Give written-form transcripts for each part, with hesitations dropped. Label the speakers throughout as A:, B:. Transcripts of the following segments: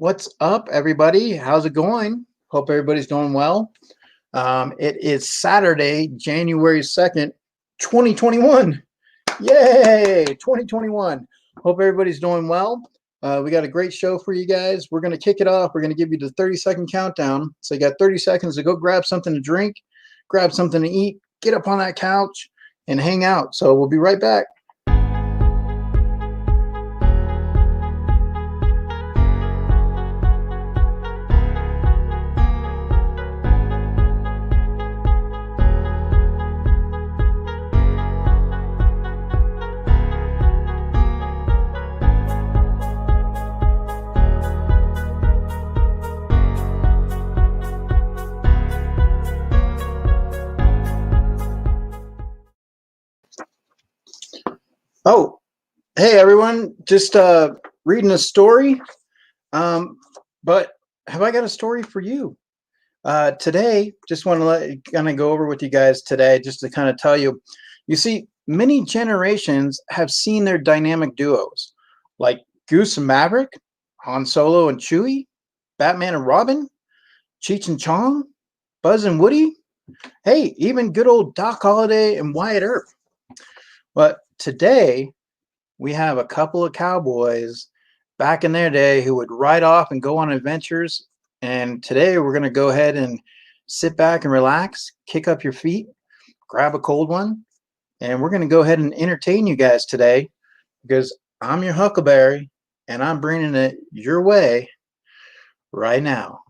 A: What's up, everybody? How's it going? Hope everybody's doing well. It is Saturday, January 2nd, 2021. Yay, 2021. Hope everybody's doing well. We got a great show for you guys. We're going to kick it off. We're going to give you the 30-second countdown. So you got 30 seconds to go grab something to drink, grab something to eat, get up on that couch, and hang out. So we'll be right back. Oh, hey everyone, just reading a story, but have I got a story for you? Today, just want to kind of go over with you guys today, just to kind of tell you, you see, many generations have seen their dynamic duos, like Goose and Maverick, Han Solo and Chewie, Batman and Robin, Cheech and Chong, Buzz and Woody, hey, even good old Doc Holliday and Wyatt Earp. But today, we have a couple of cowboys back in their day who would ride off and go on adventures. And today we're going to go ahead and sit back and relax, kick up your feet, grab a cold one. And we're going to go ahead and entertain you guys today because I'm your Huckleberry and I'm bringing it your way right now.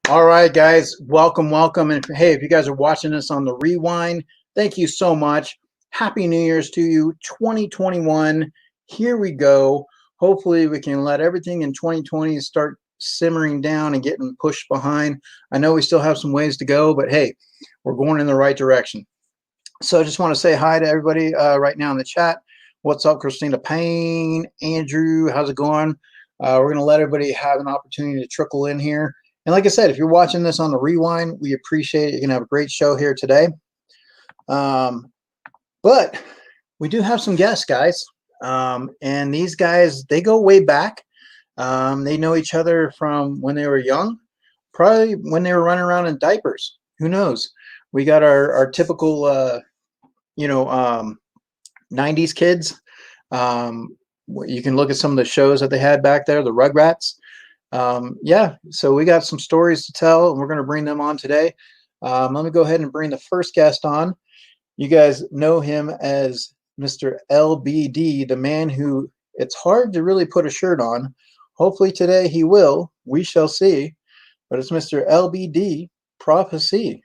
A: All right, guys, welcome. And hey, if you guys are watching this on the rewind, thank you so much. Happy New Year's to you, 2021. Here we go. Hopefully we can let everything in 2020 start simmering down and getting pushed behind. I know we still have some ways to go, but hey, we're going in the right direction. So I just want to say hi to everybody right now in the chat. What's up, Christina Payne, Andrew, how's it going? We're going to let everybody have an opportunity to trickle in here. And like I said, if you're watching this on the rewind, we appreciate it. You're going to have a great show here today. But we do have some guests, guys. And these guys, they go way back. They know each other from when they were young, probably when they were running around in diapers. Who knows? We got our typical, 90s kids. You can look at some of the shows that they had back there, the Rugrats. Yeah, so we got some stories to tell, and we're going to bring them on today. Let me go ahead and bring the first guest on. You guys know him as Mr. LBD, the man who it's hard to really put a shirt on. Hopefully today he will. We shall see. But it's Mr. LBD Prophecy.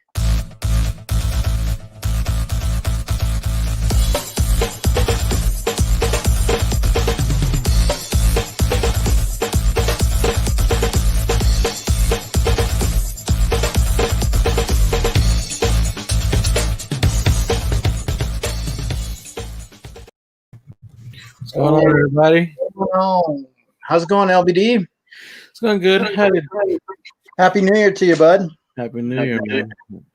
B: What's going on, everybody?
A: How's it going, LBD?
B: It's going good.
A: Happy New Year to you, bud.
B: Happy New Year, man.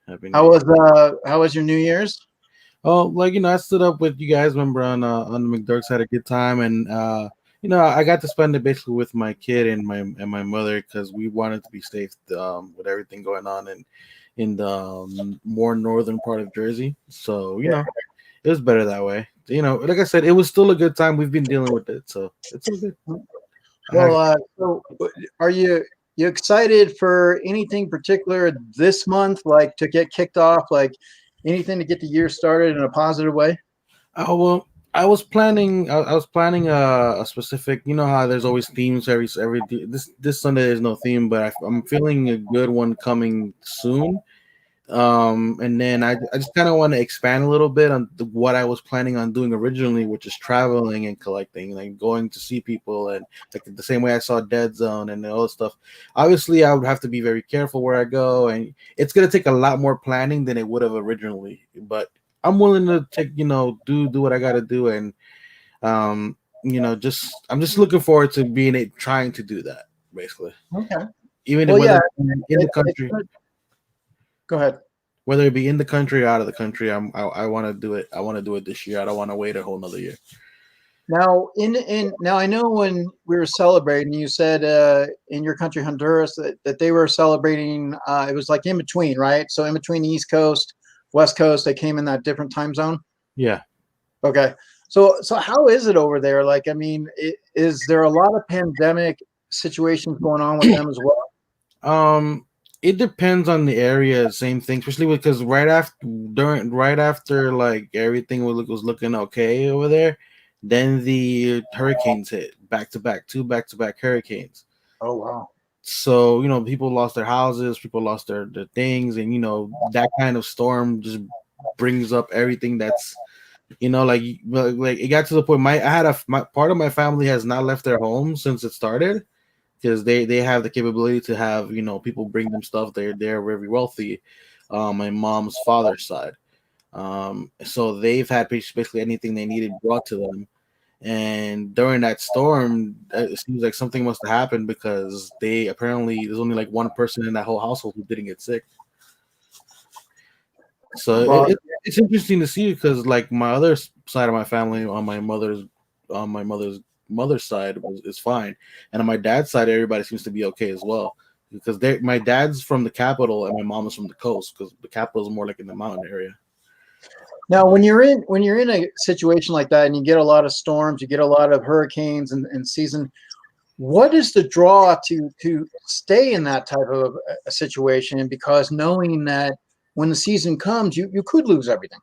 B: Happy New
A: Year. How was your New Year's?
B: Oh, I stood up with you guys. Remember on the McDurks, had a good time, and I got to spend it basically with my kid and my mother because we wanted to be safe with everything going on in the more northern part of Jersey. So it was better that way. Like I said, it was still a good time. We've been dealing with it, so it's all good.
A: Well, so are you excited for anything particular this month, like to get kicked off, like anything to get the year started in a positive way?
B: Oh, well, I was planning a specific, how there's always themes every this Sunday there's no theme, but I'm feeling a good one coming soon. And then I just kind of want to expand a little bit on what I was planning on doing originally, which is traveling and collecting, like going to see people, and like the same way I saw Dead Zone and all this stuff. Obviously, I would have to be very careful where I go, and it's gonna take a lot more planning than it would have originally. But I'm willing to take, do what I got to do, and just I'm just looking forward to trying to do that basically,
A: Okay.
B: even if
A: Well,
B: whether
A: yeah,
B: in the
A: it's
B: country.
A: good. Go ahead.
B: Whether it be in the country or out of the country, I want to do it. I want to do it this year. I don't want to wait a whole another year.
A: Now, now I know when we were celebrating, you said in your country, Honduras, that they were celebrating. It was like in between, right? So in between the East Coast, West Coast, they came in that different time zone.
B: Yeah.
A: Okay. So how is it over there? Like, I mean, is there a lot of pandemic situations going on with them as well?
B: It depends on the area. Same thing, especially because right after like everything was looking okay over there, then the hurricanes hit back to back, two back to back hurricanes.
A: Oh wow.
B: So people lost their houses, people lost their things, and that kind of storm just brings up everything that's like it got to the point. My part of my family has not left their home since it started, because they have the capability to have people bring them stuff. They're very wealthy. My mom's father's side, so they've had basically anything they needed brought to them. And during that storm, it seems like something must have happened, because they apparently there's only like one person in that whole household who didn't get sick. So
A: Well,
B: it's interesting to see, because like my other side of my family, on my mother's side is fine, and on my dad's side everybody seems to be okay as well, because my dad's from the capital and my mom is from the coast, because the capital is more like in the mountain area.
A: now when you're in a situation like that and you get a lot of storms, you get a lot of hurricanes and season, what is the draw to stay in that type of a situation? Because knowing that when the season comes, you could lose everything.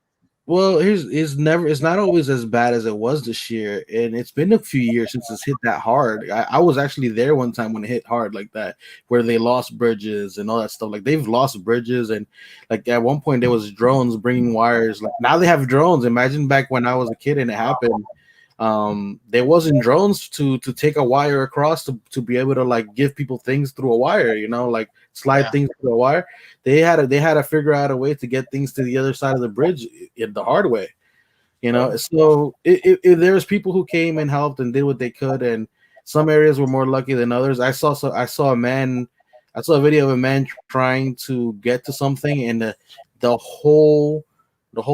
B: Well, it's not always as bad as it was this year, and it's been a few years since it's hit that hard. I was actually there one time when it hit hard like that, where they lost bridges and all that stuff. Like they've lost bridges, and like at one point there was drones bringing wires. Like now they have drones. Imagine back when I was a kid and it happened. There wasn't drones to take a wire across to be able to like give people things through a wire, like slide
A: Yeah.
B: things through a wire. They had to figure out a way to get things to the other side of the bridge in the hard way. So there was people who came and helped and did what they could, and some areas were more lucky than others. I saw a video of a man trying to get to something, and the whole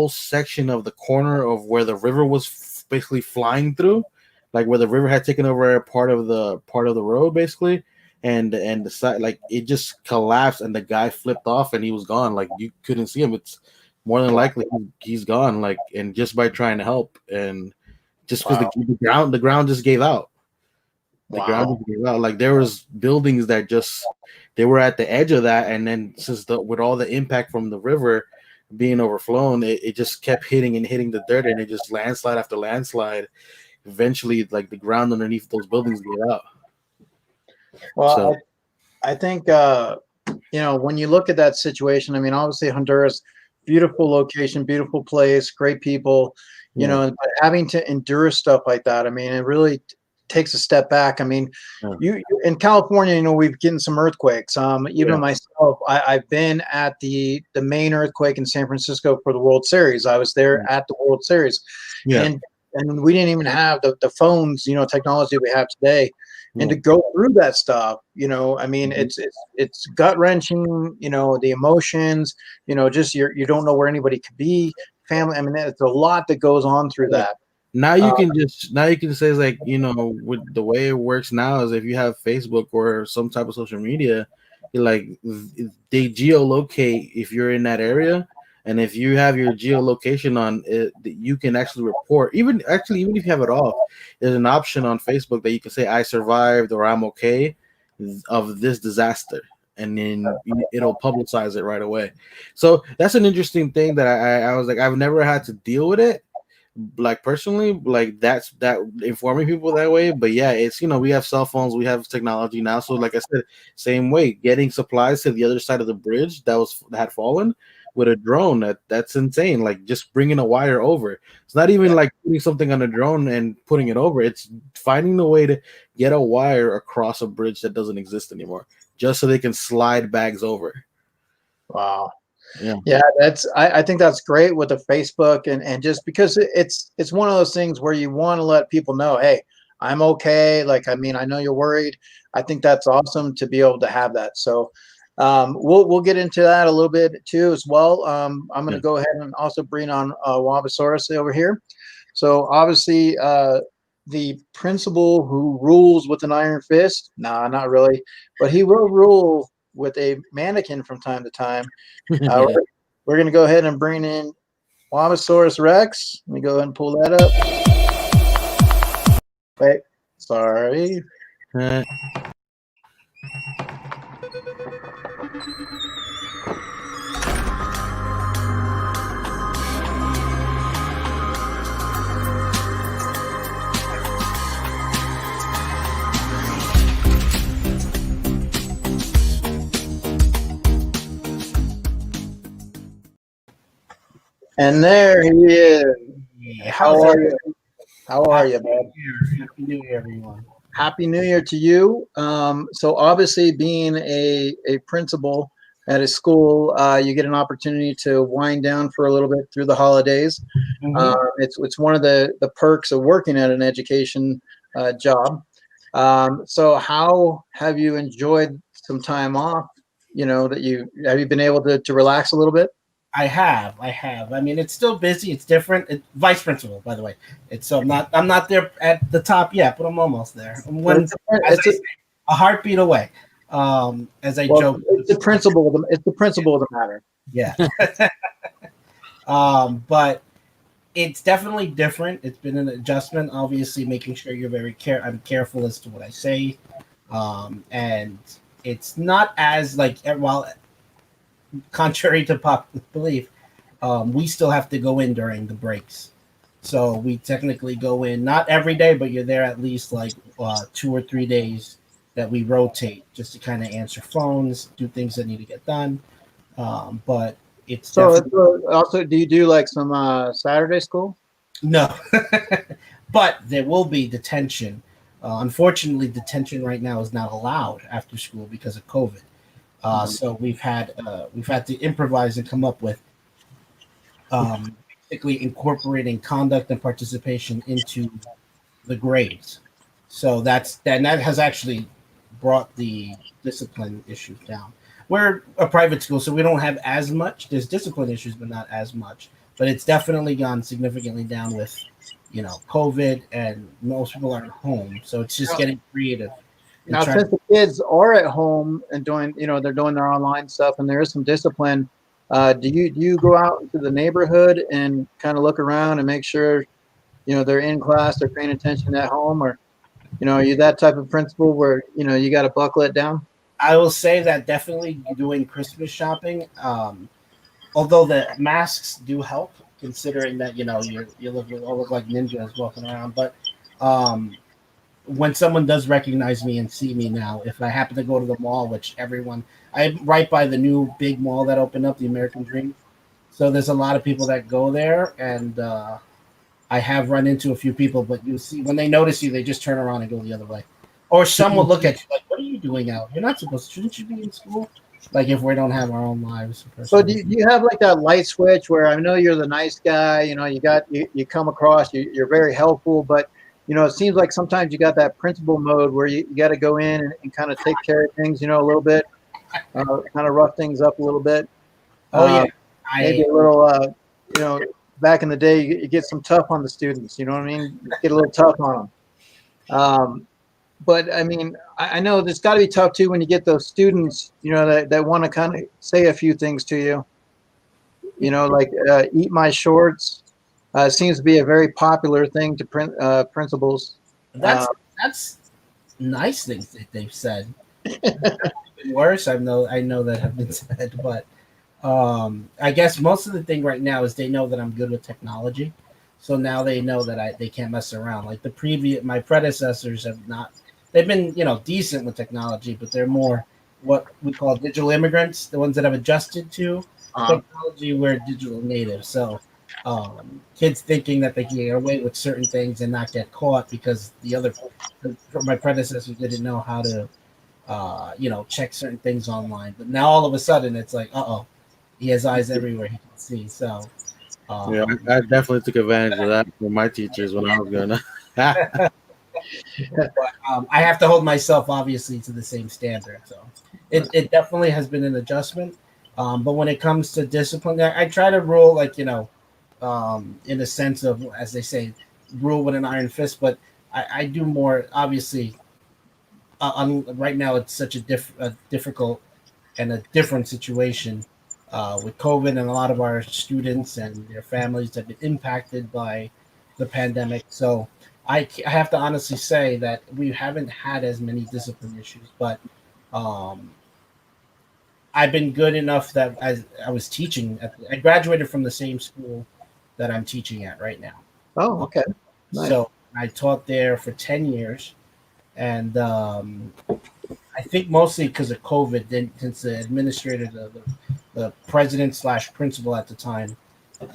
B: section of the corner of where the river was basically flying through, like where the river had taken over a part of the road basically, and the side, like it just collapsed and the guy flipped off and he was gone. Like you couldn't see him. It's more than likely he's gone, like, and just by trying to help, and just because
A: Wow.
B: the ground just gave out. The ground
A: Wow.
B: just gave out. Like there was buildings that just they were at the edge of that, and then with all the impact from the river being overflown, it just kept hitting and hitting the dirt, and it just landslide after landslide. Eventually, like the ground underneath those buildings gave out. So
A: Well, I think when you look at that situation, I mean, obviously Honduras, beautiful location, beautiful place, great people,
B: yeah,
A: but having to endure stuff like that, I mean, it really takes a step back. I mean,
B: yeah,
A: in California, we've getting some earthquakes. Even
B: yeah,
A: myself, I've been at the main earthquake in San Francisco for the World Series. I was there at the World Series,
B: yeah,
A: and we didn't even have the phones, technology we have today. And
B: yeah.
A: to go through that stuff, I mean,
B: Mhm.
A: it's gut wrenching. The emotions, just you don't know where anybody could be. Family. I mean, it's a lot that goes on through
B: Yeah.
A: that.
B: Now you can say, like, with the way it works now is if you have Facebook or some type of social media, they geolocate if you're in that area, and if you have your geolocation on it, you can actually report. Even if you have it off, there's an option on Facebook that you can say I survived or I'm okay of this disaster, and then it'll publicize it right away. So that's an interesting thing that I was like, I've never had to deal with it, like personally, like that informing people that way. But yeah, it's we have cell phones, we have technology now, so like I said, same way, getting supplies to the other side of the bridge that had fallen with a drone. That's insane. Like just bringing a wire over. It's not even like putting something on a drone and putting it over. It's finding a way to get a wire across a bridge that doesn't exist anymore, just so they can slide bags over.
A: Wow.
B: Yeah.
A: Yeah, I think that's great with the Facebook and just because it's one of those things where you want to let people know, hey, I'm okay. Like, I mean, I know you're worried. I think that's awesome to be able to have that. So we'll get into that a little bit too as well. I'm going to go ahead and also bring on WOBBASARUS over here. So obviously, the principal who rules with an iron fist, nah, not really, but he will rule with a mannequin from time to time. We're going to go ahead and bring in WOBBASARUS Rex. Let me go ahead and pull that up. Wait, sorry. And there he is. How are you? How are you, bud?
C: Happy New Year, everyone.
A: Happy New Year to you. So obviously being a principal at a school, you get an opportunity to wind down for a little bit through the holidays. It's one of the perks of working at an education job. So how have you enjoyed some time off? You know, have you been able to relax a little bit?
C: I have. I mean, it's still busy. It's different. Vice principal, by the way. It's so I'm not there at the top yet, but I'm almost there. I'm a heartbeat away. As I joke,
A: it's the principle. It's the principle of the matter.
C: Yeah. But it's definitely different. It's been an adjustment. Obviously, making sure you're I'm careful as to what I say, and it's not as like contrary to popular belief, we still have to go in during the breaks. So we technically go in not every day, but you're there at least like 2 or 3 days that we rotate just to kind of answer phones, do things that need to get done. But it's
A: so also, do you do like some Saturday school?
C: No, but there will be detention. Unfortunately, detention right now is not allowed after school because of COVID. So we've had to improvise and come up with basically incorporating conduct and participation into the grades. So that has actually brought the discipline issues down. We're a private school, so we don't have as much. There's discipline issues, but not as much. But it's definitely gone significantly down with, COVID, and most people aren't home. So it's just getting creative.
A: Now, since the kids are at home and doing, they're doing their online stuff, and there is some discipline, do you go out into the neighborhood and kind of look around and make sure, they're in class, they're paying attention at home, or, are you that type of principal where, you got to buckle it down?
C: I will say that definitely doing Christmas shopping, although the masks do help, considering that, you all look like ninjas walking around, but when someone does recognize me and see me now, if I happen to go to the mall, which I'm right by the new big mall that opened up, the American Dream. So there's a lot of people that go there, and I have run into a few people, but you see, when they notice you, they just turn around and go the other way. Or some will look at you like, what are you doing out? You're not supposed to, shouldn't you be in school? Like if we don't have our own lives.
A: So do you have like that light switch where I know you're the nice guy, you come across, you're very helpful, but it seems like sometimes you got that principal mode where you got to go in and kind of take care of things, a little bit, kind of rough things up a little bit.
C: Yeah.
A: Maybe a little, back in the day, you get some tough on the students, you know what I mean? You get a little tough on them. But I mean, I know it's got to be tough too when you get those students, that want to kind of say a few things to you, like eat my shorts. Seems to be a very popular thing to principals.
C: That's nice things that they've said. Worse, I know that have been said, but I guess most of the thing right now is they know that I'm good with technology, so now they know that they can't mess around. Like my predecessors have not. They've been decent with technology, but they're more what we call digital immigrants, the ones that have adjusted to technology, we're digital natives, so kids thinking that they can get away with certain things and not get caught because my predecessors didn't know how to check certain things online. But now all of a sudden it's like, he has eyes everywhere he can see. So
B: Yeah, I definitely took advantage of that from my teachers when I was gonna.
C: but I have to hold myself obviously to the same standard. So it definitely has been an adjustment. But when it comes to discipline, I try to rule like in a sense of, as they say, rule with an iron fist. But I do more obviously. Right now, it's such a difficult and a different situation with COVID, and a lot of our students and their families have been impacted by the pandemic. So I have to honestly say that we haven't had as many discipline issues, but um, I've been good enough that as I was teaching, I graduated from the same school that I'm teaching at right now.
A: Oh, okay. Nice.
C: So I taught there for 10 years, and I think mostly because of COVID, then since the administrator, the president slash principal at the time,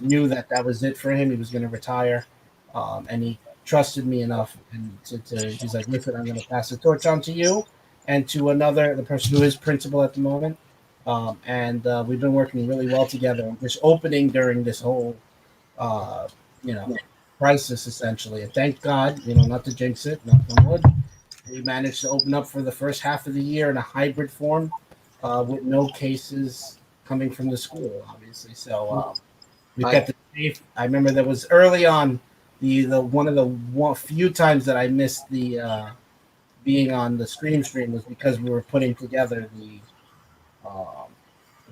C: knew that that was it for him. He was going to retire, and he trusted me enough, and he's like, listen, I'm going to pass the torch on to you, and to the person who is principal at the moment, and we've been working really well together. And just opening during this whole, uh, you know, crisis essentially, and thank God, not to jinx it, knock on wood, we managed to open up for the first half of the year in a hybrid form, with no cases coming from the school, obviously. So we kept it safe. I remember there was early on the one of the few times that I missed the being on the stream was because we were putting together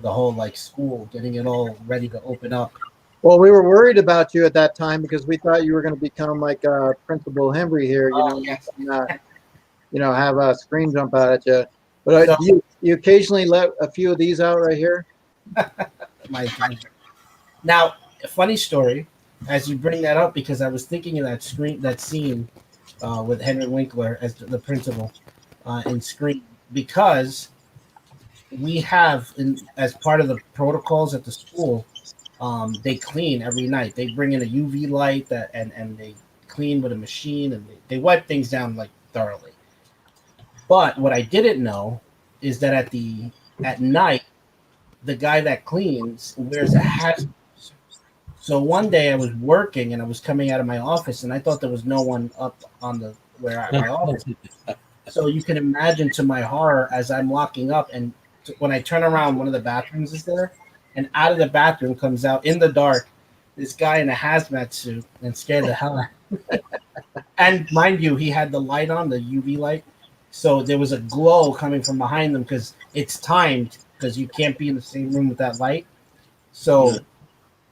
C: the whole like school, getting it all ready to open up.
A: Well, we were worried about you at that time because we thought you were going to become like Principal Hembry here,
C: Yes.
A: and, have a screen jump out at you. But
C: So-
A: you occasionally let a few of these out right here.
C: My pleasure. Now, a funny story, as you bring that up, because I was thinking of that scene with Henry Winkler as the principal in Scream, because we have, as part of the protocols at the school, they clean every night. They bring in a UV light and they clean with a machine, and they wipe things down like thoroughly. But what I didn't know is that at night, the guy that cleans wears a hat. So one day I was working and I was coming out of my office, and I thought there was no one up on my office. So you can imagine, to my horror, as I'm locking up, and when I turn around, one of the bathrooms is there, and out of the bathroom comes out in the dark this guy in a hazmat suit, and scared the hell out. And mind you, he had the light on, the UV light, so there was a glow coming from behind them because it's timed, because you can't be in the same room with that light. So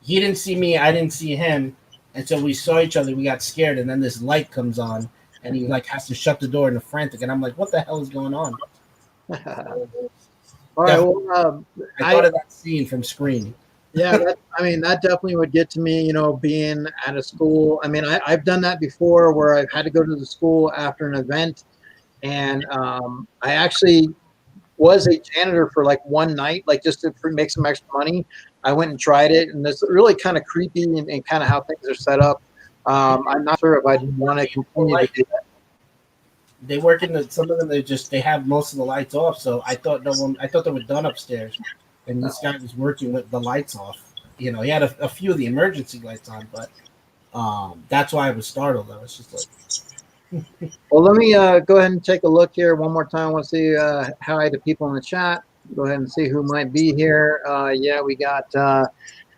C: he didn't see me, I didn't see him, and so we saw each other. We got scared, and then this light comes on, and he like has to shut the door in a frantic, and I'm like, "What the hell is going on?"
A: All right. Well,
C: I thought of that scene from Scream.
A: Yeah, that definitely would get to me, being at a school. I mean, I've done that before where I've had to go to the school after an event. And I actually was a janitor for like one night, like just to make some extra money. I went and tried it, and it's really kind of creepy and kind of how things are set up. I'm not sure if I want to continue to do that.
C: They work some of them. They have most of the lights off. So I thought they were done upstairs, and this guy was working with the lights off. He had a few of the emergency lights on, but that's why I was startled. I was just like,
A: well, let me go ahead and take a look here one more time. I want to see hi to people in the chat. Go ahead and see who might be here. Yeah, we got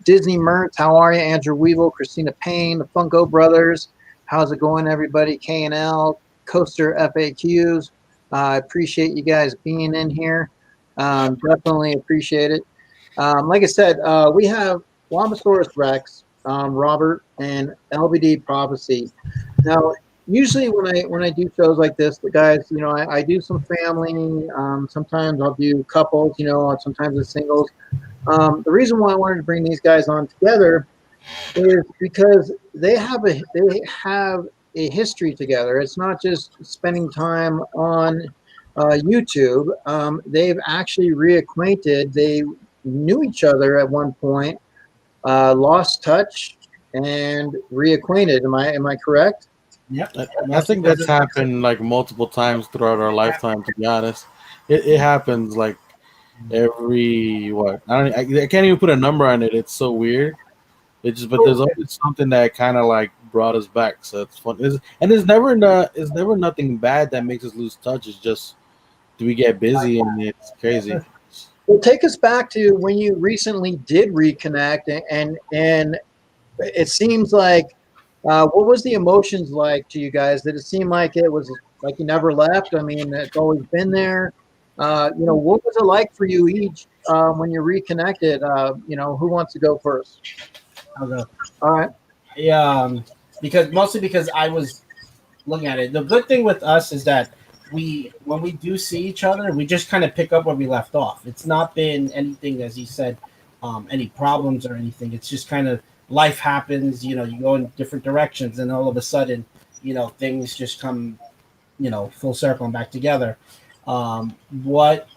A: Disney Mertz. How are you? Andrew Weevil, Christina Payne, the Funko Brothers. How's it going, everybody? K&L, Coaster FAQs. I appreciate you guys being in here. Definitely appreciate it. Like I said, we have WOBBASARUS Rex, Robert, and LBD Prophecy. Now, usually when I do shows like this, the guys, I do some family. Sometimes I'll do couples. Sometimes it's singles. The reason why I wanted to bring these guys on together is because they have a history together. It's not just spending time on YouTube. They've actually reacquainted. They knew each other at one point, lost touch, and reacquainted. Am I correct?
C: Yep.
B: I think that's happened like multiple times throughout our lifetime. To be honest, it happens like every what I can't even put a number on it. It's so weird. It's just but there's always something that kind of like brought us back. So it's fun. And it's never nothing bad that makes us lose touch. It's just do we get busy and it's crazy.
A: Well, take us back to when you recently did reconnect, and it seems like what was the emotions like to you guys? Did it seem like it was like you never left? I mean, it's always been there. What was it like for you each when you reconnected? Who wants to go first?
C: I'll go.
A: All right.
C: Yeah, because I was looking at it. The good thing with us is that when we do see each other, we just kind of pick up where we left off. It's not been anything, as he said, any problems or anything. It's just kind of life happens. You go in different directions, and all of a sudden, things just come, full circle and back together. What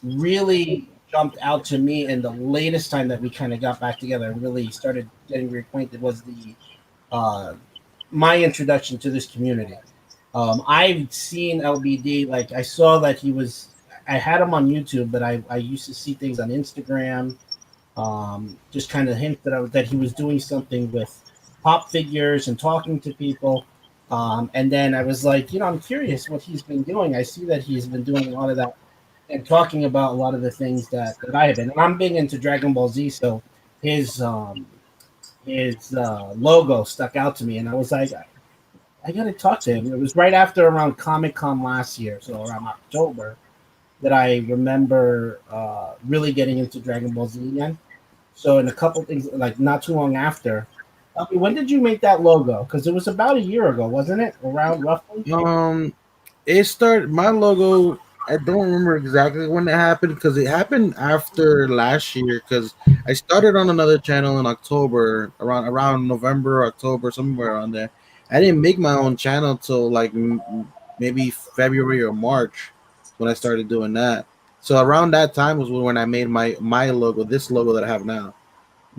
C: really jumped out to me, and the latest time that we kind of got back together and really started getting reacquainted was my introduction to this community. I've seen LBD, like I saw that I had him on YouTube, but I used to see things on Instagram, just kind of hint that he was doing something with pop figures and talking to people. And then I was like, I'm curious what he's been doing. I see that he's been doing a lot of that and talking about a lot of the things that I have been. And I'm big into Dragon Ball Z, so his logo stuck out to me, and I was like, I gotta talk to him. It was right after around Comic-Con last year, so around October, that I remember really getting into Dragon Ball Z again. So in a couple things, like not too long after. When did you make that logo? Because it was about a year ago, wasn't it? Around roughly.
B: It started. My logo. I don't remember exactly when it happened because it happened after last year. Because I started on another channel in October, around November, October, somewhere around there. I didn't make my own channel till like maybe February or March when I started doing that. So around that time was when I made my logo, this logo that I have now.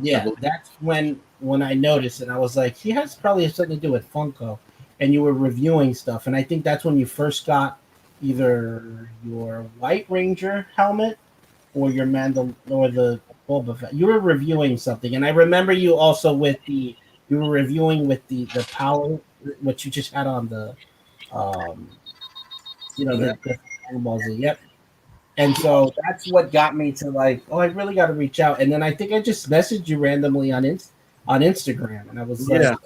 C: Yeah, that's when I noticed it. I was like, he has probably something to do with Funko, and you were reviewing stuff. And I think that's when you first got either your White Ranger helmet or your or the Boba Fett. You were reviewing something, and I remember you also you were reviewing with the power, what you just had on the the Dragon Ball Z. Yep. And so that's what got me to like, I really got to reach out. And then I think I just messaged you randomly on Instagram, and I was like,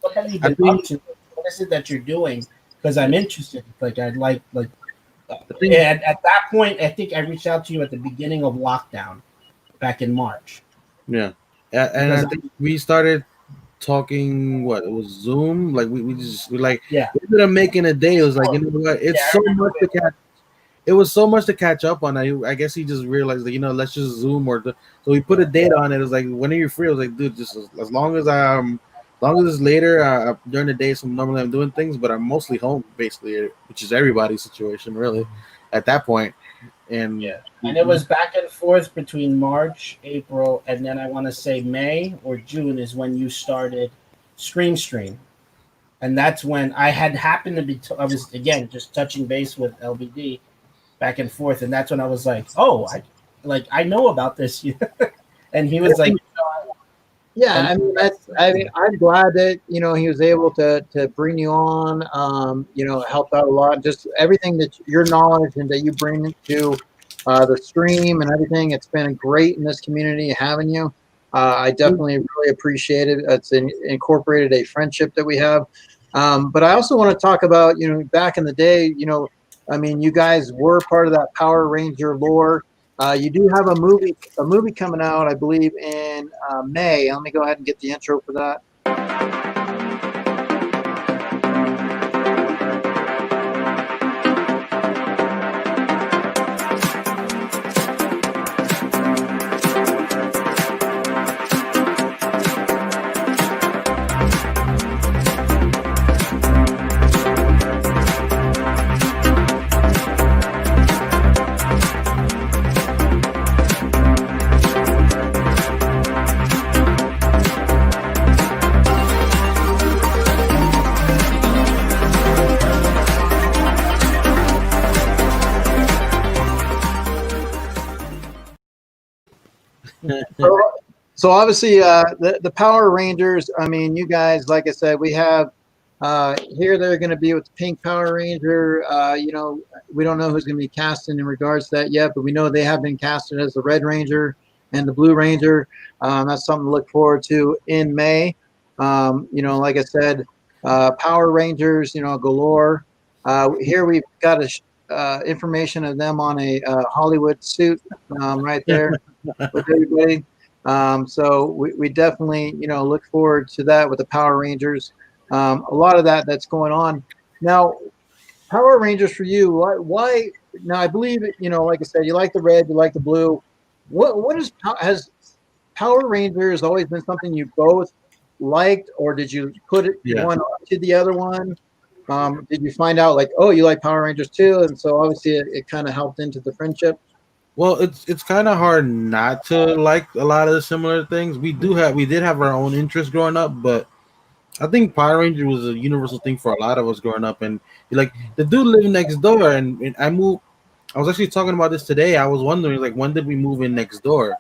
C: what have you been up to? What is it that you're doing? Because I'm interested. Like I'd like at that point, I think I reached out to you at the beginning of lockdown back in March.
B: Yeah, and I think we started talking. What it was Zoom? Like we ended up making a day. It was like, you know what? It's so much to catch. It was so much to catch up on. I guess he just realized that let's just Zoom so we put a date on it. It was like, when are you free? I was like, dude, just as long as it's later during the day. So normally I'm doing things, but I'm mostly home basically, which is everybody's situation really at that point. And
C: and it was back and forth between March, April, and then I want to say May or June is when you started Stream, and that's when I had happened to be. I was again just touching base with LBD back and forth, and that's when I was like, I know about this, and he was like,
A: yeah, I'm glad that he was able to bring you on, help out a lot, just everything that your knowledge and that you bring to the stream and everything. It's been great in this community having you. I definitely really appreciate it. It's incorporated a friendship that we have. But I also want to talk about, back in the day, you guys were part of that Power Ranger lore. You do have a movie coming out, I believe, in May. Let me go ahead and get the intro for that. So obviously, the Power Rangers. I mean, you guys, like I said, we have here they're going to be with the Pink Power Ranger. We don't know who's going to be casted in regards to that yet, but we know they have been casted as the Red Ranger and the Blue Ranger. That's something to look forward to in May. Like I said, Power Rangers, galore. Here we've got information of them on a Hollywood suit right there with everybody. So we definitely, look forward to that with the Power Rangers. A lot of that's going on now. Power Rangers for you. Why? Now I believe like I said, you like the red, you like the blue. Has Power Rangers always been something you both liked, or did you put it one to the other one? Did you find out like, oh, you like Power Rangers too, and so obviously it kind of helped into the friendship?
B: Well, it's kind of hard not to like a lot of the similar things. We did have our own interests growing up, but I think Power Ranger was a universal thing for a lot of us growing up. And like the dude lived next door, and I moved. I was actually talking about this today. I was wondering like when did we move in next door?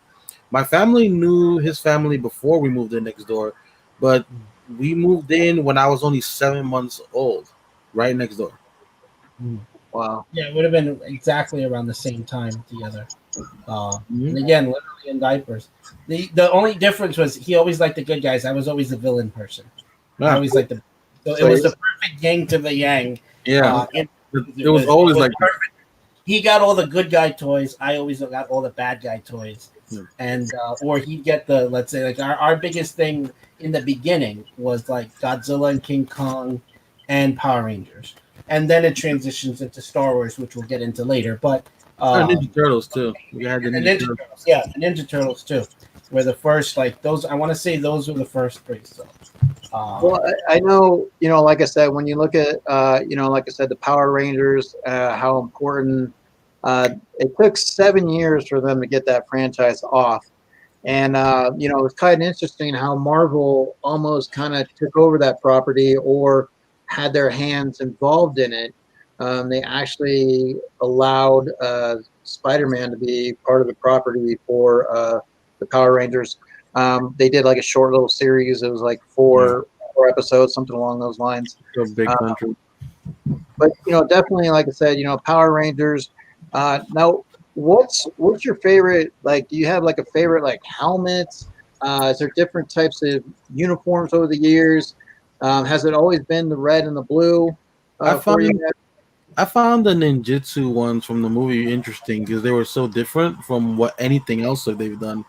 B: My family knew his family before we moved in next door, but we moved in when I was only 7 months old, right next door.
A: Wow.
C: Yeah, it would have been exactly around the same time together. And again, literally in diapers. The only difference was he always liked the good guys. I was always the villain person. I always liked the. So it was the perfect yin to the yang.
B: Yeah, it was always like
C: perfect. He got all the good guy toys. I always got all the bad guy toys. And or he'd get the, let's say, like our biggest thing in the beginning was like Godzilla and King Kong and Power Rangers, and then it transitions into Star Wars, which we'll get into later. But
B: Ninja Turtles too. We had the Ninja Turtles.
C: Yeah, the Ninja Turtles too. Were the first, like those. I want to say those were the first three. So,
A: well, I know, like I said, when you look at, like I said, the Power Rangers, how important. It took 7 years for them to get that franchise off. And, it was kind of interesting how Marvel almost kind of took over that property or had their hands involved in it. They actually allowed Spider-Man to be part of the property for the Power Rangers. They did like a short little series. It was like four episodes, something along those lines.
B: So big country.
A: But, definitely, like I said, Power Rangers. Now, what's your favorite? Like, do you have like a favorite like helmets? Is there different types of uniforms over the years? Has it always been the red and the blue?
B: I found the ninjutsu ones from the movie interesting because they were so different from what anything else that they've done.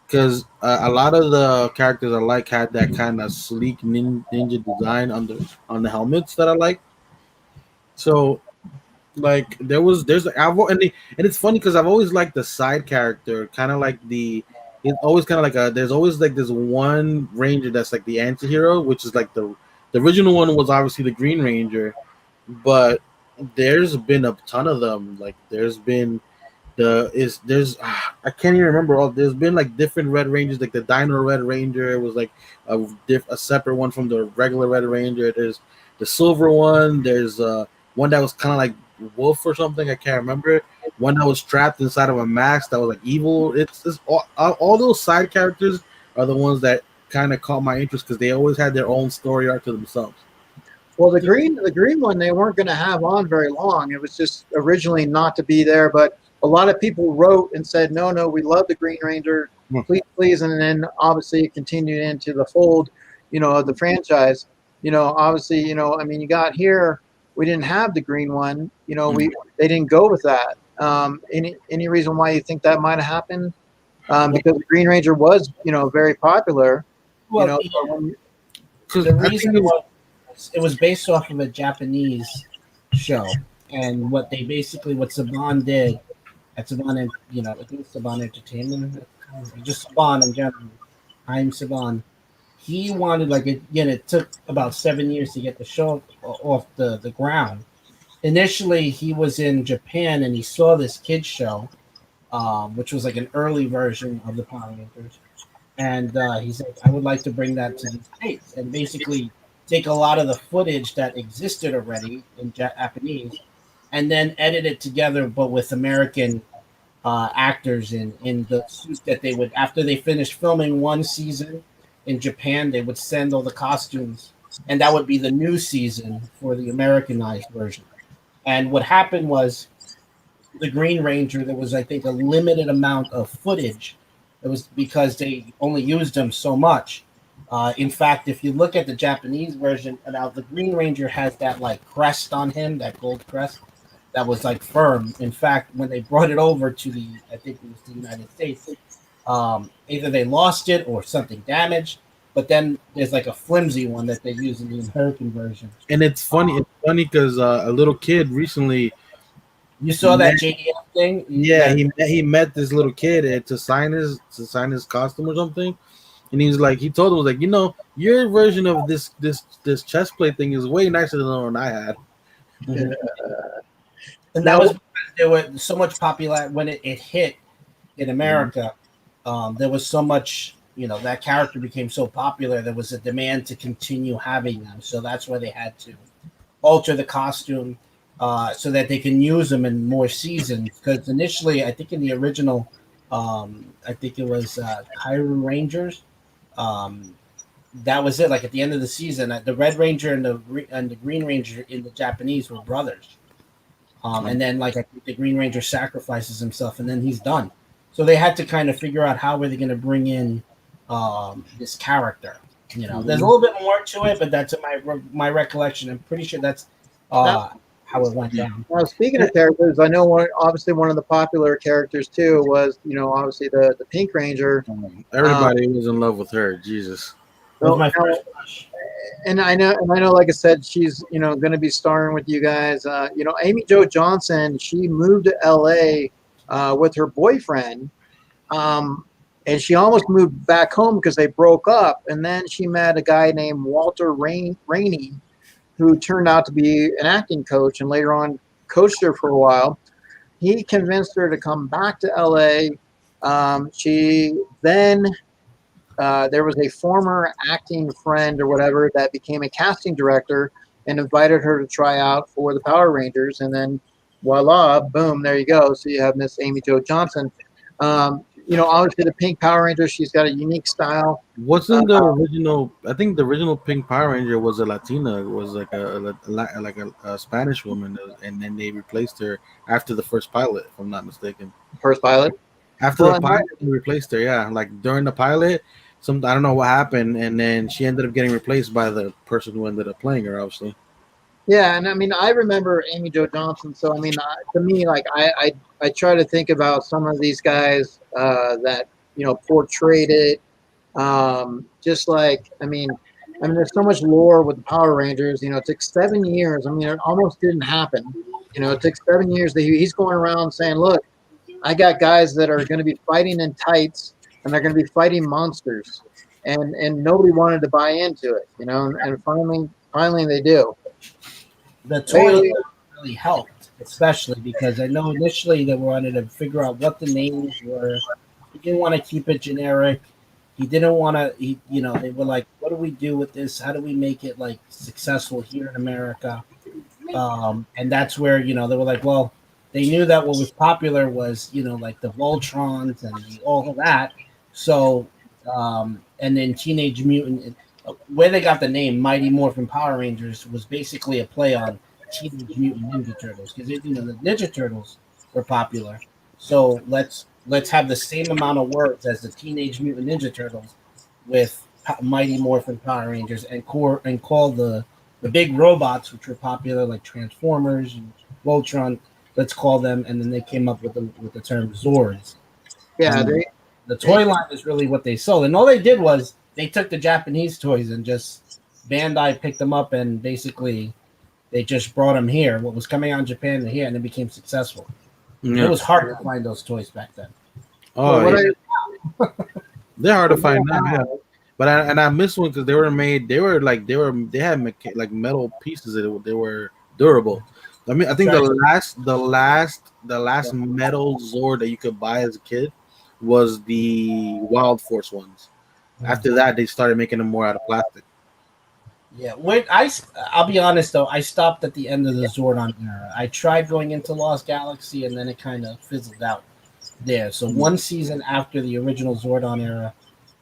B: Because a lot of the characters I like had that kind of sleek ninja design on the helmets that I like. So like and it's funny because I've always liked the side character, kind of like it's always kind of like there's always like this one ranger that's like the anti-hero, which is like the original one was obviously the Green Ranger, but there's been a ton of them. Like there's been I can't even remember all. There's been like different Red Rangers, like the Dino Red Ranger was like a separate one from the regular Red Ranger. There's the silver one. There's one that was kind of like wolf or something. I can't remember. One that was trapped inside of a mask that was like evil. It's all those side characters are the ones that kind of caught my interest because they always had their own story arc to themselves.
A: Well, the green one they weren't going to have on very long. It was just originally not to be there, but a lot of people wrote and said, no, we love the Green Ranger, please, and then obviously it continued into the fold, of the franchise. Obviously, I mean, you got here, we didn't have the green one. They didn't go with that. Any reason why you think that might have happened? Because the Green Ranger was, very popular.
C: Well, the reason it was based off of a Japanese show, and what Saban did at Saban, I think Saban Entertainment, just Saban in general. I'm Saban. He wanted it took about 7 years to get the show off the ground. Initially, he was in Japan and he saw this kids show, which was like an early version of the Power Rangers, and he said, "I would like to bring that to the States and basically take a lot of the footage that existed already in Japanese, and then edit it together, but with American actors in the suit that they would, after they finished filming one season in Japan, they would send all the costumes, and that would be the new season for the Americanized version. And what happened was the Green Ranger, there was, I think, a limited amount of footage. It was because they only used him so much. In fact, if you look at the Japanese version, now the Green Ranger has that like crest on him, that gold crest that was like firm. In fact, when they brought it over to the, I think it was the United States, either they lost it or something damaged. But then there's like a flimsy one that they use in the American version.
B: And it's funny. It's funny because a little kid recently.
C: You saw that JDF thing?
B: Yeah, he met this little kid to sign his costume or something, and he was like, he told him, was like, you know, your version of this chest plate thing is way nicer than the one I had.
C: Mm-hmm. And that was because there was so much popularity when it hit in America. There was so much, you know, that character became so popular. There was a demand to continue having them, so that's why they had to alter the costume. So that they can use them in more seasons. Because initially, I think in the original, I think it was Cairo Rangers. That was it. Like at the end of the season, the Red Ranger and the Green Ranger in the Japanese were brothers. And then, like, I think the Green Ranger sacrifices himself, and then he's done. So they had to kind of figure out how were they going to bring in this character. You know, there's a little bit more to it, but that's my recollection. I'm pretty sure that's how it went down.
A: Now, speaking of characters, I know obviously one of the popular characters too was, you know, obviously the Pink Ranger.
B: Everybody was in love with her. Jesus.
C: That was my first crush.
A: And I know, like I said, she's, you know, going to be starring with you guys. You know, Amy Jo Johnson, she moved to LA with her boyfriend, and she almost moved back home because they broke up. And then she met a guy named Walter Rainey, who turned out to be an acting coach and later on coached her for a while. He convinced her to come back to LA. She then, there was a former acting friend or whatever that became a casting director and invited her to try out for the Power Rangers. And then voila, boom, there you go. So you have Miss Amy Jo Johnson. You know, obviously the Pink Power Ranger, she's got a unique style.
B: Wasn't the original? I think the original Pink Power Ranger was a Latina. It was like a Spanish woman, and then they replaced her after the first pilot, if I'm not mistaken.
A: First pilot.
B: After the pilot, they replaced her. Yeah, like during the pilot, I don't know what happened, and then she ended up getting replaced by the person who ended up playing her, obviously.
A: Yeah, and I mean, I remember Amy Jo Johnson. So I mean, to me, like I try to think about some of these guys that, you know, portrayed it. Just like, I mean, there's so much lore with the Power Rangers. You know, it took 7 years. I mean, it almost didn't happen. You know, it took 7 years. He's going around saying, "Look, I got guys that are going to be fighting in tights, and they're going to be fighting monsters," and nobody wanted to buy into it. You know, and finally they do.
C: The toy really helped, especially because I know initially they wanted to figure out what the names were. He didn't want to keep it generic. He didn't want to. You know, they were like, "What do we do with this? How do we make it like successful here in America?" And that's where, you know, they were like, "Well, they knew that what was popular was, you know, like the Voltrons and all of that." So, and then Teenage Mutant. Where they got the name Mighty Morphin Power Rangers was basically a play on Teenage Mutant Ninja Turtles, because, you know, the Ninja Turtles were popular. So let's have the same amount of words as the Teenage Mutant Ninja Turtles with Mighty Morphin Power Rangers, and call the big robots, which were popular, like Transformers and Voltron. Let's call them, and then they came up with the term Zords.
A: Yeah,
C: the toy line is really what they sold, and all they did was they took the Japanese toys and just Bandai picked them up, and basically they just brought them here. What was coming out in Japan to here, and it became successul. Yeah. It was hard to find those toys back then.
B: Oh, they're hard to find now. Yeah. But I missed one because they were made. They had like metal pieces. They were durable. I mean, I think the last metal Zord that you could buy as a kid was the Wild Force ones. After that, they started making them more out of plastic.
C: Yeah, I'll be honest though, I stopped at the end of the Zordon era. I tried going into Lost Galaxy, and then it kind of fizzled out. there. So one season after the original Zordon era.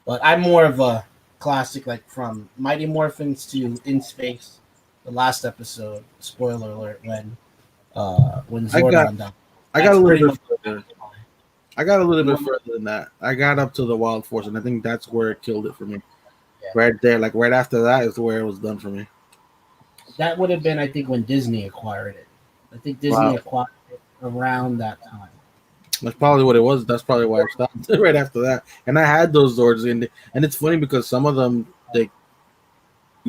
C: But I'm more of a classic, like from Mighty Morphins to In Space, the last episode. Spoiler alert: when
B: I got
C: Zordon died.
B: I got a
C: That's
B: little
C: pretty
B: bit
C: much.
B: further. I got a little
C: You
B: bit
C: want-
B: further than that. I got up to the Wild Force, and I think that's where it killed it for me.
C: Yeah.
B: Right there, like right after that is where it was done for me.
C: That would have been, I think, when Disney acquired it. I think
B: Wow,
C: Disney acquired it around that time.
B: that's probably what it was. That's probably why I stopped right after that. And I had those Zords and it's funny because some of them they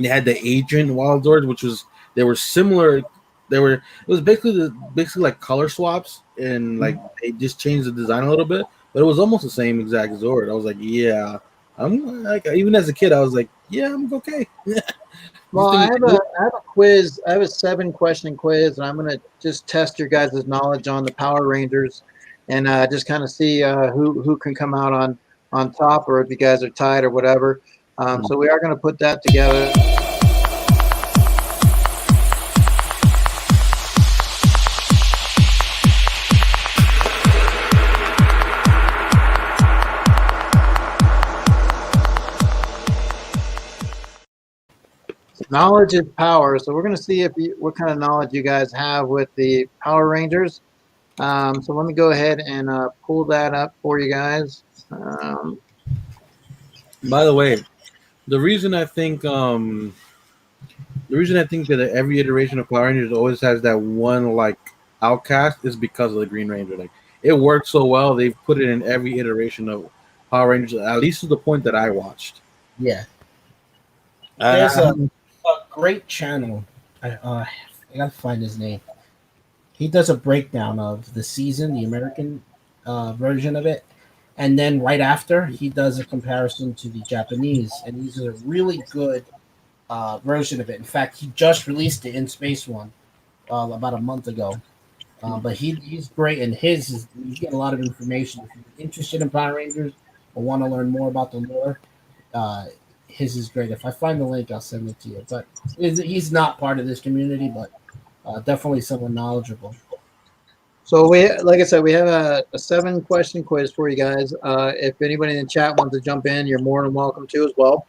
B: had the Agent Wild Zords, which was they were similar. They were it was basically like color swaps, and like they just changed the design a little bit, but it was almost the same exact Zord. I was like, yeah, I'm like even as a kid, I was like, yeah, I'm okay. These
A: Well, I
B: things,
A: have a quiz. I have a 7-question quiz, and I'm going to just test your guys' knowledge on the Power Rangers, and just kind of see who can come out on top, or if you guys are tied or whatever. So we are going to put that together. Knowledge is power. So we're going to see what kind of knowledge you guys have with the Power Rangers. So let me go ahead and pull that up for you guys.
B: by the way, the reason I think that every iteration of Power Rangers always has that one like outcast is because of the Green Ranger. Like it worked so well, they've put it in every iteration of Power Rangers, at least to the point that I watched.
C: Yeah,
B: Uh,
C: there's a great channel. I gotta find his name. He does a breakdown of the season, the American version of it, and then right after he does a comparison to the Japanese, and he's a really good version of it. In fact, he just released the In Space one about a month ago. But he's great, and his is you get a lot of information if you're interested in Power Rangers or want to learn more about the lore. Uh, his is great. If I find the link, I'll send it to you. But he's not part of this community, but definitely someone knowledgeable.
A: So like I said, we have a 7-question quiz for you guys. If anybody in the chat wants to jump in, you're more than welcome to as well.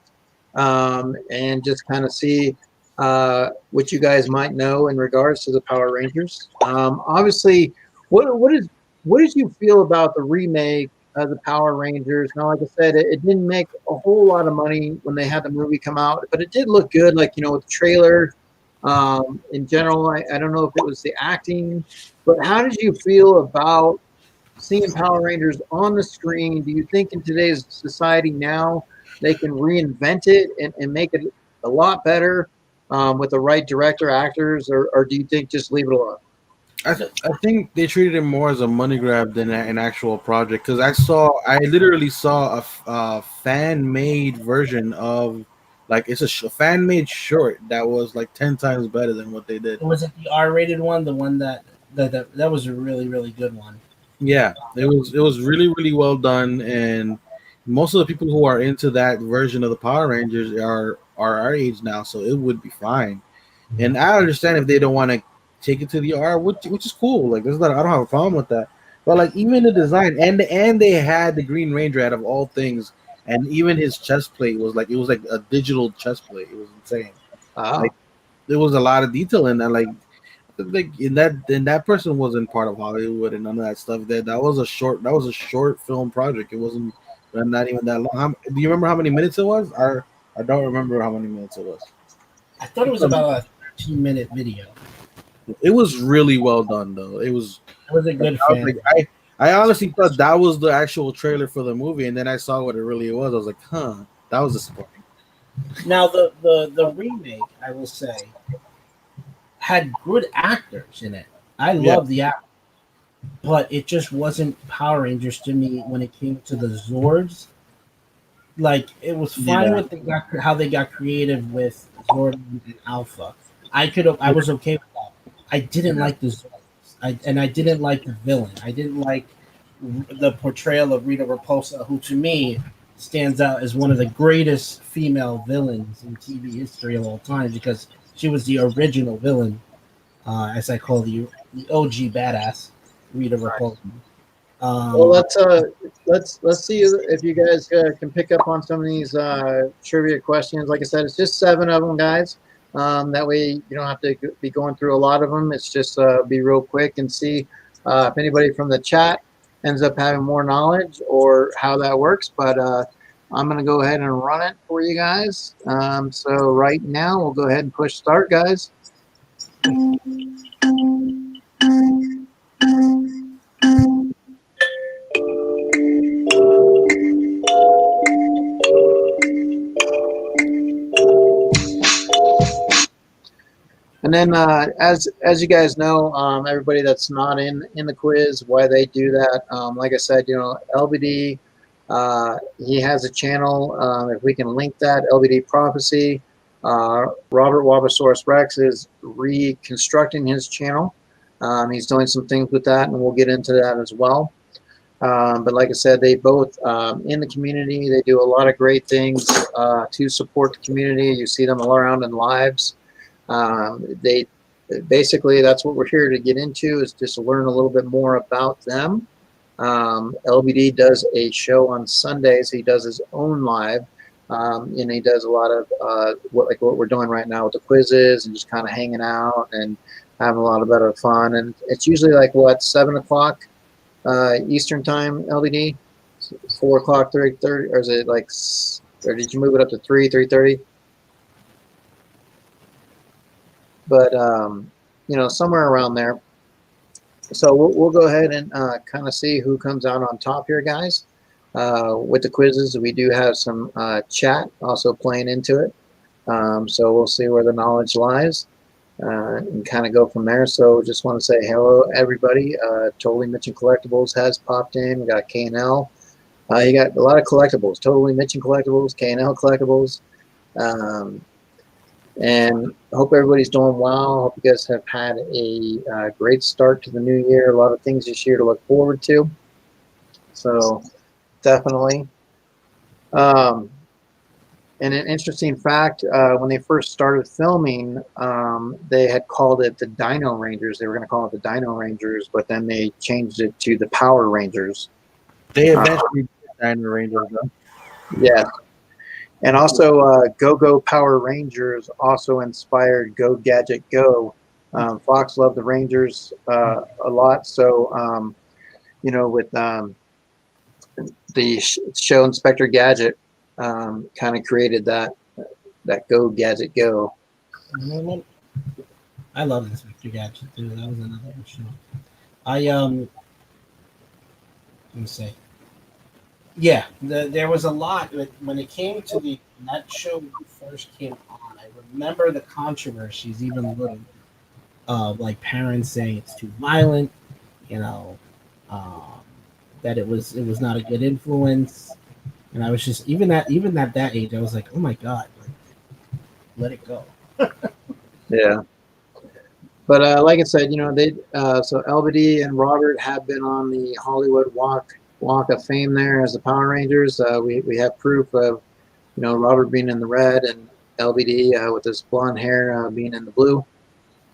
A: And just kind of see what you guys might know in regards to the Power Rangers. Obviously, what did you feel about the remake of the Power Rangers? Now, like I said, it didn't make a whole lot of money when they had the movie come out, but it did look good. Like with the trailer. In general, I don't know if it was the acting, but how did you feel about seeing Power Rangers on the screen? Do you think in today's society now they can reinvent it and make it a lot better with the right director, actors, or do you think just leave it alone?
B: I think they treated it more as a money grab than an actual project because I literally saw a fan made version of like it's a fan made short that was like 10 times better than what they did.
C: Was it the R-rated one? The one that was a really really good one.
B: Yeah, it was really really well done, and most of the people who are into that version of the Power Rangers are our age now, so it would be fine. And I understand if they don't want to take it to the R, which is cool. Like there's not, I don't have a problem with that. But like even the design and they had the Green Ranger out of all things, and even his chest plate was like it was like a digital chest plate. It was insane.
A: Oh,
B: Like there was a lot of detail in that. Like in that person wasn't part of Hollywood and none of that stuff. That was a short film project. It wasn't not even that long. Do you remember how many minutes it was? I don't remember how many minutes it was.
C: I thought it was about a 13-minute video.
B: It was really well done though.
C: It was a good
B: I was
C: fan.
B: like I honestly thought that was the actual trailer for the movie, and then I saw what it really was. I was like, huh, that was disappointing.
C: Now the remake, I will say, had good actors in it. I
B: Yeah.
C: love the act, but it just wasn't Power Rangers to me when it came to the Zords. Like it was fine
B: Yeah.
C: with how they got creative with Zord and Alpha. I was okay with that. I didn't
B: Yeah.
C: like the Zords. I didn't like the villain. I didn't like the portrayal of Rita Repulsa, who to me stands out as one of the greatest female villains in TV history of all time because she was the original villain, as I call the OG badass, Rita Repulsa.
A: Well, let's see if you guys can pick up on some of these trivia questions. Like I said, it's just 7 of them, guys. That way you don't have to be going through a lot of them. It's just be real quick and see if anybody from the chat ends up having more knowledge or how that works. But I'm going to go ahead and run it for you guys. So right now we'll go ahead and push start, guys. And then, as you guys know, everybody that's not in the quiz, why they do that. Like I said, LBD, he has a channel. If we can link that, LBD Prophecy. Robert WOBBASARUS Rex is reconstructing his channel. He's doing some things with that, and we'll get into that as well. But like I said, they both in the community. They do a lot of great things to support the community. You see them all around in lives. They basically, that's what we're here to get into, is just to learn a little bit more about them. LBD does a show on Sundays. He does his own live, and he does a lot of what we're doing right now with the quizzes and just kind of hanging out and having a lot of better fun. And it's usually like 7 o'clock Eastern time, LBD, 4 o'clock, 3:30, or is it like, or did you move it up to 3:30? But somewhere around there. So we'll go ahead and kind of see who comes out on top here, guys. With the quizzes, we do have some chat also playing into it. So we'll see where the knowledge lies and kind of go from there. So just want to say hello, everybody. Totally Mitchin Collectibles has popped in. We got K&L. You got a lot of collectibles. Totally Mitchin Collectibles, K&L Collectibles. And I hope everybody's doing well. I hope you guys have had a great start to the new year. A lot of things this year to look forward to. So definitely. And an interesting fact, when they first started filming, they had called it the Dino Rangers. They were going to call it the Dino Rangers, but then they changed it to the Power Rangers.
B: They eventually did Dino Rangers, though.
A: Yeah. And also, Go-Go Power Rangers also inspired Go Gadget Go. Fox loved the Rangers a lot, so with the show Inspector Gadget, kind of created that Go Gadget Go.
C: I love Inspector Gadget too. That was another show. Let me say. Yeah, there was a lot when it came to that show first came on. I remember the controversies, even little, like parents saying it's too violent, that it was not a good influence, and I was just even at that age, I was like, oh my god, let it go.
A: Yeah, but like I said, they so LBD and Robert have been on the Hollywood Walk of Fame there as the Power Rangers. We have proof of Robert being in the red and LBD with his blonde hair being in the blue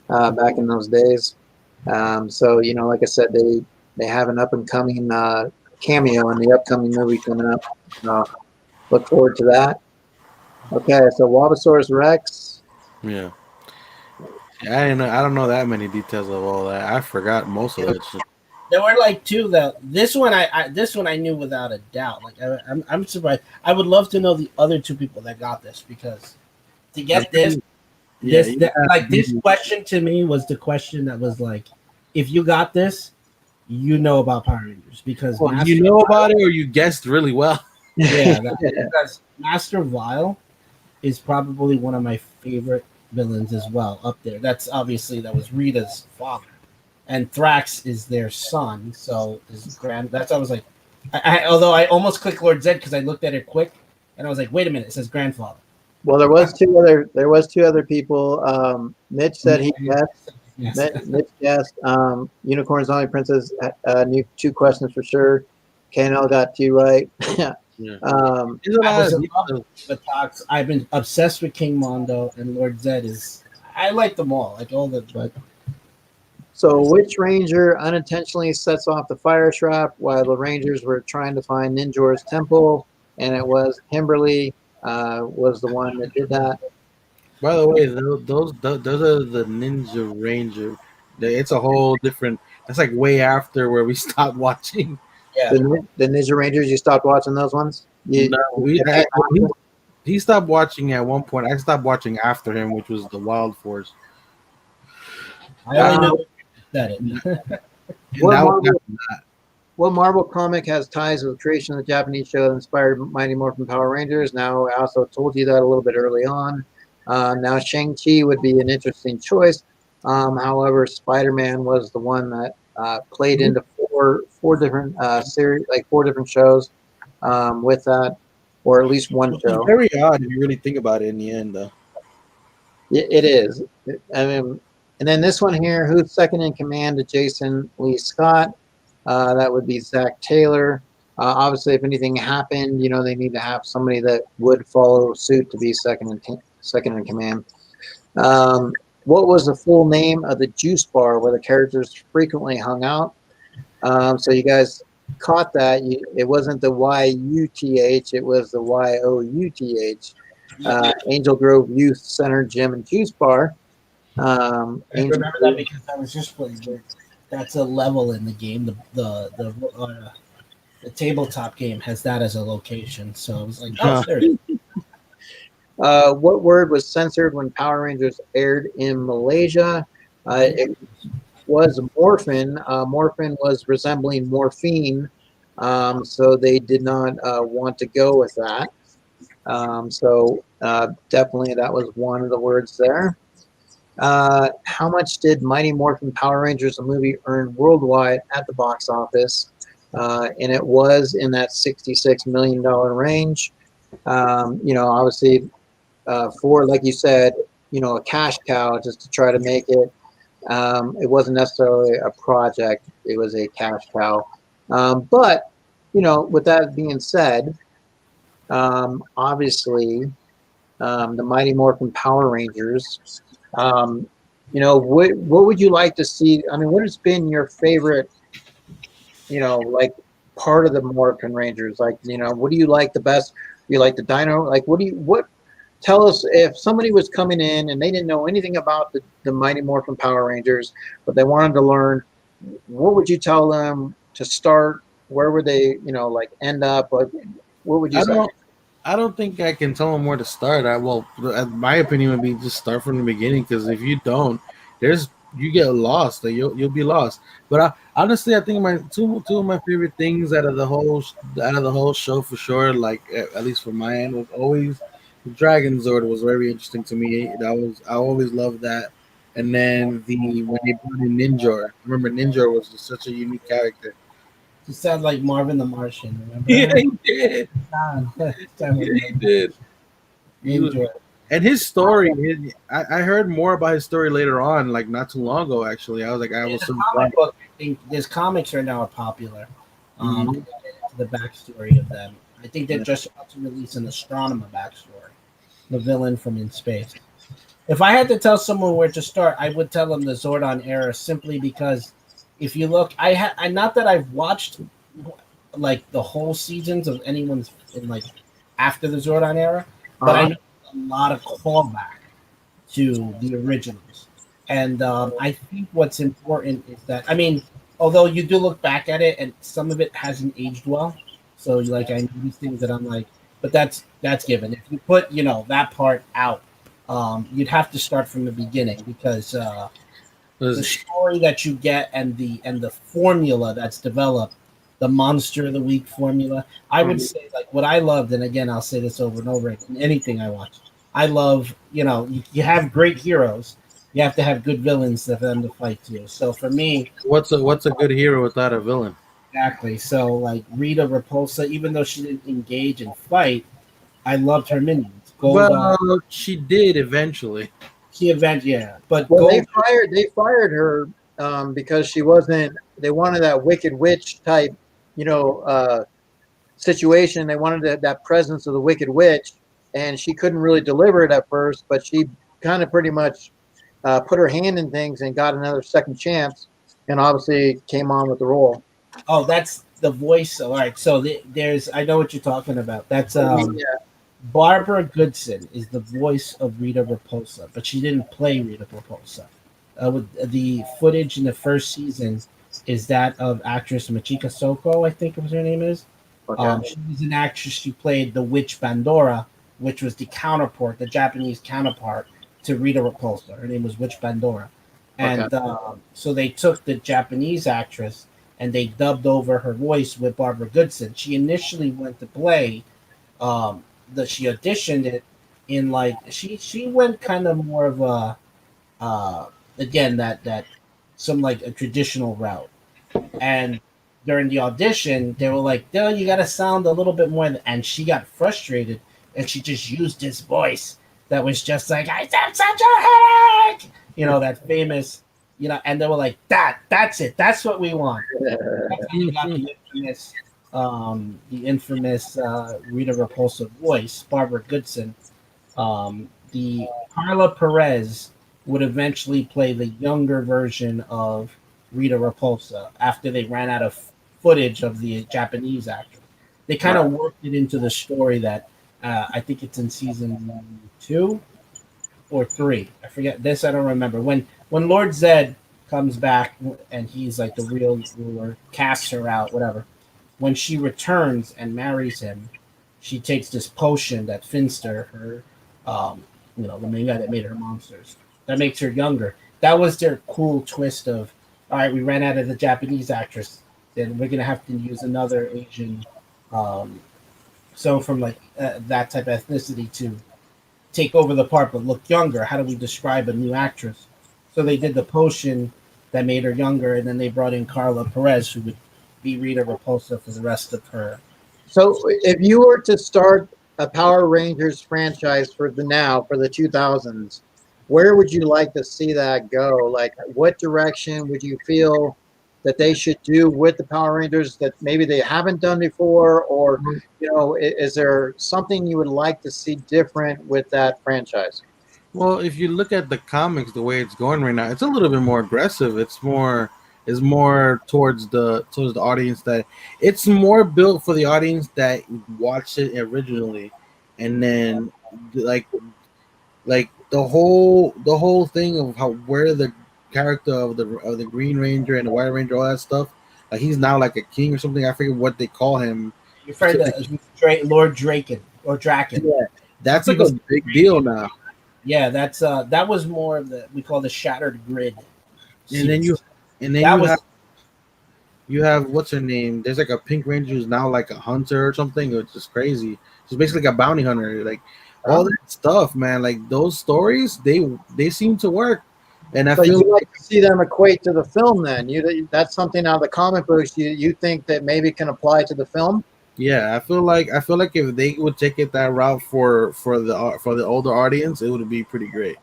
A: back in those days. So like I said, they have an up and coming cameo in the upcoming movie coming up. Look forward to that. Okay, so WOBBASARUS Rex.
B: Yeah. I don't know that many details of all that. I forgot most of it.
C: There were like two that this one I knew without a doubt. Like I'm surprised. I would love to know the other two people that got this, because to get this question to me was the question that was like, if you got this, you know about Power Rangers, because
B: you know about it or you guessed really well.
C: Yeah, because Master Vile is probably one of my favorite villains as well up there. That was Rita's father. And Thrax is their son, so his that's I was like, although I almost clicked Lord Zed because I looked at it quick, and I was like, wait a minute, it says grandfather.
A: Well, there was two other people. Mitch said he guessed. Yes. Mitch guessed. Unicorn Zombie Princess knew 2 questions for sure. KNL got 2 right. Yeah.
C: I've been obsessed with King Mondo, and Lord Zed I like them all, like all the, but
A: So which ranger unintentionally sets off the fire trap while the rangers were trying to find Ninjor's temple? And it was Kimberly was the one that did that.
B: By the way, those are the Ninja Ranger. It's a whole different. That's like way after where we stopped watching.
C: Yeah.
A: The Ninja Rangers, you stopped watching those ones?
B: No, he stopped watching at one point. I stopped watching after him, which was the Wild Force.
C: I only
A: Uh,
C: knew that it.
B: And
A: what,
B: that was
A: Marvel, what Marvel comic has ties with the creation of the Japanese show that inspired Mighty Morphin Power Rangers? Now, I also told you that a little bit early on. Now, Shang-Chi would be an interesting choice. However, Spider-Man was the one that played into four different series, like four different shows with that, or at least one
B: which is
A: show.
B: very odd if you really think about it. In the end, though,
A: It is. I mean, and then this one here, who's second in command to Jason Lee Scott? That would be Zach Taylor. Obviously, if anything happened, they need to have somebody that would follow suit to be second in command. What was the full name of the juice bar where the characters frequently hung out? So you guys caught that. It wasn't the YUTH, it was the YOUTH. Angel Grove Youth Center Gym and Juice Bar.
C: I remember that because I was just playing. That's a level in the game. The tabletop game has that as a location. So I was like, oh, there it is.
A: What word was censored when Power Rangers aired in Malaysia? It was morphin. Morphin was resembling morphine, so they did not want to go with that. So definitely that was one of the words there. How much did Mighty Morphin Power Rangers, the movie, earn worldwide at the box office? And it was in that $66 million range. Obviously, for, like you said, a cash cow just to try to make it. It wasn't necessarily a project. It was a cash cow. But, with that being said, obviously, the Mighty Morphin Power Rangers, what would you like to see? I mean, what has been your favorite, like part of the Morphin Rangers? Like, what do you like the best? You like the dino? Like, tell us if somebody was coming in and they didn't know anything about the Mighty Morphin Power Rangers, but they wanted to learn, what would you tell them to start? Where would they, like end up? Like, what would you say?
B: I don't think I can tell them where to start. My opinion would be just start from the beginning because if you don't, you get lost. Like you'll be lost. But honestly, I think my two of my favorite things out of the whole show for sure, like at least for my end, was always the Dragon Zord was very interesting to me. I always loved that. And then when they brought in Ninjor, I remember Ninjor was just such a unique character.
C: You sound like Marvin the Martian. Remember?
B: Yeah, he did. He did. And his story, I heard more about his story later on, like not too long ago. Actually, I was like, I was
C: comic book. I think his comics right now are popular. The backstory of them. I think they're just about to release an Astronomer backstory, the villain from In Space. If I had to tell someone where to start, I would tell them the Zordon era, simply because if you look, not that I've watched like the whole seasons of anyone's in like after the Zordon era, but I know a lot of callback to the originals. And I think what's important is that, I mean, although you do look back at it and some of it hasn't aged well, so I know these things that I'm like, but that's given. If you put that part out, you'd have to start from the beginning because the story that you get and the formula that's developed, the Monster of the Week formula. I would say, like, what I loved, and again, I'll say this over and over in anything I watch. I love, you have great heroes. You have to have good villains for them to fight you. So for me,
B: what's a good hero without a villain?
C: Exactly. So like Rita Repulsa, even though she didn't engage and fight, I loved her minions.
B: Well, she did eventually.
C: But
A: they fired her because she wasn't. They wanted that Wicked Witch type, situation. They wanted that presence of the Wicked Witch, and she couldn't really deliver it at first. But she kind of pretty much put her hand in things and got another second chance, and obviously came on with the role.
C: Oh, that's the voice. All right, so there's I know what you're talking about. That's
A: Yeah.
C: Barbara Goodson is the voice of Rita Repulsa, but she didn't play Rita Repulsa. With the footage in the first season is that of actress Machika Soko, I think was her name is.
A: Okay.
C: She was an actress. She played the witch Bandora, which was the counterpart, the Japanese counterpart to Rita Repulsa. Her name was Witch Bandora,
A: Okay.
C: and so they took the Japanese actress and they dubbed over her voice with Barbara Goodson. She initially went to play she auditioned it in like she went kind of more of a again that some like a traditional route, and during the audition they were like, no, you got to sound a little bit more, and she got frustrated and she just used this voice that was just like, I have such a headache, that famous, and they were like, that's it, that's what we want. That's how you got the infamous Rita Repulsa voice, Barbara Goodson. The Carla Perez would eventually play the younger version of Rita Repulsa after they ran out of footage of the Japanese actor. They kind of worked it into the story that I think it's in season 2 or 3. I forget this. I don't remember. When Lord Zed comes back and he's like the real ruler, casts her out, whatever. When she returns and marries him, she takes this potion that Finster, her, the main guy that made her monsters, that makes her younger. That was their cool twist of, all right, we ran out of the Japanese actress, then we're gonna have to use another Asian, so from like that type of ethnicity to take over the part but look younger. How do we describe a new actress? So they did the potion that made her younger, and then they brought in Carla Perez, who would be Rita Repulsa for the rest of her.
A: So if you were to start a Power Rangers franchise for the 2000s, where would you like to see that go? Like, what direction would you feel that they should do with the Power Rangers that maybe they haven't done before? Or, is there something you would like to see different with that franchise?
B: Well, if you look at the comics, the way it's going right now, it's a little bit more aggressive. It's more towards the audience that it's more built for the audience that watched it originally, and then like the whole thing of how where the character of the Green Ranger and the White Ranger, all that stuff. Like he's now like a king or something. I forget what they call him.
C: Your friend, Lord Draken or Draken.
B: Yeah, that's like a big deal now.
C: Yeah, that's that was more of the we call the Shattered Grid.
B: And then you have what's her name? There's like a Pink Ranger who's now like a hunter or something. It's just crazy. She's basically like a bounty hunter. Like all that stuff, man. Like those stories, they seem to work. And I feel
A: you like to see them equate to the film. Then that's something out of the comic books you think that maybe can apply to the film.
B: Yeah, I feel like if they would take it that route for the older audience, it would be pretty great.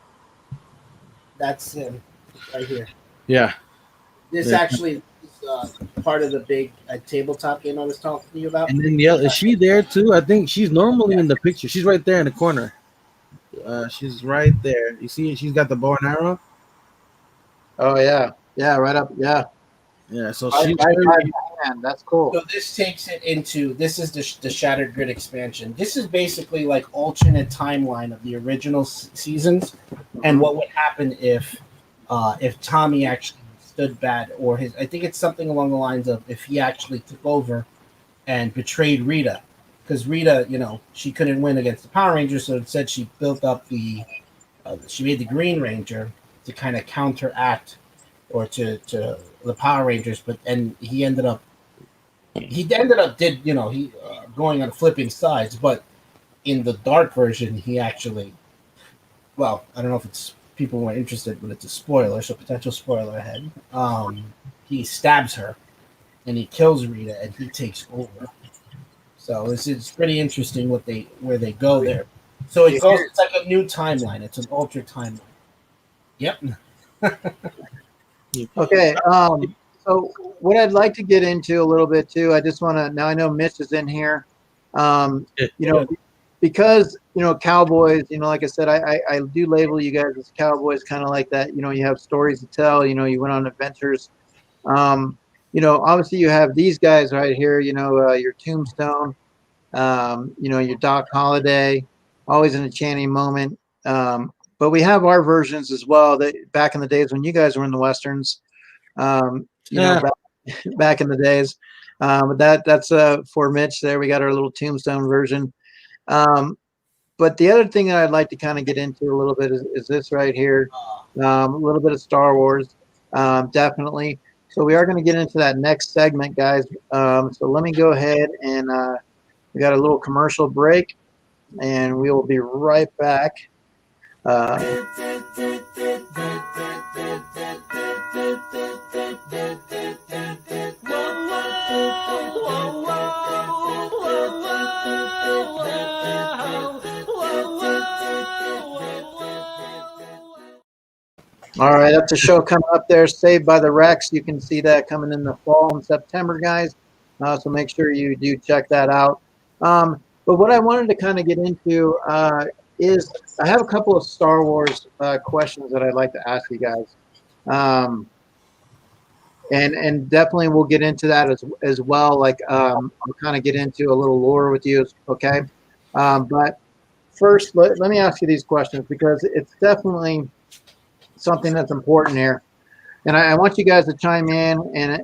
C: That's him right here.
B: Yeah.
C: This actually is part of the big tabletop game I was talking to you about.
B: And then is she there too? I think she's normally in the picture. She's right there in the corner. She's right there. You see, she's got the bow and arrow.
A: Oh yeah, right up. Yeah.
B: So
A: that's cool.
C: So this takes it into this is the Shattered Grid expansion. This is basically like alternate timeline of the original seasons, and what would happen if Tommy actually stood bad, or I think it's something along the lines of if he actually took over and betrayed Rita, because Rita, she couldn't win against the Power Rangers, so instead she built up she made the Green Ranger to kind of counteract or to the Power Rangers, and he ended up going on flipping sides, but in the dark version he actually, well, I don't know if it's people weren't interested, but it's a spoiler, so potential spoiler ahead. He stabs her and he kills Rita and he takes over. So it's pretty interesting where they go there. So it's like a new timeline. It's an altered timeline. Yep.
A: Okay. So what I'd like to get into a little bit too, I just want to, now I know Mitch is in here. because cowboys, like I said, I do label you guys as cowboys, kind of like that. You have stories to tell. You went on adventures. Obviously you have these guys right here. Your Tombstone. Your Doc Holliday, always an enchanting moment. But we have our versions as well. That back in the days when you guys were in the westerns.
B: Yeah.
A: Back in the days. But that's for Mitch. There we got our little Tombstone version. But the other thing that I'd like to kind of get into a little bit is this right here. A little bit of Star Wars, definitely. So we are going to get into that next segment, guys. So let me go ahead and we got a little commercial break, and we will be right back. All right, that's a show coming up there, Saved by the Rex. You can see that coming in the fall and September, guys. So make sure you do check that out. But what I wanted to kind of get into is I have a couple of Star Wars questions that I'd like to ask you guys. And definitely we'll get into that as well. Like I'll kind of get into a little lore with you, okay? But first, let me ask you these questions because it's definitely something that's important here. And I want you guys to chime in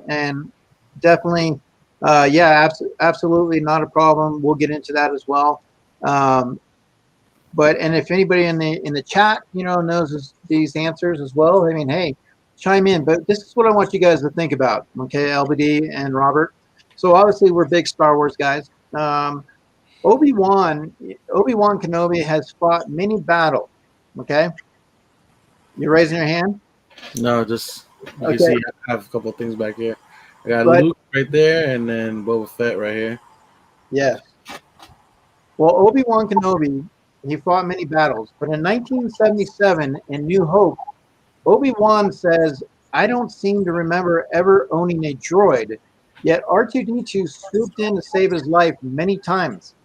A: and definitely, absolutely not a problem. We'll get into that as well. And if anybody in the chat, knows these answers as well, I mean, hey, chime in. But this is what I want you guys to think about, okay, LBD and Robert. So obviously we're big Star Wars guys. Obi-Wan Kenobi has fought many battles, okay? You raising your hand?
B: No, just you
A: Okay.
B: can see I have a couple of things back here. I got Luke right there, and then Boba Fett right here.
A: Yes. Well, Obi-Wan Kenobi, he fought many battles, but in 1977 in New Hope, Obi-Wan says, "I don't seem to remember ever owning a droid, yet R2-D2 swooped in to save his life many times."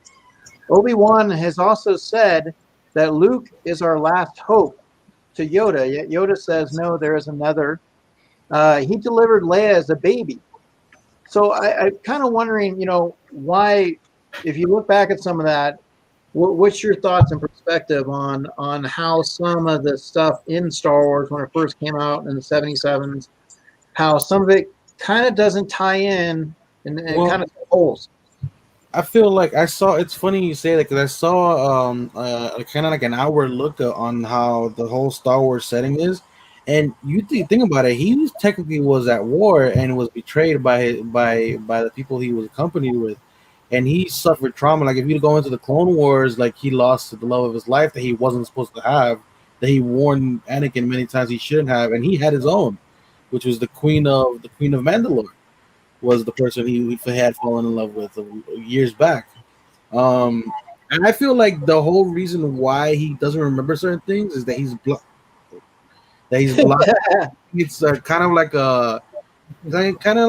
A: Obi-Wan has also said that Luke is our last hope to Yoda, yet Yoda says, no, there is another. He delivered Leia as a baby. So I'm kind of wondering, why, if you look back at some of that, what's your thoughts and perspective on how some of the stuff in Star Wars when it first came out in the 77s, how some of it kind of doesn't tie in and kind of holes?
B: I feel like I saw. It's funny you say that because I saw kind of like an hour look on how the whole Star Wars setting is, and you think about it, he technically was at war and was betrayed by the people he was accompanied with, and he suffered trauma. Like if you go into the Clone Wars, like he lost the love of his life that he wasn't supposed to have, that he warned Anakin many times he shouldn't have, and he had his own, which was the Queen of Mandalore. Was the person he had fallen in love with years back. And I feel like the whole reason why he doesn't remember certain things is that he's blind. It's kind of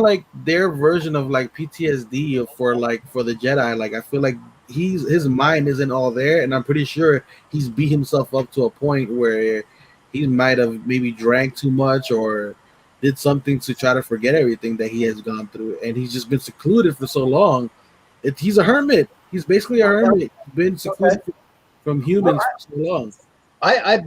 B: like their version of like PTSD for the Jedi. Like I feel like his mind isn't all there, and I'm pretty sure he's beat himself up to a point where he might have maybe drank too much or did something to try to forget everything that he has gone through, and he's just been secluded for so long. He's a hermit. He's basically a hermit. He's been secluded from humans for so long.
A: I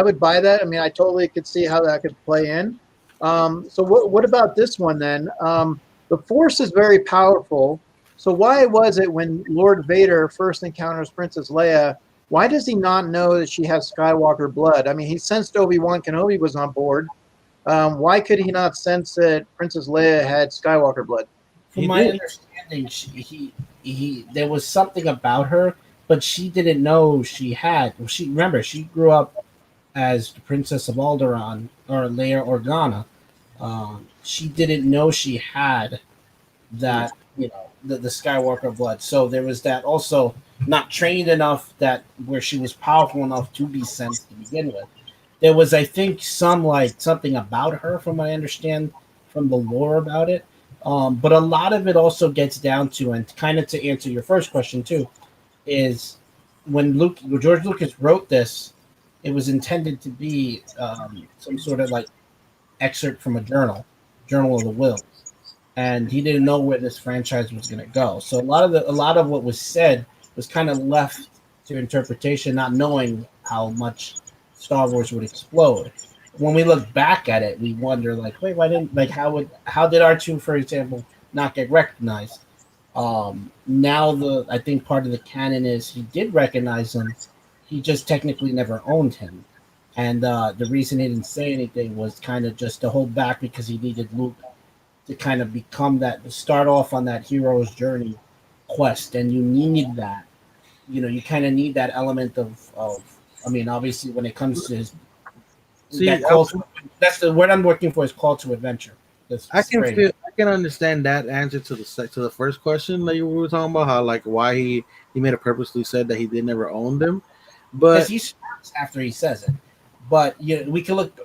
A: would buy that. I mean, I totally could see how that could play in. So what about this one then? The Force is very powerful. So why was it when Lord Vader first encounters Princess Leia, why does he not know that she has Skywalker blood? I mean, he sensed Obi-Wan Kenobi was on board. Why could he not sense that Princess Leia had Skywalker blood?
C: From my understanding, he there was something about her, but she didn't know she had. Remember, she grew up as the Princess of Alderaan or Leia Organa. She didn't know she had that, the Skywalker blood. So there was that also not trained enough that where she was powerful enough to be sensed to begin with. There was, I think, something about her, from what I understand from the lore about it. But a lot of it also gets down to, and kind of to answer your first question too, is when George Lucas wrote this, it was intended to be some sort of like excerpt from a journal of the will, and he didn't know where this franchise was going to go. So a lot of what was said was kind of left to interpretation, not knowing how much Star Wars would explode. When we look back at it, we wonder like, wait, why didn't like how did R2, for example, not get recognized? Now I think part of the canon is he did recognize him, he just technically never owned him, and the reason he didn't say anything was kind of just to hold back because he needed Luke to kind of become that, to start off on that hero's journey quest, and you need that. You know, you kind of need that element of. I mean, obviously, when it comes to his
B: See,
C: that call to, that's the word I'm looking for is call to adventure.
B: I can understand that answer to the first question that you were talking about, how like why he made it purposely said that he did never own them,
C: because
B: but
C: he smirks after he says it. But you know, we can look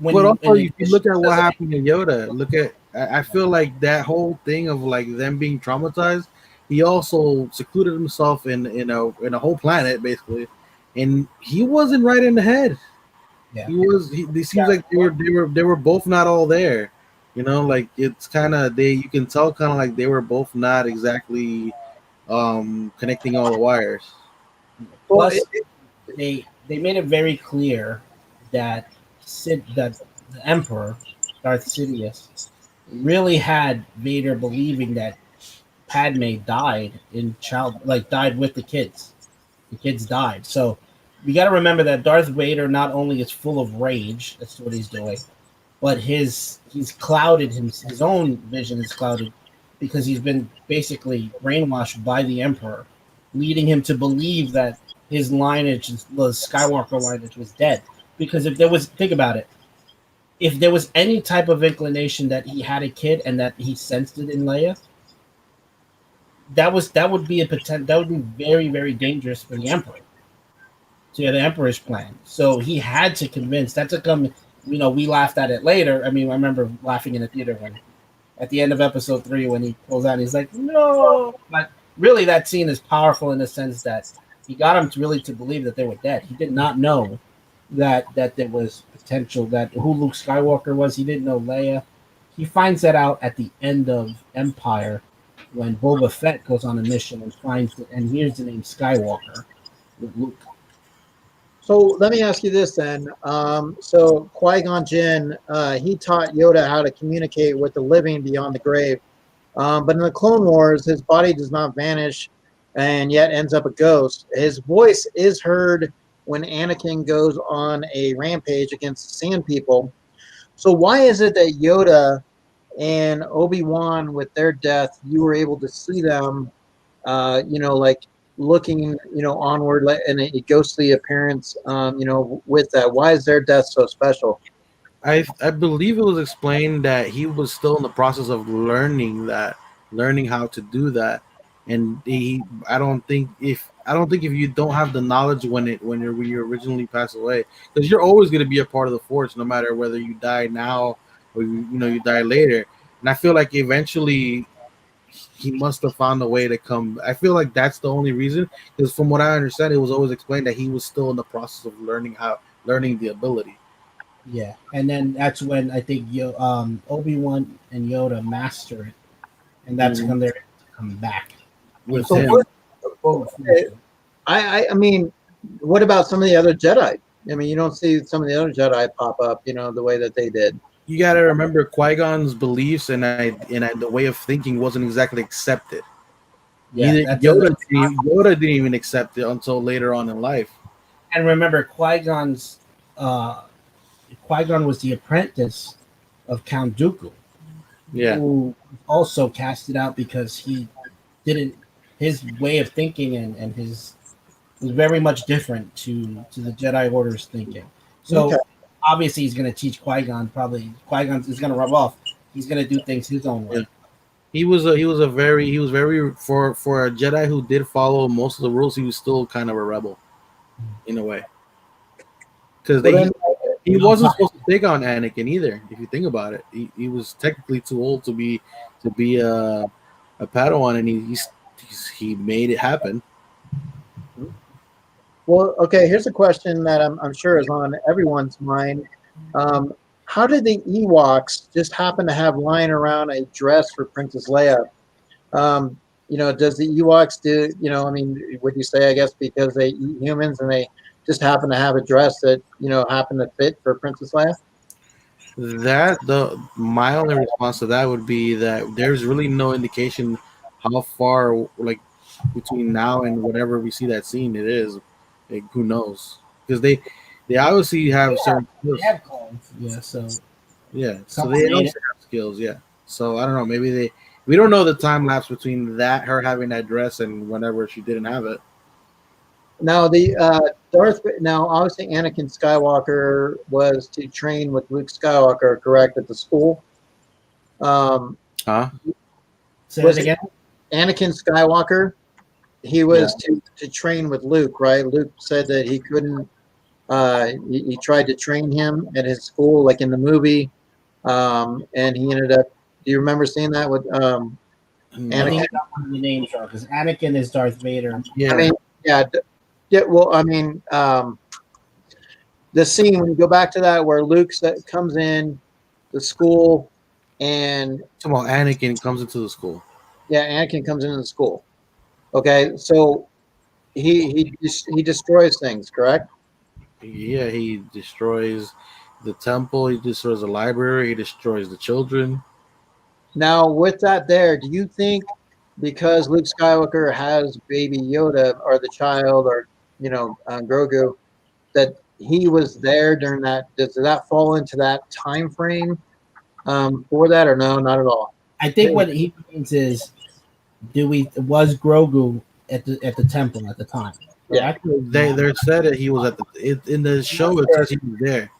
B: but also
C: when
B: if you look at what
C: says it,
B: happened to Yoda, I feel like that whole thing of like them being traumatized, he also secluded himself in a whole planet basically, and he wasn't right in the head.
C: yeah,
B: It seems like they were both not all there. Like it's kind of they you can tell kind of like they were both not exactly connecting all the wires.
A: Well,
C: plus they made it very clear that that the Emperor Darth Sidious really had Vader believing that Padme died died with the kids. The kids died. So we got to remember that Darth Vader not only is full of rage, that's what he's doing, but he's clouded his own vision is clouded because he's been basically brainwashed by the Emperor, leading him to believe that his lineage, the Skywalker lineage, was dead. Because if there was, think about it, if there was any type of inclination that he had a kid and that he sensed it in Leia, that would be a potential. That would be very very dangerous for the Emperor. So yeah, the Emperor's plan. So he had to convince. That to come. You know, we laughed at it later. I mean, I remember laughing in the theater when at the end of episode 3 when he pulls out. And he's like, no. But really, that scene is powerful in the sense that he got him to really to believe that they were dead. He did not know that there was potential that who Luke Skywalker was. He didn't know Leia. He finds that out at the end of Empire when Boba Fett goes on a mission and finds it and hears the name Skywalker with Luke.
A: so let me ask you this then. So Qui-Gon Jinn, he taught Yoda how to communicate with the living beyond the grave. But in the Clone Wars, his body does not vanish and yet ends up a ghost. His voice is heard when Anakin goes on a rampage against the Sand People. So why is it that Yoda and Obi-Wan, with their death, you were able to see them, like looking, onward in a ghostly appearance, with that? Why is their death so special?
B: I believe it was explained that he was still in the process of learning how to do that, and I don't think if you don't have the knowledge when you originally pass away, because you're always going to be a part of the Force, no matter whether you die now or you die later. And I feel like eventually he must have found a way to come. I feel like that's the only reason, because from what I understand, it was always explained that he was still in the process of learning the ability.
C: Yeah, and then that's when I think Obi Wan and Yoda master it, and that's
B: Mhm.
C: when they're able to come back
B: With
A: So
C: into
B: him.
A: what?
C: full fruition.
A: I mean, what about some of the other Jedi? I mean, you don't see some of the other Jedi pop up, the way that they did.
B: You got to remember Qui-Gon's beliefs and the way of thinking wasn't exactly accepted.
C: Yeah,
B: Yoda didn't even accept it until later on in life.
C: and remember uh, Qui Gon was the apprentice of Count Dooku,
B: Yeah,
C: who also casted out because he didn't his way of thinking and his was very much different to the Jedi Order's thinking.
A: Okay.
C: So obviously he's going to teach Qui Gon. Probably Qui Gon is going to rub off. He's going to do things his own
B: yeah.
C: way.
B: He was very for a Jedi who did follow most of the rules. He was still kind of a rebel in a way, because
A: Well then,
B: he wasn't supposed to take on Anakin either. If you think about it, he was technically too old to be a Padawan, and he made it happen.
A: Well, okay, here's a question that I'm sure is on everyone's mind. Um, how did the Ewoks just happen to have lying around a dress for Princess Leia? Does the Ewoks do, I mean, would you say, I guess, because they eat humans and they just happen to have a dress that, happen to fit for Princess Leia?
B: That the my only response to that would be that there's really no indication how far like between now and whatever we see that scene it is. Like, who knows? Because they obviously have certain
C: They
B: skills.
C: have clones. Yeah, so
B: Yeah, so
C: someone
B: they
C: made
B: also
C: it.
B: have skills. Yeah, so I don't know. Maybe we don't know the time lapse between that her having that dress and whenever she didn't have it.
A: Now, now obviously Anakin Skywalker was to train with Luke Skywalker, correct, at the school. Um,
B: Huh?
C: Say it
A: was it
C: again.
A: Anakin Skywalker? He
B: Yeah.
A: was to train with Luke, right? Luke said that he couldn't. He tried to train him at his school, like in the movie, and he ended up. Do you remember seeing that with
C: I
A: Anakin?
B: No.
C: think you got one of the names wrong because Anakin is Darth Vader.
A: I
B: Yeah.
A: mean, yeah, yeah. Well, I mean, the scene when you go back to that where comes in the school, and
B: Come on, Anakin comes into the school.
A: yeah, Anakin comes into the school. Okay, so he destroys things, correct?
B: Yeah, he destroys the temple. He destroys the library. He destroys the children.
A: Now, with that, do you think because Luke Skywalker has Baby Yoda or the child or Grogu, that he was there during that? Does that fall into that time frame for that, or no, not at all?
C: I think what he means is, was Grogu at the temple at the time?
A: Yeah.
C: Correct?
B: They said that he was at in the show. It says he was there.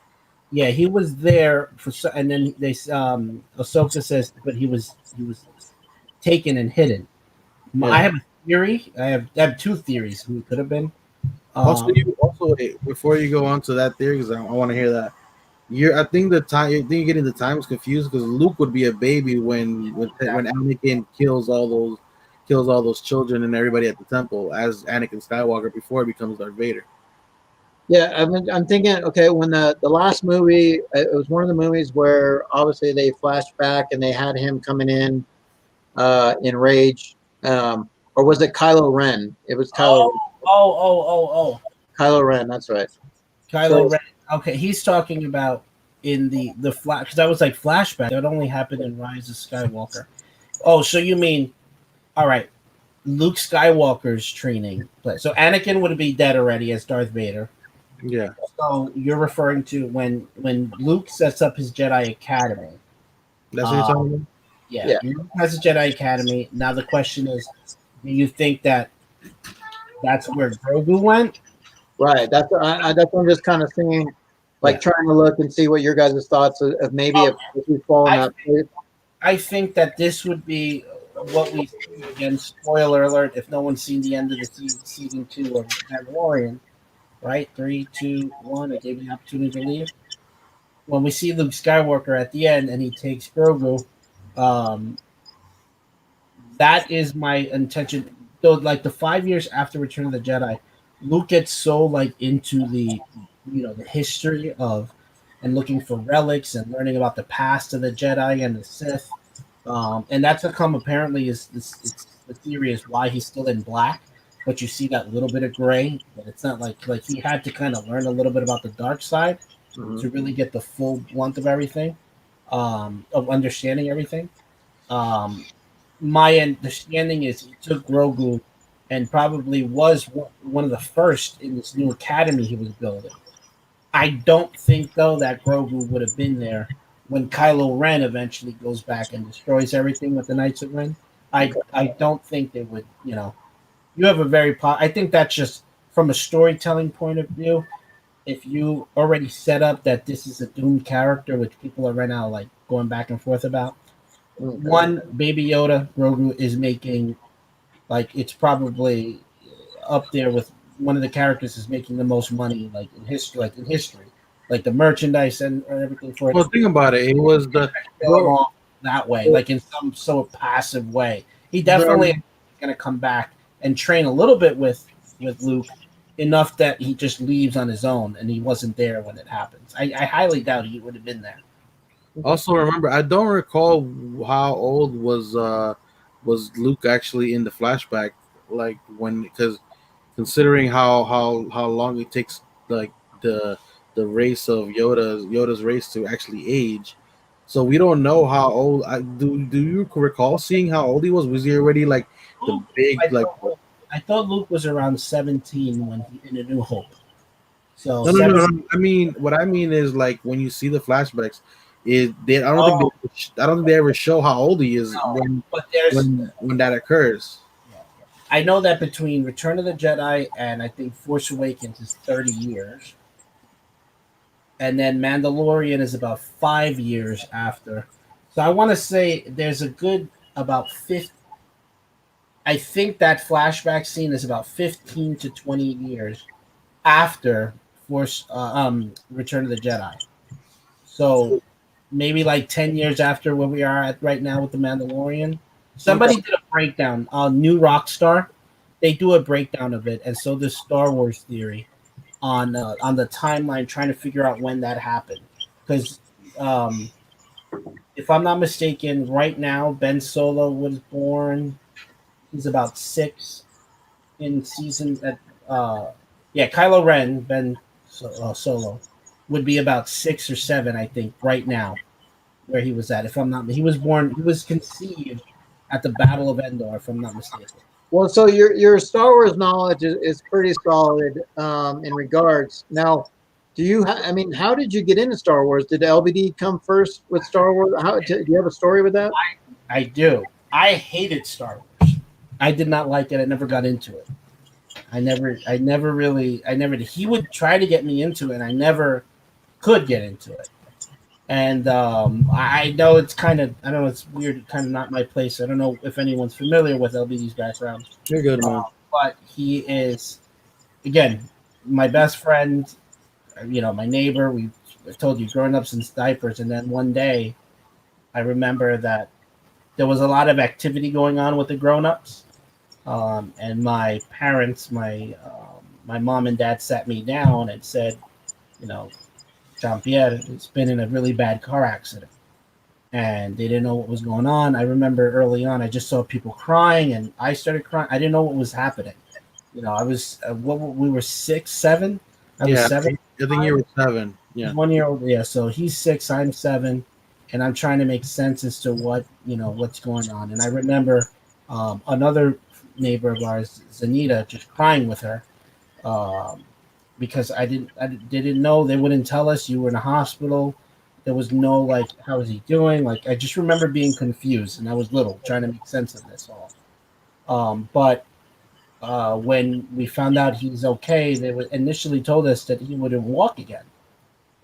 C: Yeah, he was there and then Ahsoka says, but he was taken and hidden. I
B: Yeah.
C: have a theory. I have two theories who it could have been.
B: Also,
C: Um,
B: you also before you go on to that theory, because I want to hear that. I think you're getting the times confused because Luke would be a baby when Anakin kills all those children and everybody at the temple as Anakin Skywalker before he becomes Darth Vader.
A: Yeah, I'm thinking. Okay, when the last movie, it was one of the movies where obviously they flashed back and they had him coming in Rage, or was it Kylo Ren? It was
C: oh, oh.
A: Kylo Ren. That's right.
C: Kylo
A: So
C: Ren. Okay, he's talking about in the flash because that was like flashback. That only happened in Rise of Skywalker. Oh, so you mean all right? Luke Skywalker's training place. So Anakin would be dead already as Darth Vader.
B: Yeah,
C: So you're referring to when Luke sets up his Jedi Academy.
B: that's what you're
C: Um,
B: talking about.
C: yeah,
A: yeah,
C: Luke has a Jedi Academy. Now the question is, do you think that that's where Grogu went?
A: right. That's what I'm just kind of seeing, like
C: Yeah.
A: trying to look and see what your guys' thoughts of maybe
C: Oh,
A: if we fall in
C: I
A: that place.
C: I think that this would be what we see again. Spoiler alert: if no one's seen the end of the season 2 of Mandalorian, right? 3, 2, 1. I gave you the opportunity to leave. When we see Luke Skywalker at the end and he takes Grogu, um, that is my intention. Though, like the 5 years after Return of the Jedi, Luke gets so like into the history of and looking for relics and learning about the past of the Jedi and the Sith. And that's become apparently is this it's the theory is why he's still in black, but you see that little bit of gray. But it's not like he had to kind of learn a little bit about the dark side
A: Mhm.
C: to really get the full blunt of everything, of understanding everything. Um, my understanding is he took Grogu and probably was one of the first in this new academy he was building. I don't think though that Grogu would have been there when Kylo Ren eventually goes back and destroys everything with the Knights of Ren. I don't think they would. You have a I think that's just from a storytelling point of view. If you already set up that this is a doomed character, which people are right now like going back and forth about,
A: Okay.
C: one Baby Yoda Grogu is making like it's probably up there with one of the characters is making the most money like in history, like the merchandise and everything for it.
B: Well, think about it. It was the
C: Going
B: bro.
C: off that way, like in some sort of passive way. He
B: The
C: definitely is going to come back and train a little bit with Luke, enough that he just leaves on his own and he wasn't there when it happens. I highly doubt he would have been there.
B: Also, remember, I don't recall how old was Luke actually in the flashback, like when because considering how long it takes like the the race of Yoda's race to actually age. So we don't know how old. Do you recall seeing how old he was? Was he already like the
C: Luke,
B: big
C: I
B: like?
C: thought, I thought Luke was around 17 when he in A New Hope. So
B: No. I mean, what I mean is like when you see the flashbacks,
C: Oh
B: I don't think they ever show how old he is
C: no, but there's
B: when that occurs.
C: I know that between Return of the Jedi and I think Force Awakens is 30 years, and then Mandalorian is about 5 years after. So I want to say there's a good about 50. I think that flashback scene is about 15 to 20 years after Return of the Jedi. So maybe like 10 years after where we are at right now with the Mandalorian.
B: Okay.
C: Somebody did a breakdown on New Rockstar. They do a breakdown of it, and so does Star Wars Theory on the timeline, trying to figure out when that happened. Because um, if I'm not mistaken, right now Ben Solo was born. He's about 6 in season. Yeah, Kylo Ren, Solo, would be about 6 or 7, I think, right now, where he was at. If I'm not, he was conceived at the Battle of Endor, if I'm not mistaken.
A: Well, so your Star Wars knowledge is pretty solid in regards. Now, I mean, how did you get into Star Wars? Did LBD come first with Star Wars? Do you have a story with that?
C: I do. I hated Star Wars. I did not like it. I never got into it. I never. He would try to get me into it, and I never could get into it. And I know it's kind of, I don't know, it's weird, kind of not my place. I don't know if anyone's familiar with LBD's background,
B: You're good, man.
C: but he is, again, my best friend, my neighbor. I told you, growing up since diapers. And then one day, I remember that there was a lot of activity going on with the grown-ups. And my parents, my mom and dad sat me down and said, you know, Jean Pierre has been in a really bad car accident, and they didn't know what was going on. I remember early on, I just saw people crying, and I started crying. I didn't know what was happening. I was we were 6, 7. I was 7.
B: I think you were 7. Yeah,
C: 1 year old. Yeah, so he's 6, I'm 7, and I'm trying to make sense as to what's going on. And I remember another neighbor of ours, Zanita, just crying with her. Because they didn't know, they wouldn't tell us you were in a hospital. There was no like, how is he doing? Like, I just remember being confused, and I was little, trying to make sense of this all. But when we found out he's okay, they initially told us that he wouldn't walk again,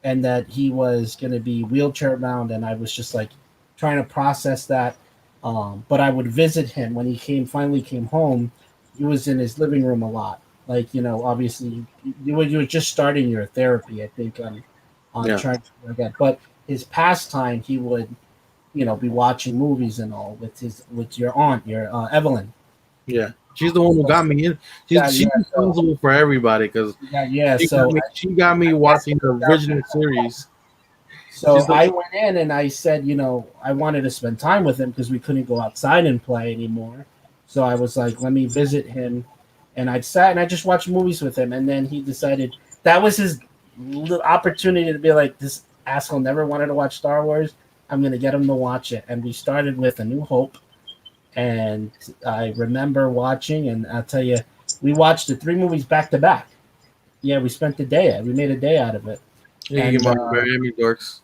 C: and that he was going to be wheelchair bound. And I was just like trying to process that. But I would visit him when he finally came home. He was in his living room a lot. Like, obviously you were just starting your therapy, I think, on trying to forget. But his pastime, he would, be watching movies and all with your aunt, your Evelyn.
B: yeah. She's the one who got me in. She's responsible for everybody because she got me watching the original series.
C: So I went in and I said, I wanted to spend time with him because we couldn't go outside and play anymore. So I was like, let me visit him. And I sat and I just watched movies with him. And then he decided that was his opportunity to be like, this asshole never wanted to watch Star Wars. I'm going to get him to watch it. And we started with A New Hope. And I remember watching, and I'll tell you, we watched the 3 movies back to back. Yeah, we spent the day. We made a day out of it.
B: And, Miami dorks.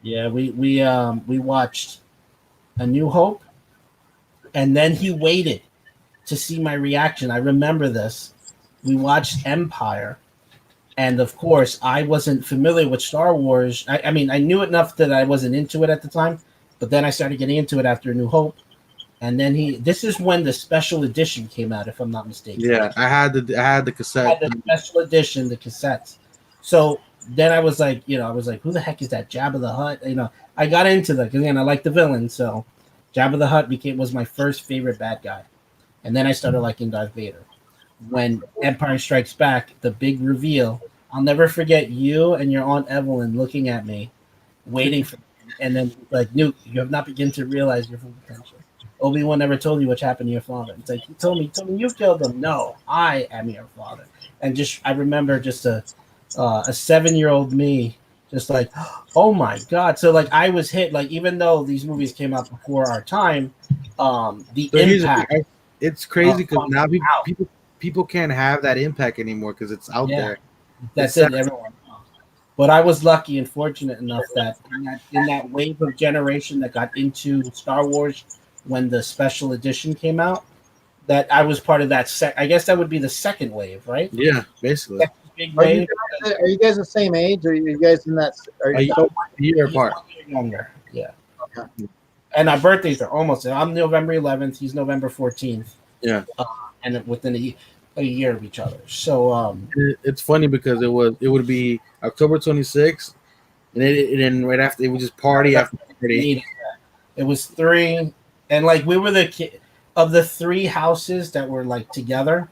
C: Yeah, we watched A New Hope, and then he waited to see my reaction. I remember this. We watched Empire, and of course, I wasn't familiar with Star Wars. I mean, I knew enough that I wasn't into it at the time, but then I started getting into it after A New Hope. And then this is when the special edition came out, if I'm not mistaken.
B: Yeah, I had the cassette.
C: I had the special edition, the cassettes. So then I was like, who the heck is that? Jabba the Hutt? I got into that because, again, I like the villain. So Jabba the Hutt was my first favorite bad guy. And then I started liking Darth Vader. when Empire Strikes Back, the big reveal. I'll never forget you and your Aunt Evelyn looking at me, waiting for me, and then like, Nuke, you have not begun to realize your full potential. Obi-Wan never told you what happened to your father. It's like, he told me you killed him. No, I am your father. And just I remember just a 7-year-old me just like, oh my god. So like I was hit, like even though these movies came out before our time, the
B: So here's the thing,
C: impact
B: it's crazy because now
C: out.
B: people can't have that impact anymore because it's out
C: Yeah,
B: there.
C: that's it. Everyone knows. But I was lucky and fortunate enough that in that wave of generation that got into Star Wars when the special edition came out, that I was part of that. I guess that would be the second wave, right?
B: Yeah, basically.
C: Second big
A: Are you
C: wave.
A: are you guys the same age? Or are you guys in that? Are
B: A
A: you,
B: year
C: He's
B: apart.
C: 1 year younger. Yeah.
A: okay.
C: And our birthdays are almost. I'm November 11th. He's November 14th.
B: Yeah.
C: And within a year of each other. So
B: It's funny because it would be October 26th, and then right after it would just party after party.
C: it was 3, and like we were the kid of the 3 houses that were like together.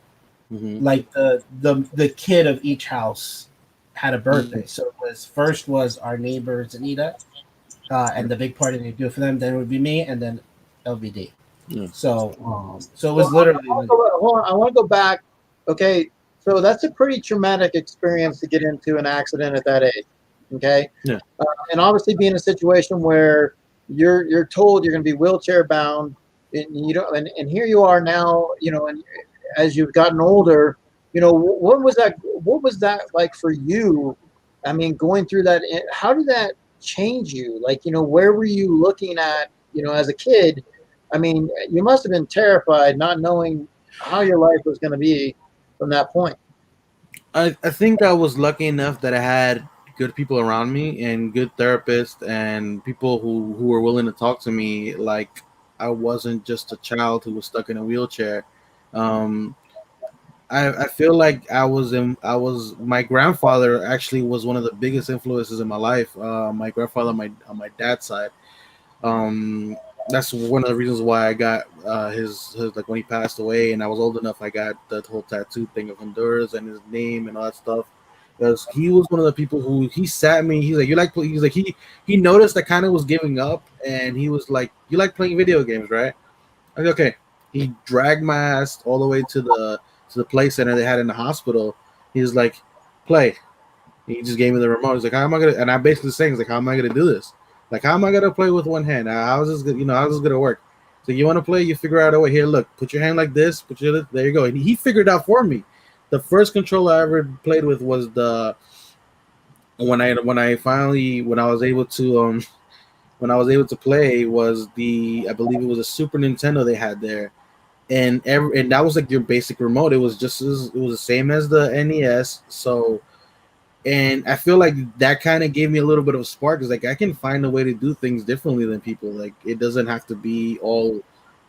B: Mhm.
C: Like the kid of each house had a birthday. So it was first was our neighbor Zanita, and the big party they do for them. Then it would be me, and then LBD.
B: Yeah.
C: So it was literally.
A: I want to go back. Okay, so that's a pretty traumatic experience to get into an accident at that age. Okay.
B: Yeah.
A: And obviously, be in a situation where you're told you're going to be wheelchair bound, and you don't, and here you are now. And as you've gotten older, what was that? What was that like for you? I mean, going through that, how did that change you? Like, where were you looking at? As a kid, I mean, you must have been terrified, not knowing how your life was going to be from that point.
B: I think I was lucky enough that I had good people around me and good therapists and people who were willing to talk to me. Like I wasn't just a child who was stuck in a wheelchair. Um, I feel like my grandfather actually was one of the biggest influences in my life. My grandfather on my dad's side. Um, that's one of the reasons why I got his like when he passed away and I was old enough. I got the whole tattoo thing of Honduras and his name and all that stuff. Because he was one of the people who he sat me. He's like, you like he's like he noticed I kind of was giving up, and he was like, you like playing video games, right? I was like, okay. He dragged my ass all the way to the play center they had in the hospital. He was like, play. He just gave me the remote. He's like, how am I gonna? And I basically saying, he's like, how am I gonna do this? Like, how am I gonna play with one hand? How is this? How's this gonna work? So you want to play? You figure out a way. Here, look, put your hand like this. There you go. And he figured it out for me. The first controller I ever played with was the when I was able to when I was able to play was I believe it was a Super Nintendo they had there, and that was like your basic remote. It was it was the same as the NES. So. And I feel like that kind of gave me a little bit of a spark. Because like I can find a way to do things differently than people. Like it doesn't have to be all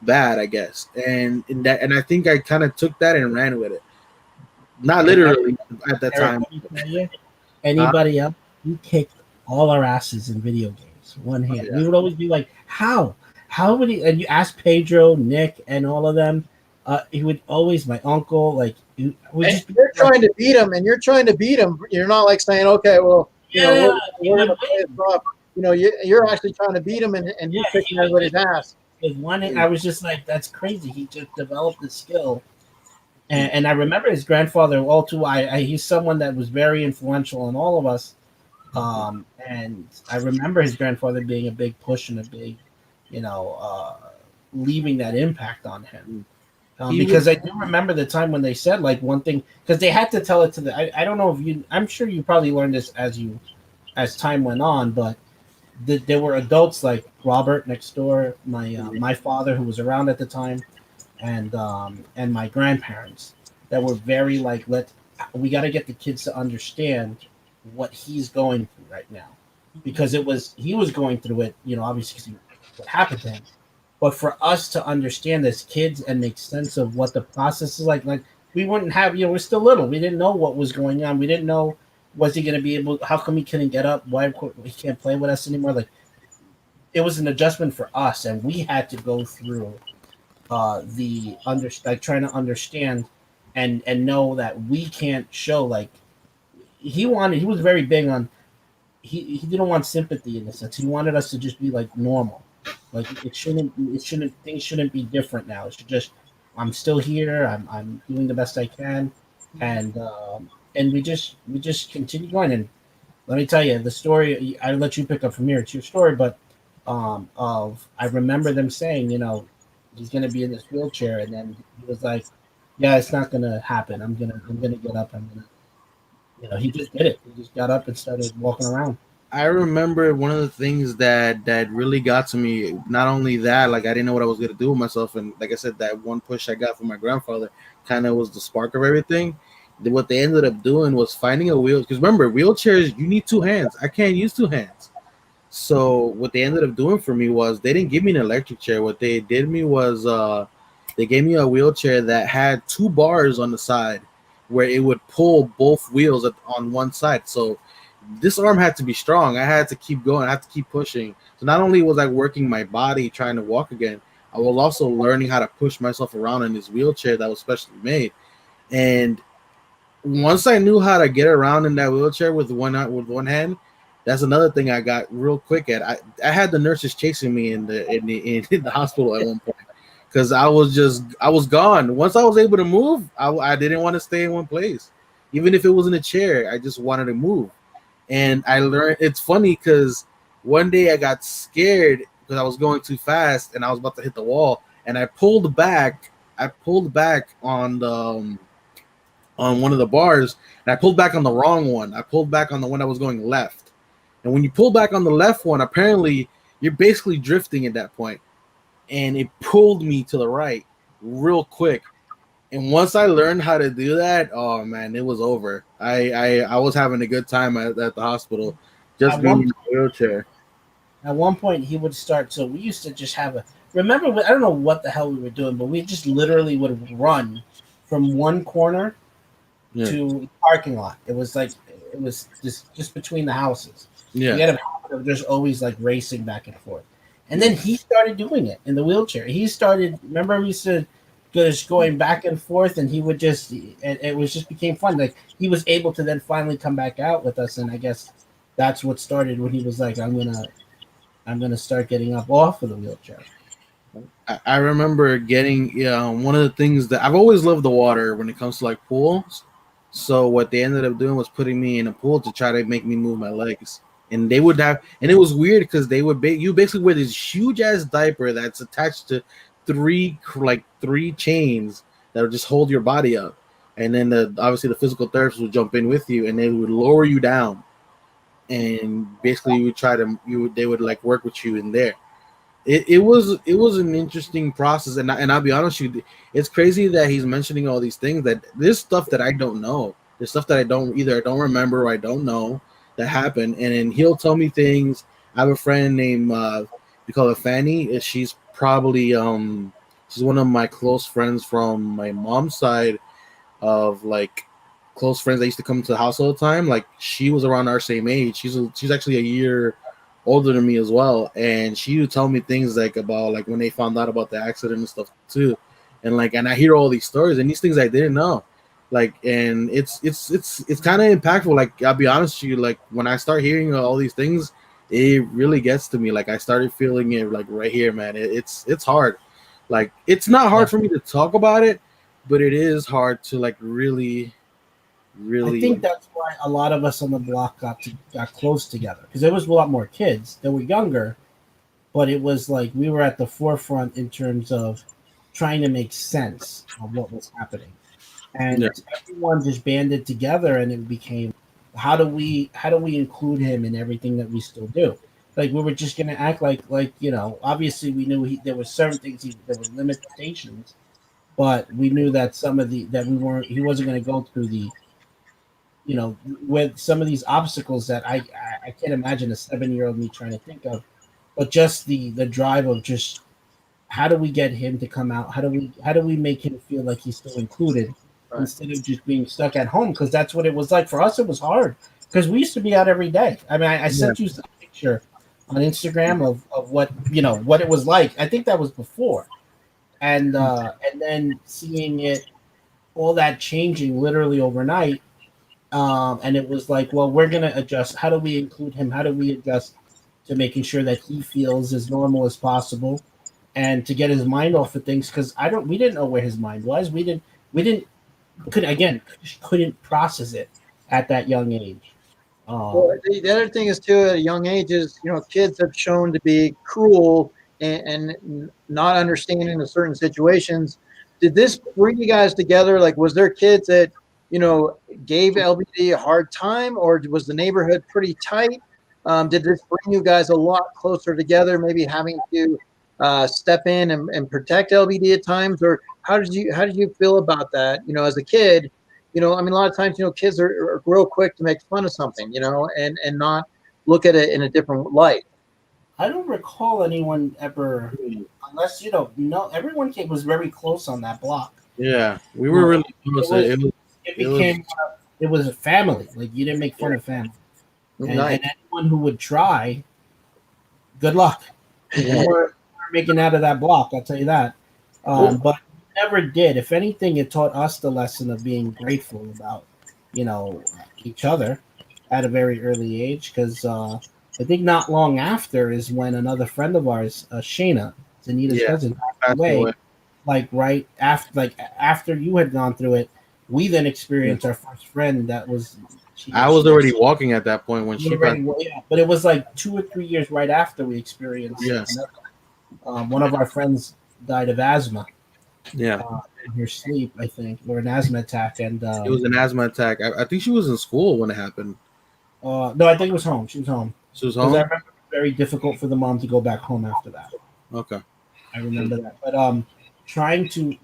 B: bad, I guess. And I think I kind of took that and ran with it. Not literally at that time.
C: Anybody else? You kicked all our asses in video games. One hand.
B: Yeah.
C: We would always be like, how? How would he? And you ask Pedro, Nick, and all of them. He would always, my uncle, like, you're
A: trying to beat him, and you're trying to beat him. You're not like saying, okay, well, we're going to play this off. You're actually trying to beat him, and he's kicking everybody's ass.
C: With one hand, I was just like, that's crazy. He just developed the skill. And I remember his grandfather all too. He's someone that was very influential on all of us. And I remember his grandfather being a big push and a big, leaving that impact on him. Because I do remember the time when they said like one thing, because they had to tell it to I don't know if I'm sure you probably learned this as time went on, but there were adults like Robert next door, my father who was around at the time, and my grandparents that were very like, we got to get the kids to understand what he's going through right now, because he was going through it, obviously what happened to him. But for us to understand as kids and make sense of what the process is like we wouldn't have, we're still little. We didn't know what was going on. We didn't know, was he going to be able, how come he couldn't get up? Why he can't play with us anymore? Like, it was an adjustment for us, and we had to go through trying to understand and know that we can't show like he wanted. He was very big on. He didn't want sympathy in a sense. He wanted us to just be like normal. Like it shouldn't things shouldn't be different now. It should just I'm still here. I'm doing the best I can, and we just continue going. And let me tell you the story. I let you pick up from here. It's your story, but of I remember them saying, he's gonna be in this wheelchair, and then he was like, "Yeah, it's not gonna happen. I'm gonna get up. I'm gonna." He just did it. He just got up and started walking around.
B: I remember one of the things that really got to me. Not only that, like I didn't know what I was gonna do with myself, and like I said, that one push I got from my grandfather kind of was the spark of everything. What they ended up doing was finding a wheel. Because remember, wheelchairs you need two hands. I can't use two hands. So what they ended up doing for me was they didn't give me an electric chair. What they did me was they gave me a wheelchair that had two bars on the side where it would pull both wheels on one side. So this arm had to be strong. I had to keep going. I had to keep pushing. So not only was I working my body trying to walk again, I was also learning how to push myself around in this wheelchair that was specially made. And once I knew how to get around in that wheelchair with one hand, that's another thing I got real quick at. I had the nurses chasing me in the hospital at one point because I was gone. Once I was able to move, I didn't want to stay in one place, even if it was in a chair. I just wanted to move, and I learned. It's funny because one day I got scared because I was going too fast and I was about to hit the wall, and I pulled back. I pulled back on the on one of the bars, and I pulled back on the wrong one. I pulled back on the one that was going left. And when you pull back on the left one, apparently you're basically drifting at that point. And it pulled me to the right real quick. And once I learned how to do that, oh man, it was over. I was having a good time at the hospital, just being in a wheelchair.
C: At one point, he would start. So we used to just have a. Remember, I don't know what the hell we were doing, but we just literally would run from one corner to the parking lot. It was just between the houses.
B: Yeah.
C: We had a habit of just always like racing back and forth. And then he started doing it in the wheelchair. He started, remember we used to just going back and forth, and he would just, it was just became fun. Like he was able to then finally come back out with us. And I guess that's what started when he was like, I'm going to start getting up off of the wheelchair.
B: I remember getting one of the things that I've always loved the water when it comes to like pools. So what they ended up doing was putting me in a pool to try to make me move my legs. And they would have, and it was weird because they would you basically wear this huge ass diaper that's attached to three chains that would just hold your body up. And then obviously the physical therapist would jump in with you and they would lower you down. And basically they would like work with you in there. It was an interesting process, and I'll be honest with you, it's crazy that he's mentioning all these things that there's stuff that I don't know. There's stuff that I don't remember or I don't know that happened, and then he'll tell me things. I have a friend named we call her Fanny. She's probably she's one of my close friends from my mom's side of like close friends that used to come to the house all the time. Like she was around our same age. She's actually a year older than me as well, and she would tell me things like about like when they found out about the accident and stuff too, and I hear all these stories and these things I didn't know, like, and it's kind of impactful. Like I'll be honest with you, like when I start hearing all these things, it really gets to me. Like I started feeling it like right here, man. It's hard. Like it's not hard for me to talk about it, but it is hard to like really.
C: I think that's why a lot of us on the block got close together, because there was a lot more kids that were younger, but it was like we were at the forefront in terms of trying to make sense of what was happening, and everyone just banded together, and it became how do we include him in everything that we still do? Like we were just gonna act like obviously we knew there were certain things there were limitations, but we knew that he wasn't going to go through the with some of these obstacles that I can't imagine a 7-year-old me trying to think of, but just the drive of just how do we get him to come out? How do we make him feel like he's still included instead of just being stuck at home? Because that's what it was like for us. It was hard because we used to be out every day. I mean, I sent you a picture on Instagram of what what it was like. I think that was before, and then seeing it all that changing literally overnight. And it was like, well, we're gonna adjust. How do we include him? How do we adjust to making sure that he feels as normal as possible, and to get his mind off of things? Because we didn't know where his mind was. We didn't, couldn't process it at that young age.
A: Well, the other thing is too, at a young age is, kids have shown to be cruel and not understanding of certain situations. Did this bring you guys together? Like, was there kids that, gave LBD a hard time, or was the neighborhood pretty tight? Did this bring you guys a lot closer together, maybe having to step in and protect LBD at times? Or how did you feel about that, as a kid? I mean, a lot of times, kids are real quick to make fun of something, and not look at it in a different light.
C: I don't recall anyone ever, unless no, everyone was very close on that block.
B: Yeah, we were really close.
C: It was a family. Like, you didn't make fun of family, and anyone who would try, good luck.
B: Yeah.
C: We're making out of that block. I'll tell you that. But never did. If anything, it taught us the lesson of being grateful about, each other at a very early age. Because I think not long after is when another friend of ours, Shayna, Zanita's cousin, passed away. Like right after you had gone through it, we then experienced our first friend that was.
B: I was already walking at that point when she passed.
C: But it was like 2 or 3 years right after we experienced.
B: Yes.
C: One of our friends died of asthma.
B: Yeah.
C: In her sleep, I think, or an asthma attack, and
B: it was an asthma attack. I think she was in school when it happened.
C: No, I think it was home. She was home.
B: She was home.
C: I remember it was very difficult for the mom to go back home after that.
B: Okay.
C: I remember that, but trying to,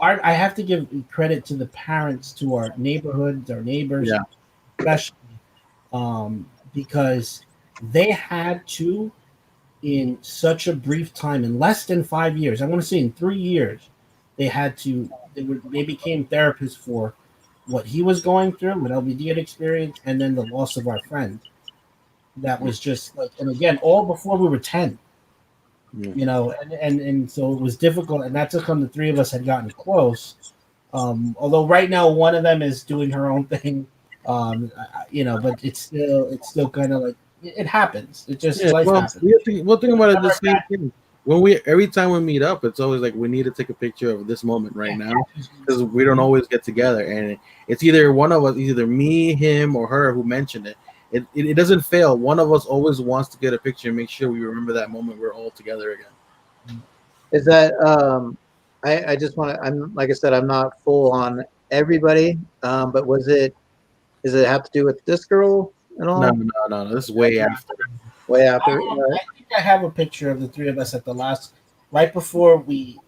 C: I have to give credit to the parents, to our neighborhoods, our neighbors, especially, because they had to, in such a brief time, in less than 5 years, I want to say in 3 years, they became therapists for what he was going through, what LBD had experienced, and then the loss of our friend. That was just like, and again, all before we were 10. And so it was difficult, and that's how the three of us had gotten close. Although right now one of them is doing her own thing, but it's still kind of like it happens. It just life happens.
B: One thing about it, the same thing. Every time we meet up, it's always like we need to take a picture of this moment right now, because we don't always get together, and it's either one of us, either me, him, or her who mentioned it. It doesn't fail. One of us always wants to get a picture and make sure we remember that moment we're all together again.
A: Is that I just want to, I'm like I said, I'm not full on everybody, but does it have to do with this girl at all?
B: No. This is way after.
A: Way after.
C: I think I have a picture of the three of us at the last, right before we.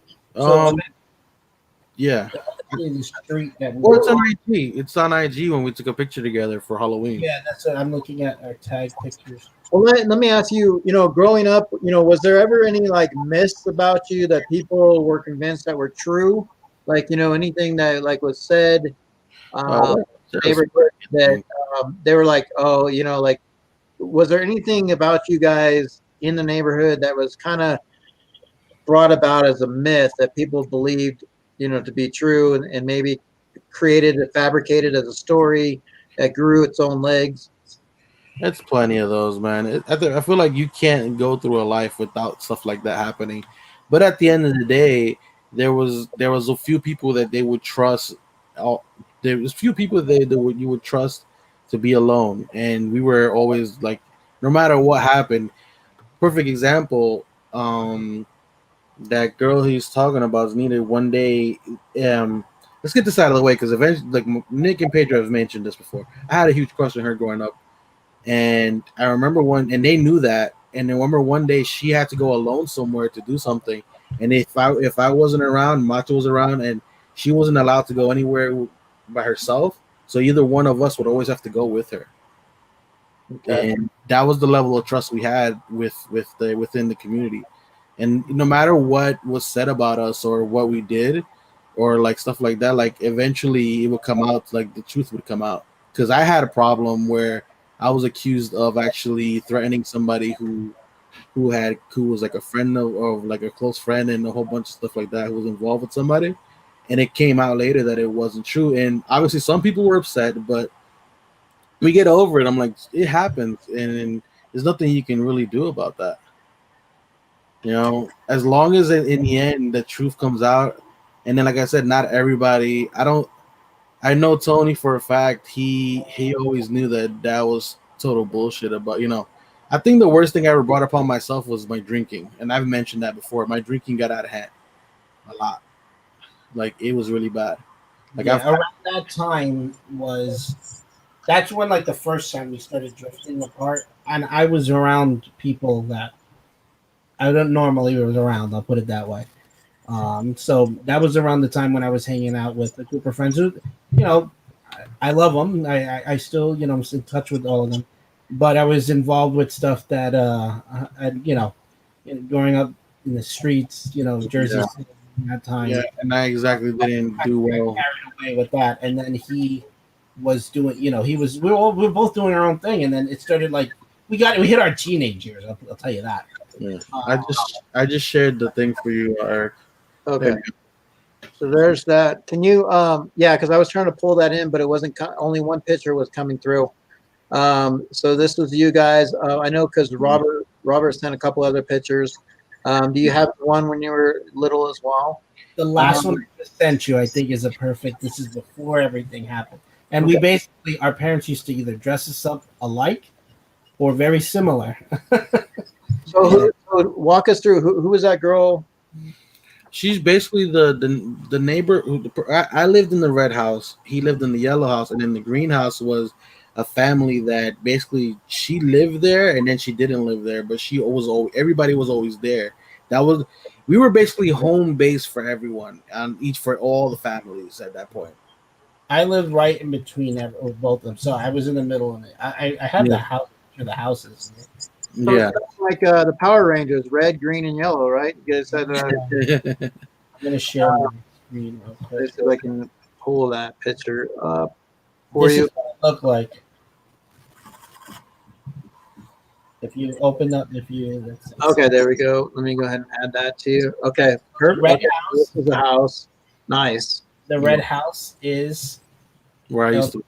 B: Yeah.
C: In the street that we
B: it's on IG. It's on IG when we took a picture together for Halloween.
C: Yeah, that's what I'm looking at, our tag pictures.
A: Well, let me ask you, growing up, was there ever any like myths about you that people were convinced that were true? Like, anything that like was said, neighborhood that they were like, oh, like, was there anything about you guys in the neighborhood that was kind of brought about as a myth that people believed, to be true, and maybe created and fabricated as a story that grew its own legs?
B: It's plenty of those, man. I feel like you can't go through a life without stuff like that happening. But at the end of the day, there was a few people that they would trust. There was few people you would trust to be alone, and we were always like, no matter what happened. Perfect example. That girl he's talking about is needed one day. Let's get this out of the way, because eventually, like Nick and Pedro have mentioned this before, I had a huge crush on her growing up, and I remember and they knew that, and I remember one day she had to go alone somewhere to do something, and if I wasn't around, Macho was around, and she wasn't allowed to go anywhere by herself, so either one of us would always have to go with her. Okay. And that was the level of trust we had within the community. And no matter what was said about us or what we did or like stuff like that, like eventually it would come out, like the truth would come out. Because I had a problem where I was accused of actually threatening somebody who was like a friend of like a close friend, and a whole bunch of stuff like that, who was involved with somebody. and it came out later that it wasn't true. And obviously, some people were upset, but we get over it. I'm like, it happens, and there's nothing you can really do about that. You know, as long as in the end the truth comes out, and then like I said, not everybody. I know Tony for a fact. He always knew that that was total bullshit. About, you know, I think the worst thing I ever brought upon myself was my drinking, and I've mentioned that before. My drinking got out of hand a lot. Like it was really bad. Like
C: Yeah, around that time that's when like the first time we started drifting apart, and I was around people that I don't normally was around. I'll put it that way. So that was around the time when I was hanging out with a group of friends who, you know, I love them. I still, you know, I'm in touch with all of them, but I was involved with stuff that, you know, growing up in the streets, you know, Jersey
B: yeah,
C: City at that time.
B: yeah, and I exactly didn't do well.
C: Carried away with that, and then he was doing, you know, we were both doing our own thing, and then it started like we hit our teenage years. I'll tell you that.
B: Yeah, I just shared the thing for you. Or
A: Okay. So there's that. Can you, yeah, because I was trying to pull that in, but it wasn't, only one picture was coming through. So this was you guys. I know because Robert sent a couple other pictures. Do you have one when you were little as well?
C: The last one I just sent you, I think, is a perfect. This is before everything happened, and we basically our parents used to either dress us up alike or very similar.
A: So walk us through who was that girl?
B: she's basically the neighbor. I lived in the red house. He lived in the yellow house, and then the green house was a family that basically she lived there, and then she didn't live there, but she was always, everybody was always there. That was We were basically home base for everyone, each for all the families at that point.
C: I lived right in between both of them, so I was in the middle of it. I had the house for the houses.
A: So
B: Yeah.
A: it's like the Power Rangers, red, green, and yellow, right? You guys said,
C: I'm gonna share my screen real quick.
A: let's see if I can pull that picture up for
C: This
A: you.
C: is what it looked like. If you open up,
A: Okay, there we go. Let me go ahead and add that to you. Okay, perfect.
C: Red
A: Okay,
C: house.
A: this is the house. Nice.
C: The red house is
B: Where I used to.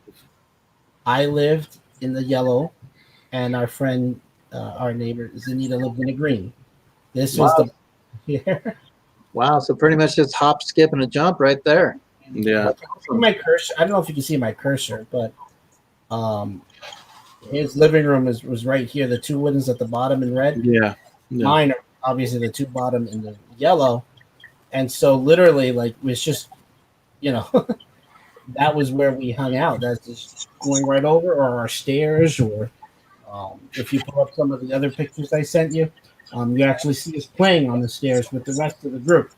C: I lived in the yellow, and our friend, our neighbor Zanita lived in the green. This was the here.
A: Wow. So pretty much just hop, skip, and a jump right there.
B: Yeah.
C: My cursor. I don't know if you can see my cursor, but his living room was right here. The two windows at the bottom in red.
B: Yeah.
C: Mine are obviously the two bottom in the yellow, and so literally, like, it was just, you know, that was where we hung out. That's just going right over, or our stairs, or if you pull up some of the other pictures I sent you, you actually see us playing on the stairs with the rest of the group.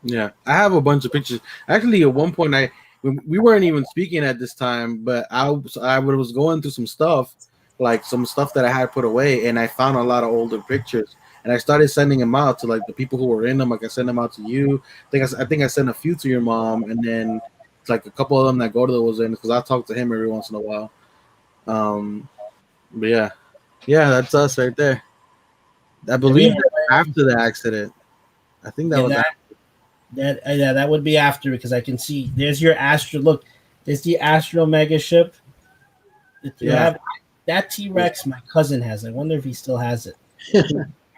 B: Yeah, I have a bunch of pictures. Actually, at one point, we weren't even speaking at this time, but I was going through some stuff, like some stuff that I had put away, and I found a lot of older pictures, and I started sending them out to like the people who were in them. Like I sent them out to you. I think I sent a few to your mom, and then it's like a couple of them that Gordo was in because I talk to him every once in a while. But yeah, that's us right there. I believe after the accident. I think that was
C: that would be after, because I can see there's your Astro. Look, there's the Astro Mega ship. You have that T-Rex. My cousin has. I wonder if he still has it.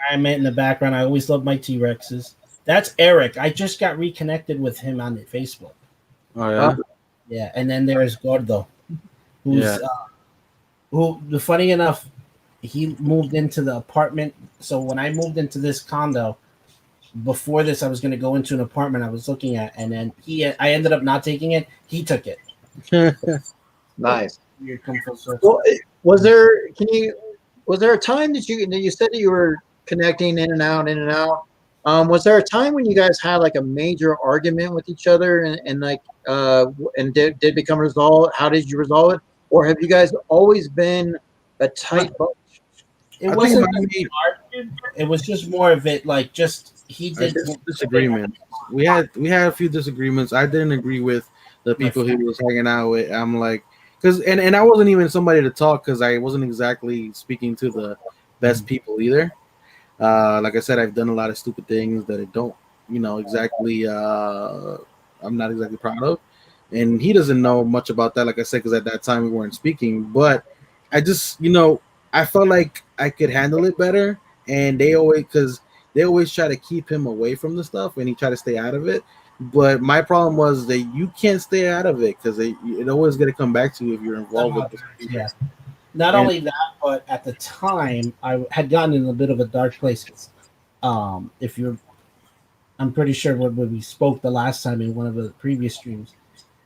C: I meant in the background. I always love my T-Rexes. That's Eric. I just got reconnected with him on Facebook.
B: Oh yeah.
C: Yeah, and then there's Gordo, who's funny enough, he moved into the apartment. So when I moved into this condo, before this, I was going to go into an apartment I was looking at, and then I ended up not taking it. He took it.
A: Nice.
C: Well,
A: was there a time that you said that you were connecting in and out, in and out? Was there a time when you guys had like a major argument with each other and like and did become resolved? How did you resolve it? Or have you guys always been a tight bunch?
C: It wasn't. It was just more of it, like just he did
B: disagreements. We had a few disagreements. I didn't agree with the people he was hanging out with. I'm like, because and I wasn't even somebody to talk because I wasn't exactly speaking to the best people either. Like I said, I've done a lot of stupid things that I don't, exactly I'm not exactly proud of, and he doesn't know much about that. Like I said, because at that time we weren't speaking. But I just, I felt like I could handle it better, and they always try to keep him away from the stuff, and he tried to stay out of it. But my problem was that you can't stay out of it because it always going to come back to you if you're involved with this.
C: Yeah. Not
B: And-
C: only that, but at the time, I had gotten in a bit of a dark place. If you're, I'm pretty sure when we spoke the last time in one of the previous streams,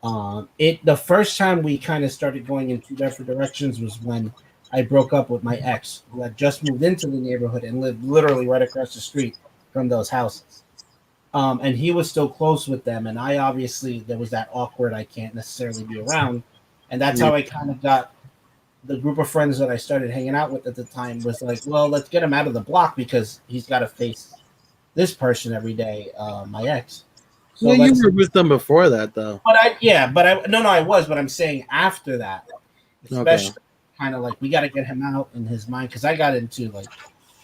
C: the first time we kind of started going in two different directions was when I broke up with my ex, who had just moved into the neighborhood and lived literally right across the street from those houses. And he was still close with them, and I obviously there was that awkward I can't necessarily be around, and that's how I kind of got the group of friends that I started hanging out with at the time was like, well, let's get him out of the block because he's got to face this person every day, my ex. So
B: Well, you were with them before that, though.
C: but I was, but I'm saying after that, especially kind of like we got to get him out in his mind because I got into like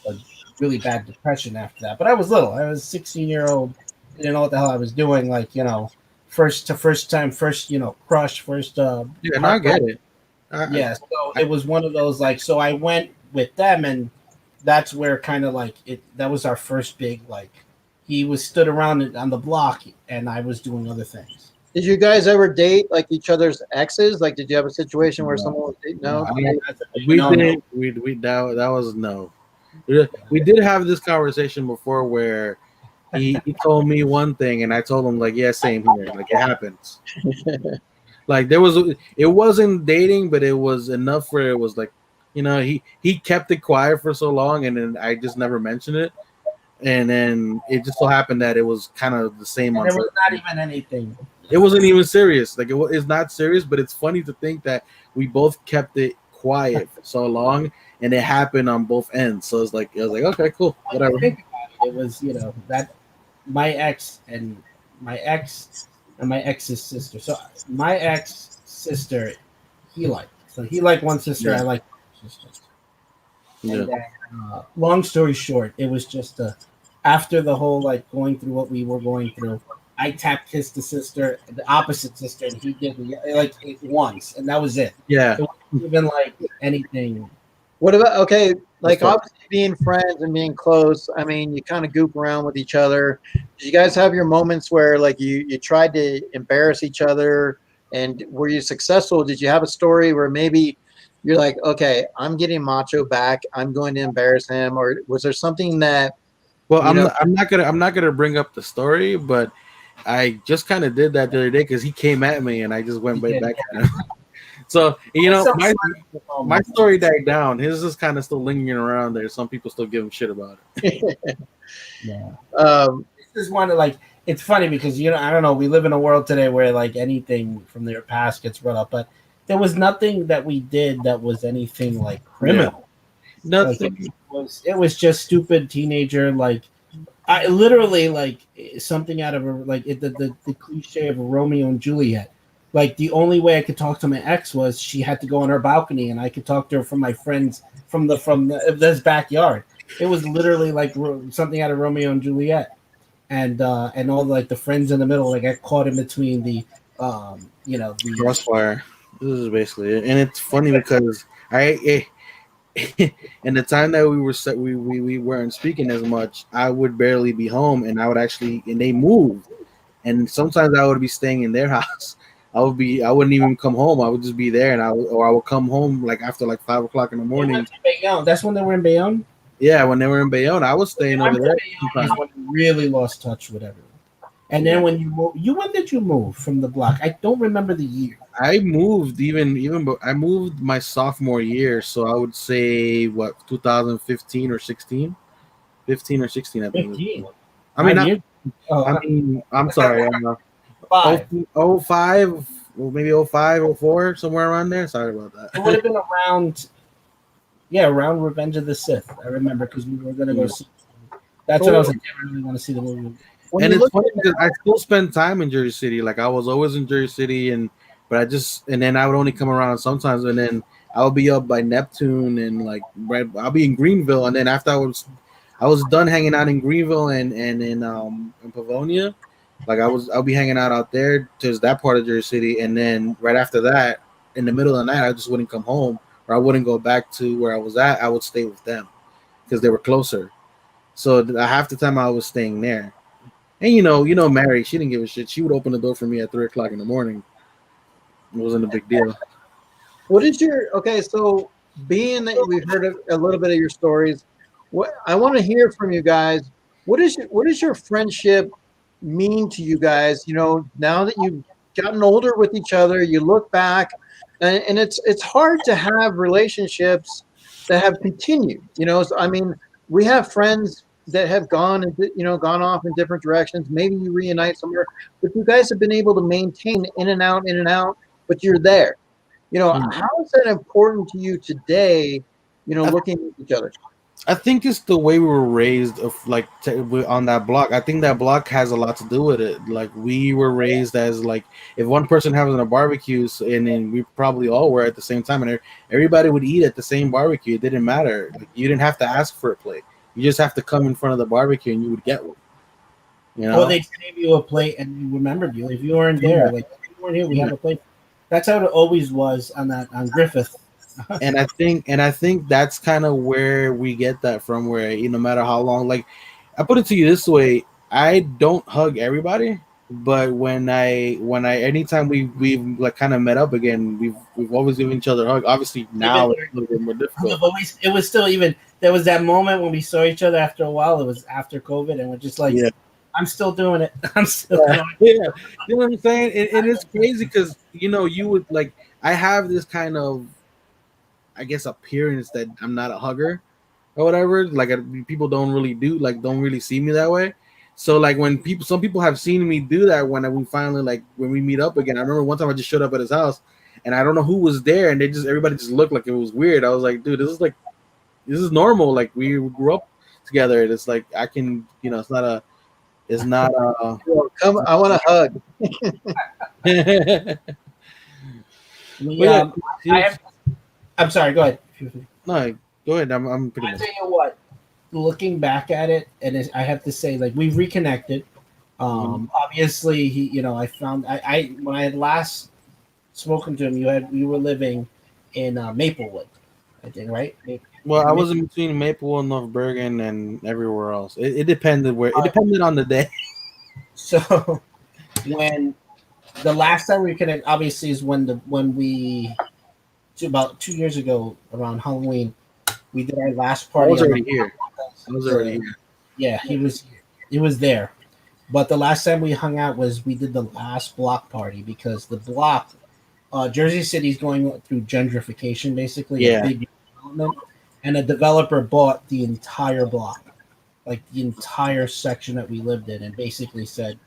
C: a really bad depression after that. But I was little. I was 16-year-old. Didn't know what the hell I was doing. Like first time, crush, first.
B: Yeah, no, I get it.
C: Yeah, so it was one of those like. So I went with them, and that's where kind of like it. That was our first big like. He was stood around on the block, and I was doing other things.
A: Did you guys ever date like each other's exes? Like, did you have a situation where someone was dating? No.
B: We didn't. That was no. We did have this conversation before where he told me one thing and I told him like, yeah, same here. Like it happens. Like it wasn't dating, but it was enough where it was like, he kept it quiet for so long and then I just never mentioned it. And then it just so happened that it was kind of the same.
C: And there was not even anything.
B: It wasn't even serious. Like it's not serious, but it's funny to think that we both kept it quiet for so long, and it happened on both ends. So I was like, okay, cool, whatever.
C: It was, that my ex and my ex's sister. So my ex sister, he liked one sister.
B: Yeah.
C: I liked one sister.
B: Yeah.
C: And then, long story short, it was just after the whole like going through what we were going through. I tapped the sister, the opposite sister, and he did like it once, and that was it.
B: Yeah.
C: It wasn't even like anything.
A: What about like obviously being friends and being close? I mean, you kind of goop around with each other. Did you guys have your moments where like you tried to embarrass each other, and were you successful? Did you have a story where maybe you're like, okay, I'm getting Macho back, I'm going to embarrass him, or was there something that?
B: Well, I'm not gonna bring up the story, but I just kind of did that the other day because he came at me and I just went right back at him. So my story died down. His is kind of still lingering around there. Some people still give him shit about it.
C: Yeah. This is one of like it's funny because I don't know. We live in a world today where like anything from their past gets brought up, but there was nothing that we did that was anything like criminal.
B: Yeah. Nothing.
C: Like, it was just stupid teenager like. I literally like something out of the cliche of a Romeo and Juliet. Like the only way I could talk to my ex was she had to go on her balcony, and I could talk to her from my friends from this backyard. It was literally like something out of Romeo and Juliet, and all like the friends in the middle. Like I caught in between the the
B: crossfire. This is basically it, and it's funny because and the time that we weren't speaking as much, I would barely be home, and and they moved, and sometimes I would be staying in their house. I wouldn't even come home. I would just be there, and I would come home like after like 5 o'clock in the morning.
C: That's when they were in Bayonne.
B: Yeah, when they were in Bayonne, I was staying over there.
C: When we really lost touch with everyone. And then when when did you move from the block? I don't remember the year.
B: I moved I moved my sophomore year, so I would say 2015 or 16, 15 or 16. I think.
C: 15.
B: I'm sorry. 05, or maybe 05, 04, somewhere around there. Sorry about that.
C: It would have been around Revenge of the Sith. I remember because we were going to go see. That's what I was like. I really want to see the movie.
B: And it's funny because I still spend time in Jersey City. Like I was always in Jersey City, and then I would only come around sometimes, and then I would be up by Neptune, and I'll be in Greenville, and then after I was done hanging out in Greenville and in Pavonia, Like I'll be hanging out there to that part of Jersey City, and then right after that, in the middle of the night, I just wouldn't come home or I wouldn't go back to where I was at. I would stay with them because they were closer. So half the time I was staying there. And Mary, she didn't give a shit. She would open the door for me at 3 o'clock in the morning. It wasn't a big deal.
A: What is your okay? So being that we've heard a little bit of your stories, what I want to hear from you guys. What does your friendship mean to you guys? Now that you've gotten older with each other, you look back, and it's hard to have relationships that have continued. So, I mean, we have friends that have gone and gone off in different directions. Maybe you reunite somewhere, but you guys have been able to maintain in and out. But you're there. How is that important to you today? Looking at each other.
B: I think it's the way we were raised of on that block. I think that block has a lot to do with it. Like we were raised as like if one person having a barbecue, and then we probably all were at the same time, and everybody would eat at the same barbecue. It didn't matter. Like you didn't have to ask for a plate. You just have to come in front of the barbecue and you would get one.
C: Or they gave you a plate and you remembered you. If you weren't there, like if you weren't here, we have a plate. That's how it always was on Griffith.
B: and I think that's kind of where we get that from. Where no matter how long, like I put it to you this way, I don't hug everybody, but when I anytime we've like kind of met up again, we've always given each other a hug. Obviously now it's a little bit more difficult.
C: But it was still there was that moment when we saw each other after a while. It was after COVID, and we're just like. Yeah. I'm still doing it. I'm still doing it.
B: Yeah. You know what I'm saying? And it's crazy because, you would like, I have this kind of, I guess, appearance that I'm not a hugger or whatever. Like people don't really see me that way. So like some people have seen me do that when we meet up again. I remember one time I just showed up at his house and I don't know who was there and everybody just looked like it was weird. I was like, dude, this is normal. Like we grew up together. It's like, I can, it's not
A: come. I want a hug.
C: I'm sorry. Go ahead.
B: No, go ahead. I'm pretty.
C: I tell you what. Looking back at it, and I have to say, like we've reconnected. Obviously, I found I when I had last spoken to him, you were living in Maplewood, I think, right?
B: Well, I was in between Maplewood, North Bergen, and everywhere else. It depended where. It depended on the day.
C: So, when the last time we connected, obviously, is when we about 2 years ago around Halloween, we did our last party.
B: I was already here.
C: Yeah, he was there. But the last time we hung out was we did the last block party because the block, Jersey City's going through gentrification, basically.
B: Yeah.
C: A big development. And a developer bought the entire block, like the entire section that we lived in, and basically said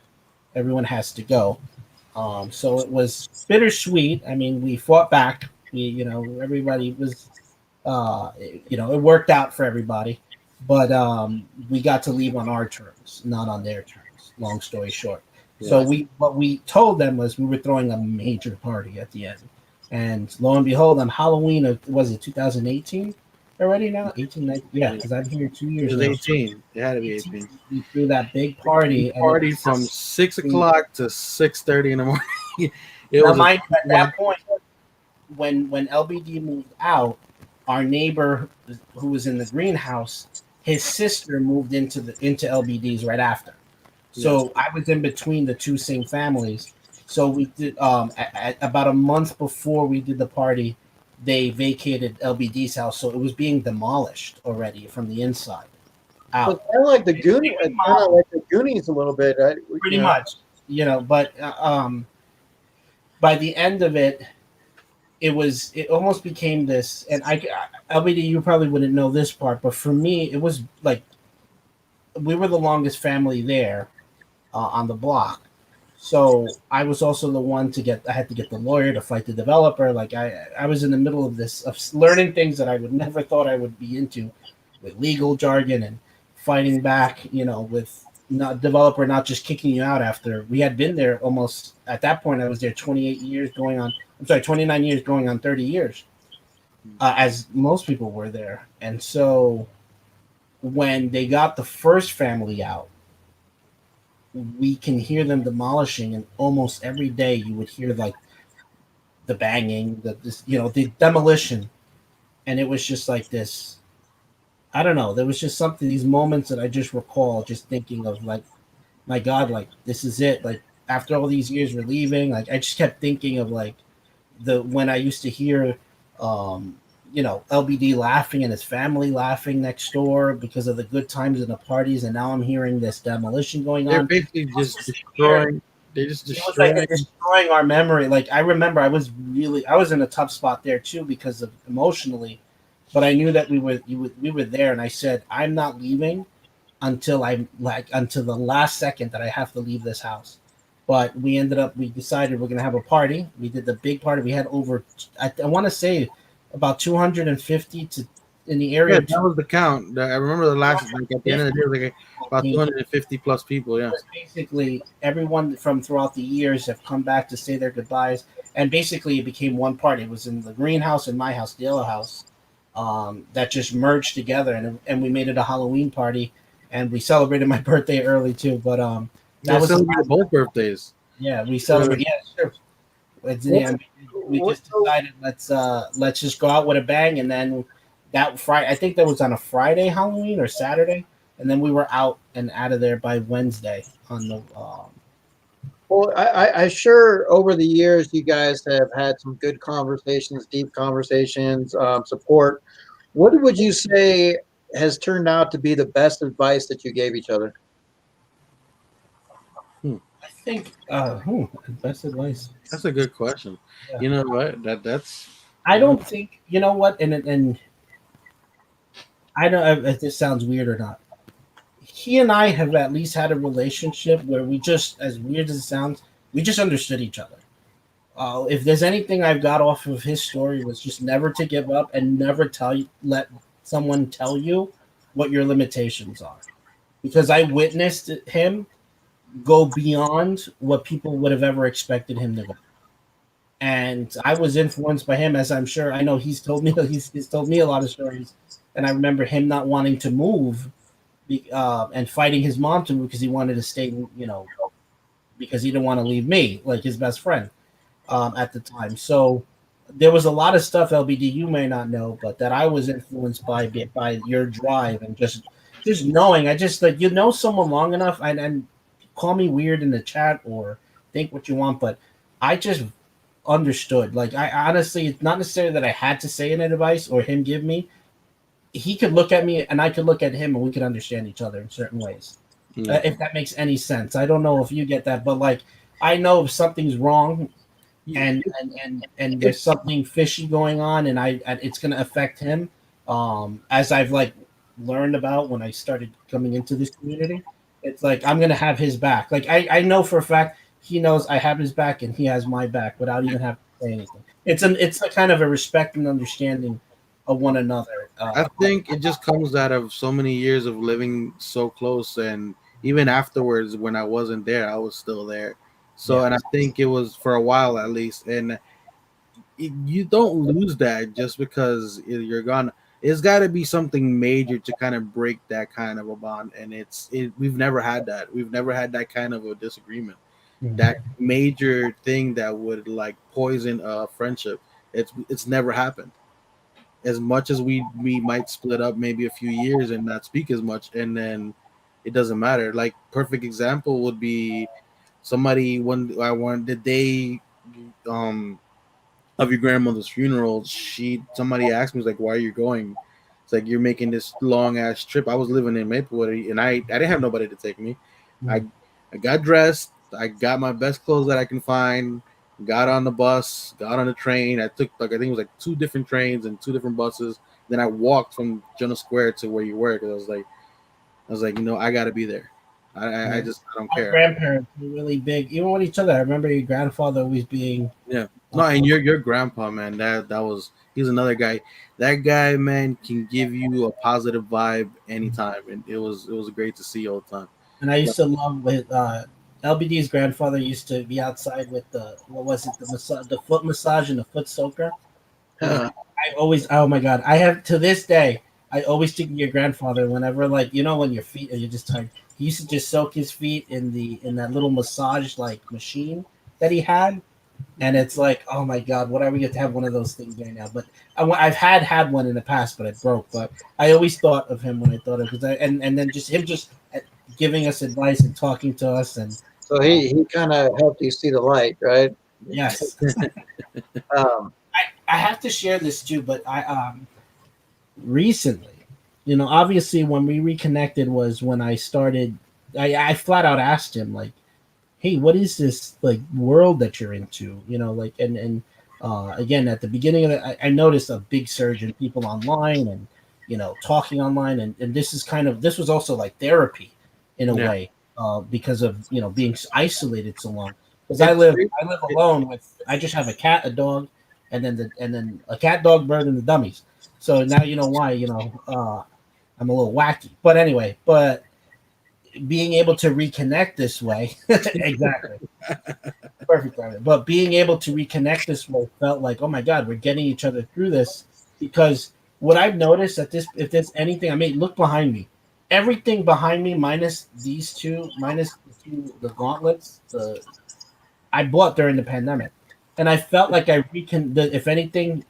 C: everyone has to go. So it was bittersweet. I mean, we fought back. Everybody was, it worked out for everybody, but we got to leave on our terms, not on their terms. Long story short. Yeah. So what we told them was we were throwing a major party at the end, and lo and behold, on Halloween of was it 2018? Already now 18, 19, yeah, because I'm here 2 years.
B: It was 18. It had to be 18.
C: We threw that big party.
B: Party from 6 o'clock to 6:30 in the morning.
C: At that point, when LBD moved out, our neighbor who was in the greenhouse, his sister moved into LBD's right after. So I was in between the two same families. So we did at about a month before we did the party. They vacated LBD's house, so it was being demolished already from the inside out.
A: It's kind of like the Goonies, a little bit.
C: Pretty much, But by the end of it, it almost became this. And LBD, you probably wouldn't know this part, but for me, it was like we were the longest family there on the block. So I was also the one I had to get the lawyer to fight the developer. Like I was in the middle of this, of learning things that I would never thought I would be into with legal jargon and fighting back, with developer not just kicking you out after we had been there almost at that point. I was there 29 years going on 30 years, as most people were there. And so when they got the first family out, we can hear them demolishing, and almost every day you would hear like the banging, the demolition, and it was just like this. I don't know. There was just something, these moments that I just recall, just thinking of like, my God, like this is it. Like after all these years, we're leaving. Like I just kept thinking of like the when I used to hear, um, LBD laughing and his family laughing next door because of the good times and the parties, and now I'm hearing this demolition going
B: They're
C: on.
B: basically
C: It was
B: just
C: just weird.
B: destroying. They're just
C: It was like
B: destroying.
C: destroying our memory. Like I remember, I was in a tough spot there too because of emotionally, but I knew that we were there, and I said I'm not leaving until the last second that I have to leave this house. But we decided we're gonna have a party. We did the big party. We had over, I want to say, about 250 to in the
B: Yeah,
C: area.
B: that was the count. I remember the last, like at the end of the day, it was like about
C: It
B: 250 plus people. Yeah.
C: was basically everyone from throughout the years have come back to say their goodbyes, and basically it became one party. It was in the greenhouse and my house, the yellow house, that just merged together, and we made it a Halloween party, and we celebrated my birthday early too. But
B: Yeah,
C: that was the
B: celebrated
C: last.
B: both birthdays.
C: Yeah, we
B: Uh,
C: celebrate. Yeah, sure.
A: What,
C: Yeah, we
A: what,
C: just decided let's just go out with a bang, and then that Friday, I think that was on a Friday Halloween or Saturday, and then we were out and out of there by Wednesday on the.
A: well, I sure over the years you guys have had some good conversations, deep conversations, support. What would you say has turned out to be the best advice that you gave each other?
B: hmm,
C: I think best advice.
B: that's a good question.
C: Yeah.
B: You know what? That's
C: I
B: you know,
C: don't think you know what, and I don't know if this sounds weird or not. He and I have at least had a relationship where we just, as weird as it sounds, we just understood each other. If there's anything I've got off of his story was just never to give up and never let someone tell you what your limitations are, because I witnessed him go beyond what people would have ever expected him to go, and I was influenced by him, as I'm sure I know he's told me he's told me a lot of stories, and I remember him not wanting to move, and fighting his mom to move because he wanted to stay, because he didn't want to leave me, like his best friend, at the time. So there was a lot of stuff, LBD, you may not know, but that I was influenced by your drive, and just knowing. I just like, someone long enough, and call me weird in the chat or think what you want, but I just understood. Like I honestly, it's not necessarily that I had to say an advice or him give me. He could look at me and I could look at him, and we could understand each other in certain ways.
B: yeah.
C: If that makes any sense, I don't know if you get that, but like I know if something's wrong, and there's something fishy going on, and it's going to affect him, as I've like learned about when I started coming into this community. It's like I'm going to have his back. Like I know for a fact he knows I have his back and he has my back without even having to say anything. It's a kind of a respect and understanding of one another.
B: I think it just comes out of so many years of living so close, and even afterwards, when I wasn't there, I was still there. So,
C: Yeah.
B: and I think it was for a while at least, and you don't lose that just because you're gone. It's got to be something major to kind of break that kind of a bond, and we've never had that. We've never had that kind of a disagreement. That major thing that would like poison a friendship. It's never happened. As much as we might split up maybe a few years and not speak as much, and then it doesn't matter. Like perfect example would be somebody when I wanted the day um of your grandmother's funeral, somebody asked me, like, why are you going? It's like you're making this long ass trip. I was living in Maplewood, and I didn't have nobody to take me. I I got dressed, I got my best clothes that I can find, got on the bus, got on the train. I took like I think it was like two different trains and two different buses. Then I walked from Jonah Square to where you were because I was like, I gotta be there. I just I don't
C: Our
B: care.
C: grandparents were really big, even with each other. I remember your grandfather always being.
B: Yeah. No, and your grandpa, man, he's another guy. That guy, man, can give you a positive vibe anytime, and it was great to see all the time.
C: And I
B: But,
C: used to love with LBD's grandfather used to be outside with the, what was it, the foot massage and the foot soaker. And
B: uh,
C: I always, oh my god, I have to this day. I always think of your grandfather whenever, like, when your feet are, you're just tired. he used to just soak his feet in that little massage like machine that he had, and it's like, oh my god, what are we going to have one of those things right now? But I've had one in the past, but it broke. But I always thought of him when I thought of, because and then just him just giving us advice and talking to us, and
A: So he kind of helped you see the light, right?
C: yes.
A: Um,
C: I have to share this too, but I recently, obviously when we reconnected was when I started. I flat out asked him like, "Hey, what is this like world that you're into?" Like and again at the beginning of it, I noticed a big surge in people online and talking online, and this was also like therapy in a way because of being isolated so long. Because I live alone with I just have a cat, a dog, and then a cat, dog, bird, and the dummies. So now you know why I'm a little wacky. But anyway, being able to reconnect this way, exactly, perfect. But being able to reconnect this way felt like, oh my god, we're getting each other through this. Because what I've noticed that if there's anything, I mean, look behind me, everything behind me minus these two, minus the gauntlets, I bought during the pandemic, and I felt like if anything,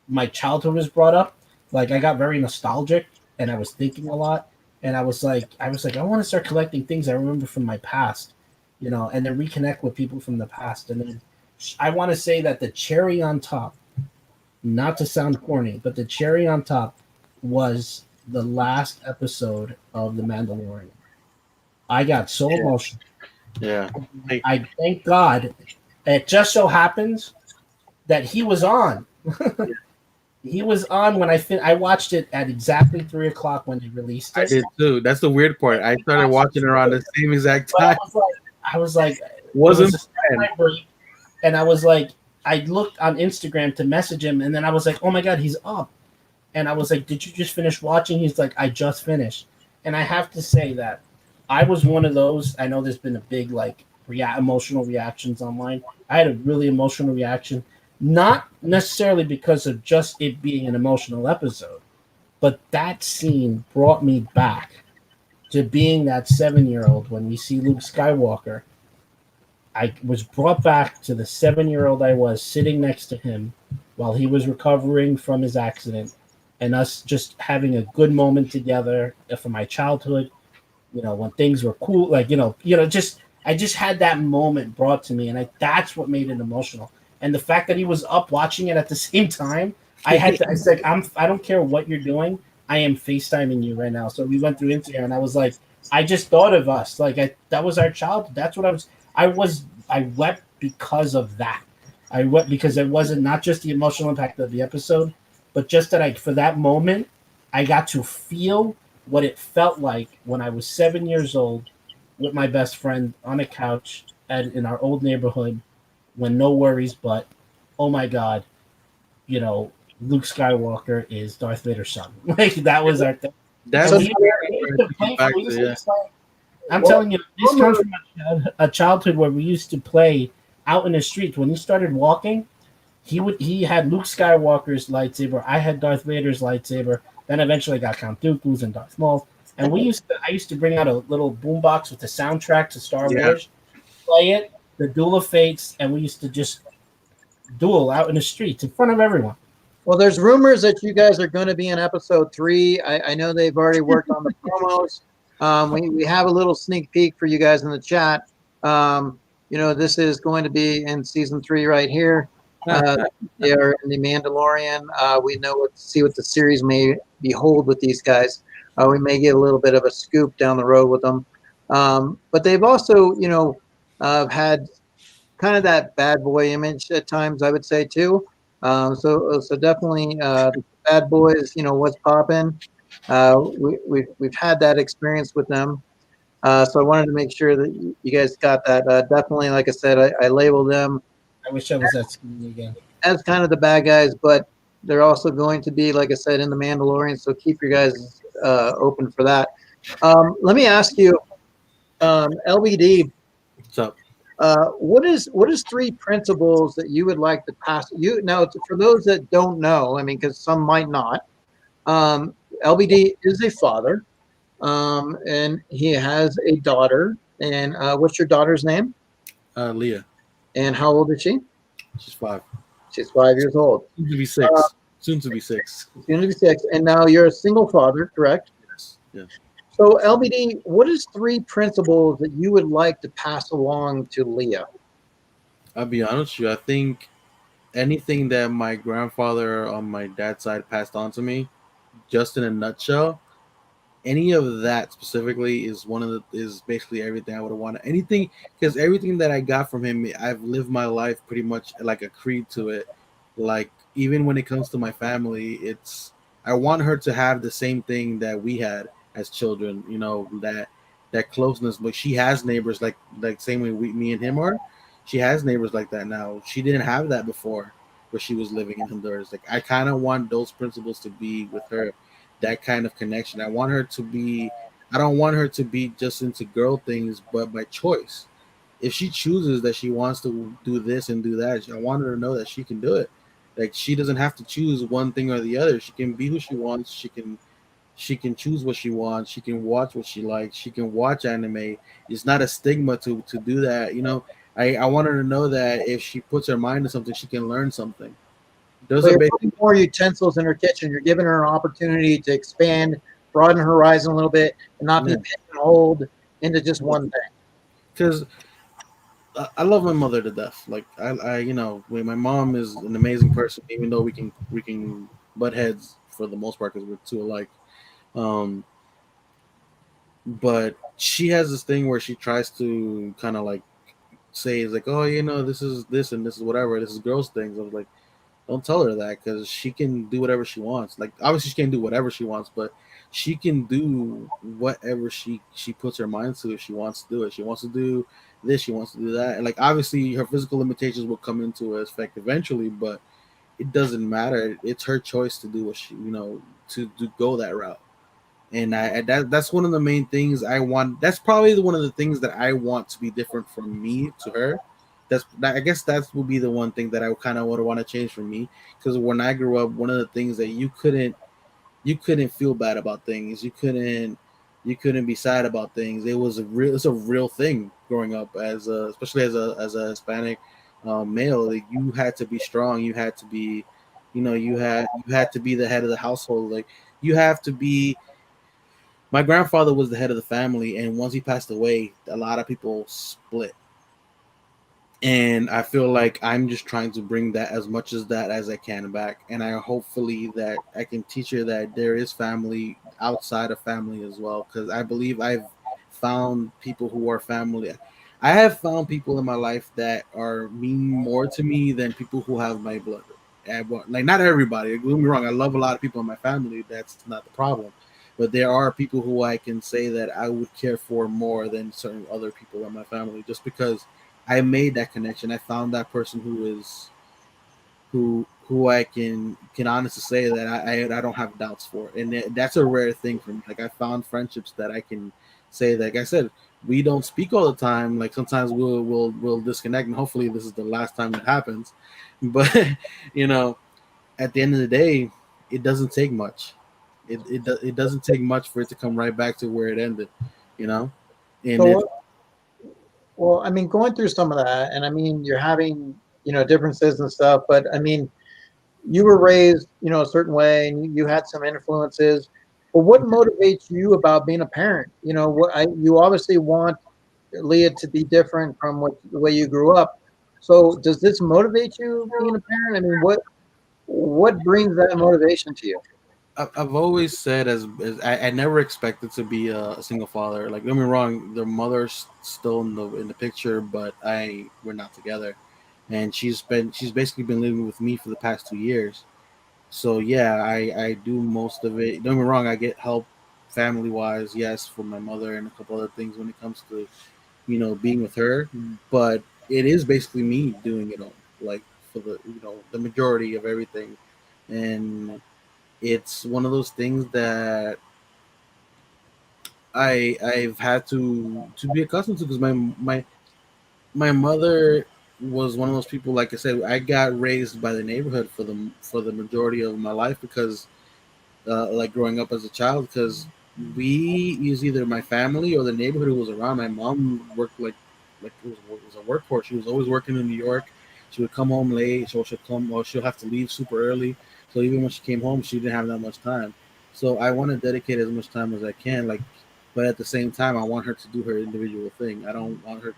C: my childhood was brought up. Like I got very nostalgic, and I was thinking a lot, and I want to start collecting things I remember from my past, and then reconnect with people from the past. And then I want to say that the cherry on top, not to sound corny, but the cherry on top was the last episode of The Mandalorian. I got so emotional.
B: Yeah.
C: I thank God. It just so happens that he was on. He was on when I watched it at exactly 3 o'clock when they released it.
B: I did too. That's the weird part. I started watching around the same exact
C: But
B: time.
C: I was like,
B: Wasn't
C: break, and I was like, I looked on Instagram to message him, and then I was like, oh my god, he's up. And I was like, did you just finish watching? He's like, I just finished. And I have to say that I was one of those. I know there's been a big like emotional reactions online. I had a really emotional reaction, not necessarily because of just it being an emotional episode, but that scene brought me back to being that 7-year-old when we see Luke Skywalker. I was brought back to the 7-year-old I was sitting next to him while he was recovering from his accident, and us just having a good moment together from my childhood. When things were cool, like just I just had that moment brought to me, and that's what made it emotional. And the fact that he was up watching it at the same time, I had to. I said, I don't care what you're doing. I am FaceTiming you right now. So we went through Instagram, and I was like, I just thought of us. Like that was our childhood. That's what I was. I wept because of that. I wept because it wasn't not just the emotional impact of the episode, but just that for that moment, I got to feel what it felt like when I was 7 years old with my best friend on a couch in our old neighborhood, when no worries, but oh my god, Luke Skywalker is Darth Vader's son. Like that was our thing.
B: That's
C: I'm telling you, this comes from a childhood where we used to play out in the streets. When he started walking, he had Luke Skywalker's lightsaber. I had Darth Vader's lightsaber. Then eventually I got Count Dooku's and Darth Maul's. And I used to bring out a little boombox with the soundtrack to Star Wars, play it, the Duel of Fates, and we used to just duel out in the streets in front of everyone.
A: Well, there's rumors that you guys are going to be in episode 3. I know they've already worked on the promos. We have a little sneak peek for you guys in the chat. This is going to be in season 3 right here. They are in the Mandalorian. We see what the series may behold with these guys. We may get a little bit of a scoop down the road with them. But they've also, had kind of that bad boy image at times, I would say too. So definitely the bad boys, what's popping. We've had that experience with them. So I wanted to make sure that you guys got that. Definitely, like I said, I label them.
C: I wish I was at school again.
A: As kind of the bad guys, but they're also going to be, like I said, in the Mandalorian. So keep your guys open for that. Let me ask you, LBD.
B: What's up?
A: What is 3 principles that you would like to pass? Now, for those that don't know, I mean, because some might not, LBD is a father. and he has a daughter. And what's your daughter's name?
B: Leah,
A: And how old is she?
B: she's 5,
A: She's 5 years old.
B: soon to be
A: Uh,
B: 6, soon to be 6.
A: soon to be 6. And now you're a single father, correct?
B: Yes, yeah.
A: So, LBD, what is 3 principles that you would like to pass along to Leah?
B: I'll be honest with you. I think anything that my grandfather on my dad's side passed on to me, just in a nutshell, any of that specifically is one of the is basically everything I would have wanted. Anything, because everything that I got from him, I've lived my life pretty much like a creed to it. Like even when it comes to my family, it's I want her to have the same thing that we had as children. You know, that closeness. But she has neighbors like same way me and him are. She has neighbors like that now. She didn't have that before where she was living in Honduras. Like I kind of want those principles to be with her, that kind of connection. I want her to be. I don't want her to be just into girl things, but by choice. If she chooses that she wants to do this and do that, I want her to know that she can do it. Like she doesn't have to choose one thing or the other. She can be who she wants. She can choose what she wants. She can watch what she likes. She can watch anime. It's not a stigma to do that. You know, I want her to know that if she puts her mind to something, she can learn something. Those
A: So
B: are
A: you're
B: basic.
A: putting more utensils in her kitchen. You're giving her an opportunity to expand, broaden her horizon a little bit, and not be
B: Yeah.
A: pigeonholed into just one thing.
B: Because I love my mother to death. Like you know, my mom is an amazing person. Even though we can butt heads for the most part because we're too alike. Um, but she has this thing where she tries to kind of like say, "Is like, oh, you know, this is this and this is whatever. This is girls' things." I was like, don't tell her that because she can do whatever she wants. Like obviously she can't do whatever she wants, but she can do whatever she puts her mind to if she wants to do it. She wants to do this, she wants to do that. And like obviously her physical limitations will come into effect eventually, but it doesn't matter. It's her choice to do what she to go that route. And that's one of the main things I want. That's probably one of the things that I want to be different from me to her. I guess that would be the one thing that I kind of would want to change for me. Because when I grew up, one of the things that you couldn't feel bad about things. You couldn't be sad about things. It's a real thing growing up especially as a Hispanic male. Like, you had to be strong. You had to be, you had to be the head of the household. Like you have to be. My grandfather was the head of the family, and once he passed away, a lot of people split. And I feel like I'm just trying to bring that as much as that as I can back. And I hopefully that I can teach her that there is family outside of family as well. Because I believe I've found people who are family. I have found people in my life that are mean more to me than people who have my blood. Like not everybody. Don't get me wrong. I love a lot of people in my family. That's not the problem. But there are people who I can say that I would care for more than certain other people in my family, just because I made that connection. I found that person who I can honestly say that I don't have doubts for, and that's a rare thing for me. Like I found friendships that I can say that. Like I said, we don't speak all the time. Like sometimes we'll disconnect, and hopefully this is the last time that happens. But you know, at the end of the day, it doesn't take much. It doesn't take much for it to come right back to where it ended. You know, and
A: So,
B: it's
A: well, I mean, going through some of that, and I mean, you're having, differences and stuff, but I mean, you were raised, a certain way, and you had some influences. But what motivates you about being a parent? You obviously want Leah to be different from the way you grew up. So, does this motivate you being a parent? I mean, what brings that motivation to you?
B: I've always said as I never expected to be a single father. Like don't get me wrong, the mother's still in the picture, but we're not together, and she's basically been living with me for the past 2 years. So yeah, I do most of it. Don't get me wrong, I get help family wise, yes, from my mother and a couple other things when it comes to being with her, but it is basically me doing it all, like for the majority of everything, and it's one of those things that I've had to be accustomed to because my mother was one of those people. Like I said, I got raised by the neighborhood for the majority of my life because like growing up as a child because we is either my family or the neighborhood who was around. My mom worked like it was a workforce. She was always working in New York. She would come home late, so she'll come or she'll have to leave super early. So even when she came home, she didn't have that much time. So I want to dedicate as much time as I can, like, but at the same time, I want her to do her individual thing. I don't want her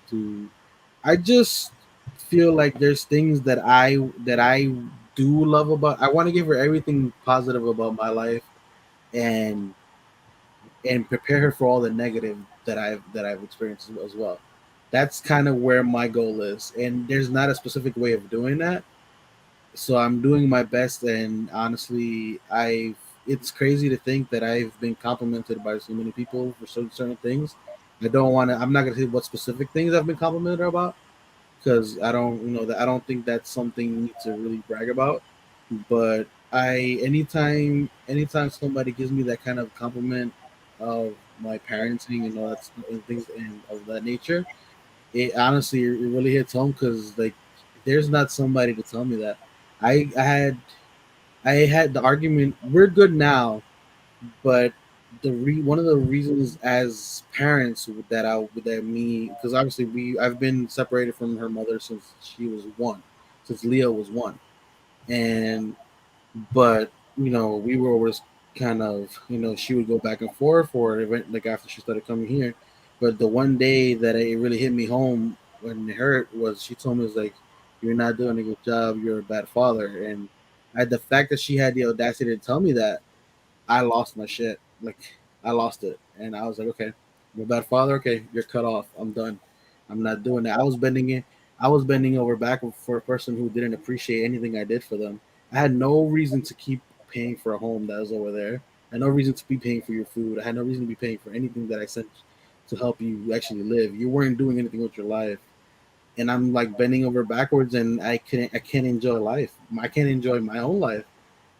B: to. I just feel like there's things that I do love about. I want to give her everything positive about my life, and prepare her for all the negative that I've experienced as well. That's kind of where my goal is, and there's not a specific way of doing that. So I'm doing my best, and honestly, I it's crazy to think that I've been complimented by so many people for certain things. I don't want to. I'm not gonna say what specific things I've been complimented about because I don't, that I don't think that's something you need to really brag about. But anytime somebody gives me that kind of compliment of my parenting and all that and things and of that nature, it honestly it really hits home because like there's not somebody to tell me that. I had the argument. We're good now, but one of the reasons as parents that me because obviously I've been separated from her mother since she was one, since Leo was one, and but we were always kind of she would go back and forth for an event like after she started coming here, but the one day that it really hit me home when it hurt was she told me, was like, you're not doing a good job, you're a bad father. And the fact that she had the audacity to tell me that, I lost my shit. Like I lost it, and I was like, okay, I'm a bad father. Okay, you're cut off. I'm done. I'm not doing that. I was bending over backward for a person who didn't appreciate anything I did for them. I had no reason to keep paying for a home that was over there. I had no reason to be paying for your food. I had no reason to be paying for anything that I sent to help you actually live. You weren't doing anything with your life, and I'm like bending over backwards, and I can't enjoy life. I can't enjoy my own life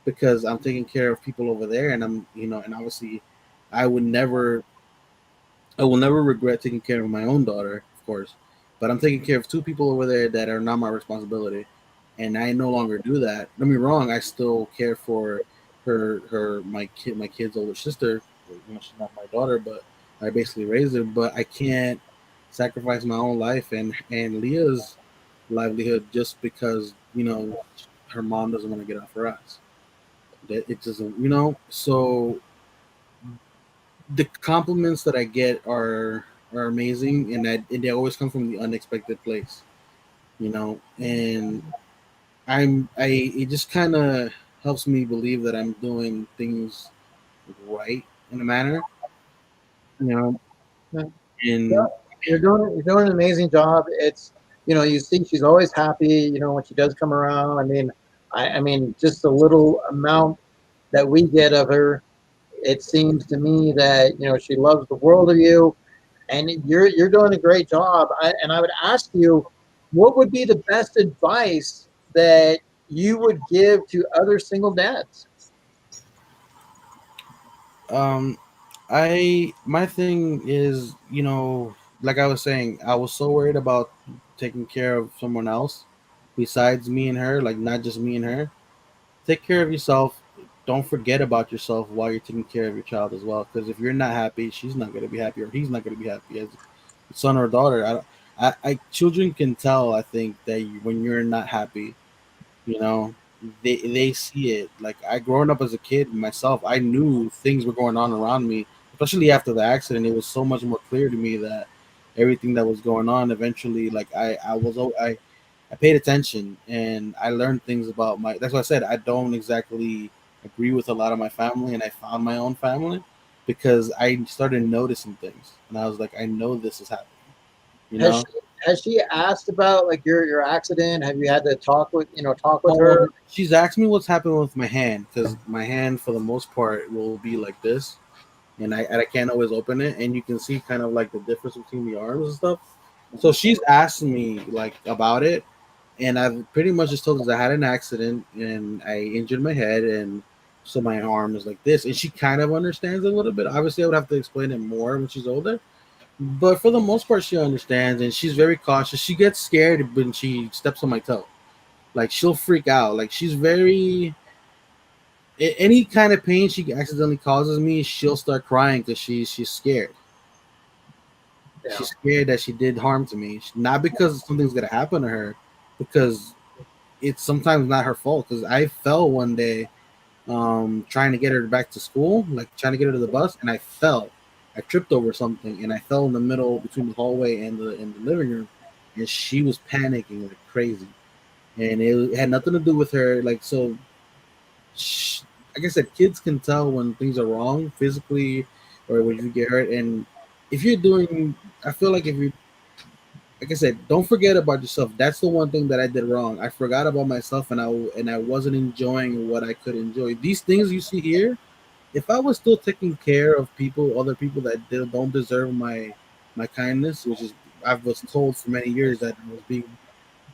B: because I'm taking care of people over there, and and obviously, I would never, I will never regret taking care of my own daughter, of course, but I'm taking care of two people over there that are not my responsibility, and I no longer do that. Don't be wrong, I still care for my kid's older sister. She's not my daughter, but I basically raised her. But I can't sacrifice my own life and Leah's livelihood just because her mom doesn't want to get off her ass. That it doesn't, so the compliments that I get are amazing, and they always come from the unexpected place, and I it just kind of helps me believe that I'm doing things right in a manner, you know,
A: Yeah,
B: and
A: you're doing an amazing job. It's you see she's always happy. When she does come around. I mean, just a little amount that we get of her. It seems to me that she loves the world of you, and you're doing a great job. And I would ask you, what would be the best advice that you would give to other single dads?
B: um my thing is, like I was saying, I was so worried about taking care of someone else besides me and her, like not just me and her. Take care of yourself. Don't forget about yourself while you're taking care of your child as well. Because if you're not happy, she's not going to be happy, or he's not going to be happy as a son or daughter. Children can tell. I think that when you're not happy, you know, they see it. Like I, growing up as a kid myself, I knew things were going on around me, especially after the accident. It was so much more clear to me that everything that was going on eventually, like I paid attention and I learned things about my. That's why I said I don't exactly agree with a lot of my family, and I found my own family because I started noticing things, and I was like, I know this is happening. You
A: Has she
B: know,
A: has she asked about like your accident? Have you had to talk with her?
B: she's asked me what's happening with my hand because my hand, for the most part, will be like this, and I can't always open it, and you can see kind of like the difference between the arms and stuff. So she's asked me like about it, and I've pretty much just told her I had an accident and I injured my head, and so my arm is like this. And she kind of understands a little bit. Obviously, I would have to explain it more when she's older, but for the most part, she understands, and she's very cautious. She gets scared when she steps on my toe. Like she'll freak out. Like she's very Any kind of pain she accidentally causes me, she'll start crying because she's scared.
A: Yeah.
B: She's scared that she did harm to me, not because something's gonna happen to her, because it's sometimes not her fault. Because I fell one day, trying to get her back to school, like trying to get her to the bus, and I fell. I tripped over something, and I fell in the middle between the hallway and the living room, and she was panicking like crazy, and it had nothing to do with her. Like so, like I said, kids can tell when things are wrong physically, or when you get hurt, and if you're doing, I feel like if you, like I said, don't forget about yourself. That's the one thing that I did wrong. I forgot about myself, and I wasn't enjoying what I could enjoy. These things you see here, if I was still taking care of people, other people that don't deserve my kindness, which is I was told for many years that I was being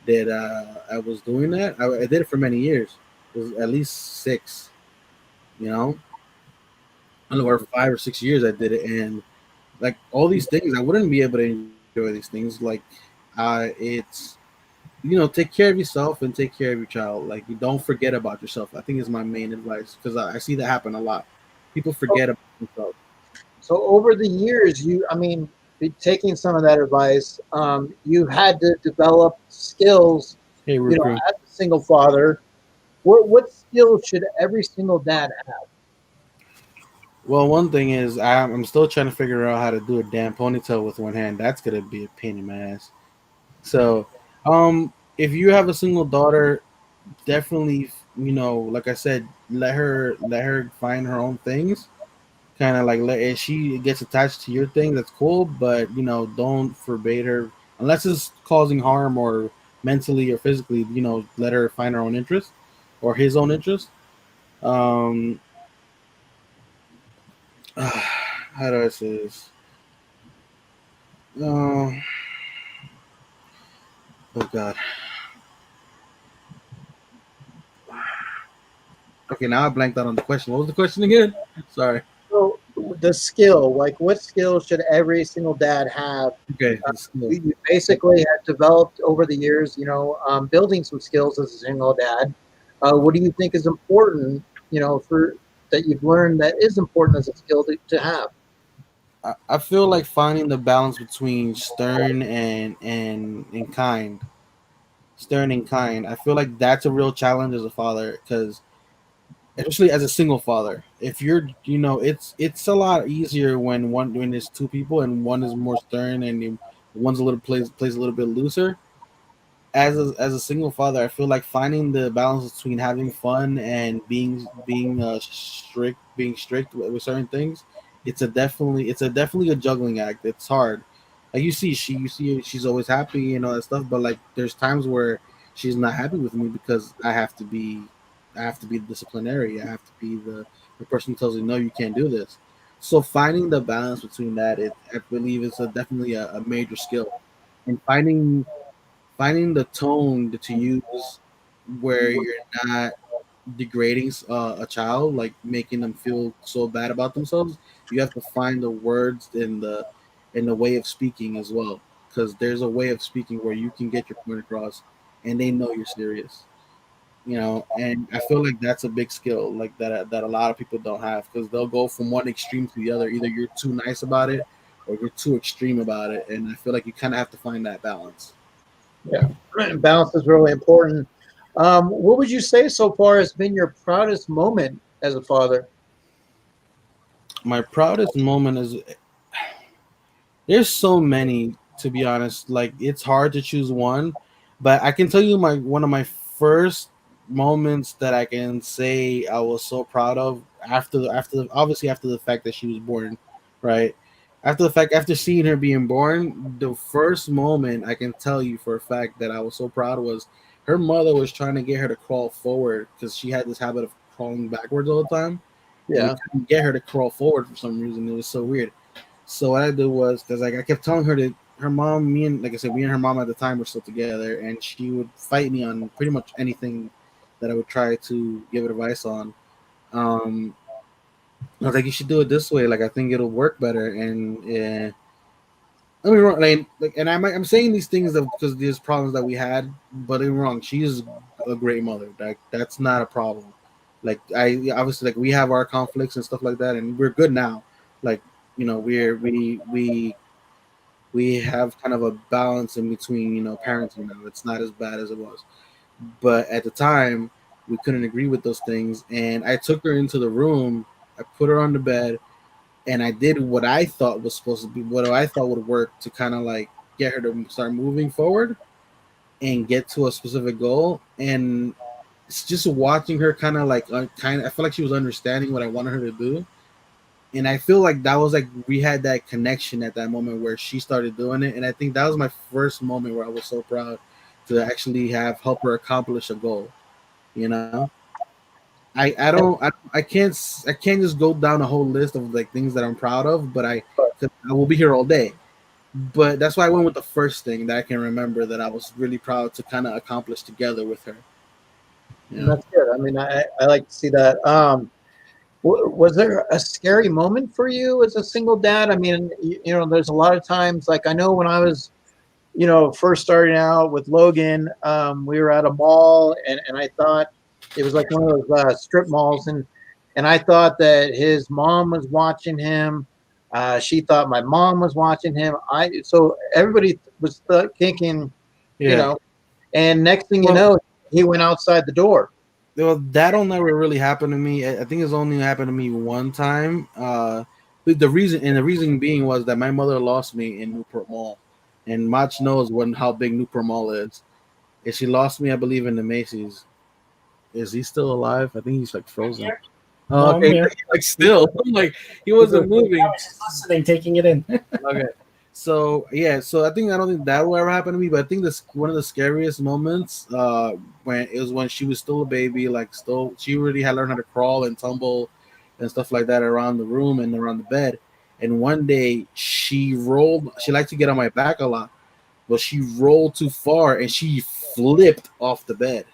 B: that I was doing that. I did it for many years. It was at least six, you know, I don't know, or 5 or 6 years I did it, and like all these things, I wouldn't be able to enjoy these things. Like, it's take care of yourself and take care of your child. Like, you don't forget about yourself. I think is my main advice because I see that happen a lot. People
A: So,
B: forget about themselves.
A: so over the years, I mean, taking some of that advice, you had to develop skills,
B: Hey, Ruku.
A: as a single father. What skills should every single dad have?
B: Well, one thing is I'm still trying to figure out how to do a damn ponytail with one hand. That's gonna be a pain in my ass. So, if you have a single daughter, definitely, like I said, let her find her own things. Kind of like if she gets attached to your thing, that's cool. But don't forbade her unless it's causing harm or mentally or physically. Let her find her own interest or his own interest. Um, how do I say this? Oh, oh God. Okay, now I blanked out on the question. What was the question again? Sorry.
A: So the skill, like what skill should every single dad have?
B: Okay,
A: Uh,
B: it's still.
A: you basically have developed over the years, building some skills as a single dad. What do you think is important, for that you've learned that is important as a skill to have?
B: I feel like finding the balance between stern and kind. Stern and kind. I feel like that's a real challenge as a father because especially as a single father. If you're, it's a lot easier when there's two people and one is more stern and one's a little plays a little bit looser. As a single father, I feel like finding the balance between having fun and being strict with certain things. It's a definitely a juggling act. It's hard. Like you see she's always happy and all that stuff, but like there's times where she's not happy with me because I have to be the disciplinary. I have to be the person who tells you no, you can't do this. So finding the balance between that, I believe, is definitely a major skill, and finding the tone to use where you're not degrading a child, like making them feel so bad about themselves. You have to find the words in the way of speaking as well, because there's a way of speaking where you can get your point across, and they know you're serious. And I feel like that's a big skill, like that a lot of people don't have, because they'll go from one extreme to the other. Either you're too nice about it, or you're too extreme about it, and I feel like you kind of have to find that balance.
A: Yeah, balance is really important. What would you say so far has been your proudest moment as a father?
B: My proudest moment is there's so many, to be honest. Like it's hard to choose one, but I can tell you my one of my first moments that I can say I was so proud of obviously after the fact that she was born, right? After seeing her being born, the first moment I can tell you for a fact that I was so proud was her mother was trying to get her to crawl forward because she had this habit of crawling backwards all the time, and we
A: Yeah,
B: couldn't get her to crawl forward for some reason. It was so weird. So what I did was, because like I kept telling her that her mom, me and like I said, me and her mom at the time were still together, and she would fight me on pretty much anything that I would try to give advice on. Um, I was like, you should do it this way. Like I think it'll work better. And I mean, like, and I'm saying these things because there's problems that we had, but I'm wrong. She is a great mother. That's not a problem. Like I obviously like we have our conflicts and stuff like that, and we're good now. Like we have kind of a balance in between parenting now. It's not as bad as it was, but at the time we couldn't agree with those things, and I took her into the room. I put her on the bed, and I did what I thought was supposed to be what I thought would work to kind of like get her to start moving forward and get to a specific goal. And it's just watching her kind of like I feel like she was understanding what I wanted her to do, and I feel like that was like we had that connection at that moment where she started doing it, and I think that was my first moment where I was so proud to actually have helped her accomplish a goal. You know, I can't just go down a whole list of like things that I'm proud of, but cause I will be here all day. But that's why I went with the first thing that I can remember that I was really proud to kind of accomplish together with her. You know.
A: That's good. I mean, I like to see that. Was there a scary moment for you as a single dad? I mean, there's a lot of times, like I know when I was, first starting out with Logan, we were at a mall, and I thought it was like one of those strip malls, and I thought that his mom was watching him. She thought my mom was watching him. So everybody was thinking, you
B: Yeah.
A: know, and next thing you
B: Well,
A: know, he went outside the door.
B: well, that'll never really happen to me. I think it's only happened to me one time. But the reason being was that my mother lost me in Newport Mall, and Mach knows how big Newport Mall is. And she lost me, I believe, in the Macy's. Is he still alive? I think he's like frozen. Oh,
C: No, I'm
B: okay,
C: here.
B: like still, I'm like he wasn't moving.
C: I was just listening, taking it in.
B: Okay. So yeah, so I don't think that will ever happen to me, but I think this one of the scariest moments when it was when she was still a baby, like still she already had learned how to crawl and tumble and stuff like that around the room and around the bed. And one day she rolled. She liked to get on my back a lot, but she rolled too far and she flipped off the bed.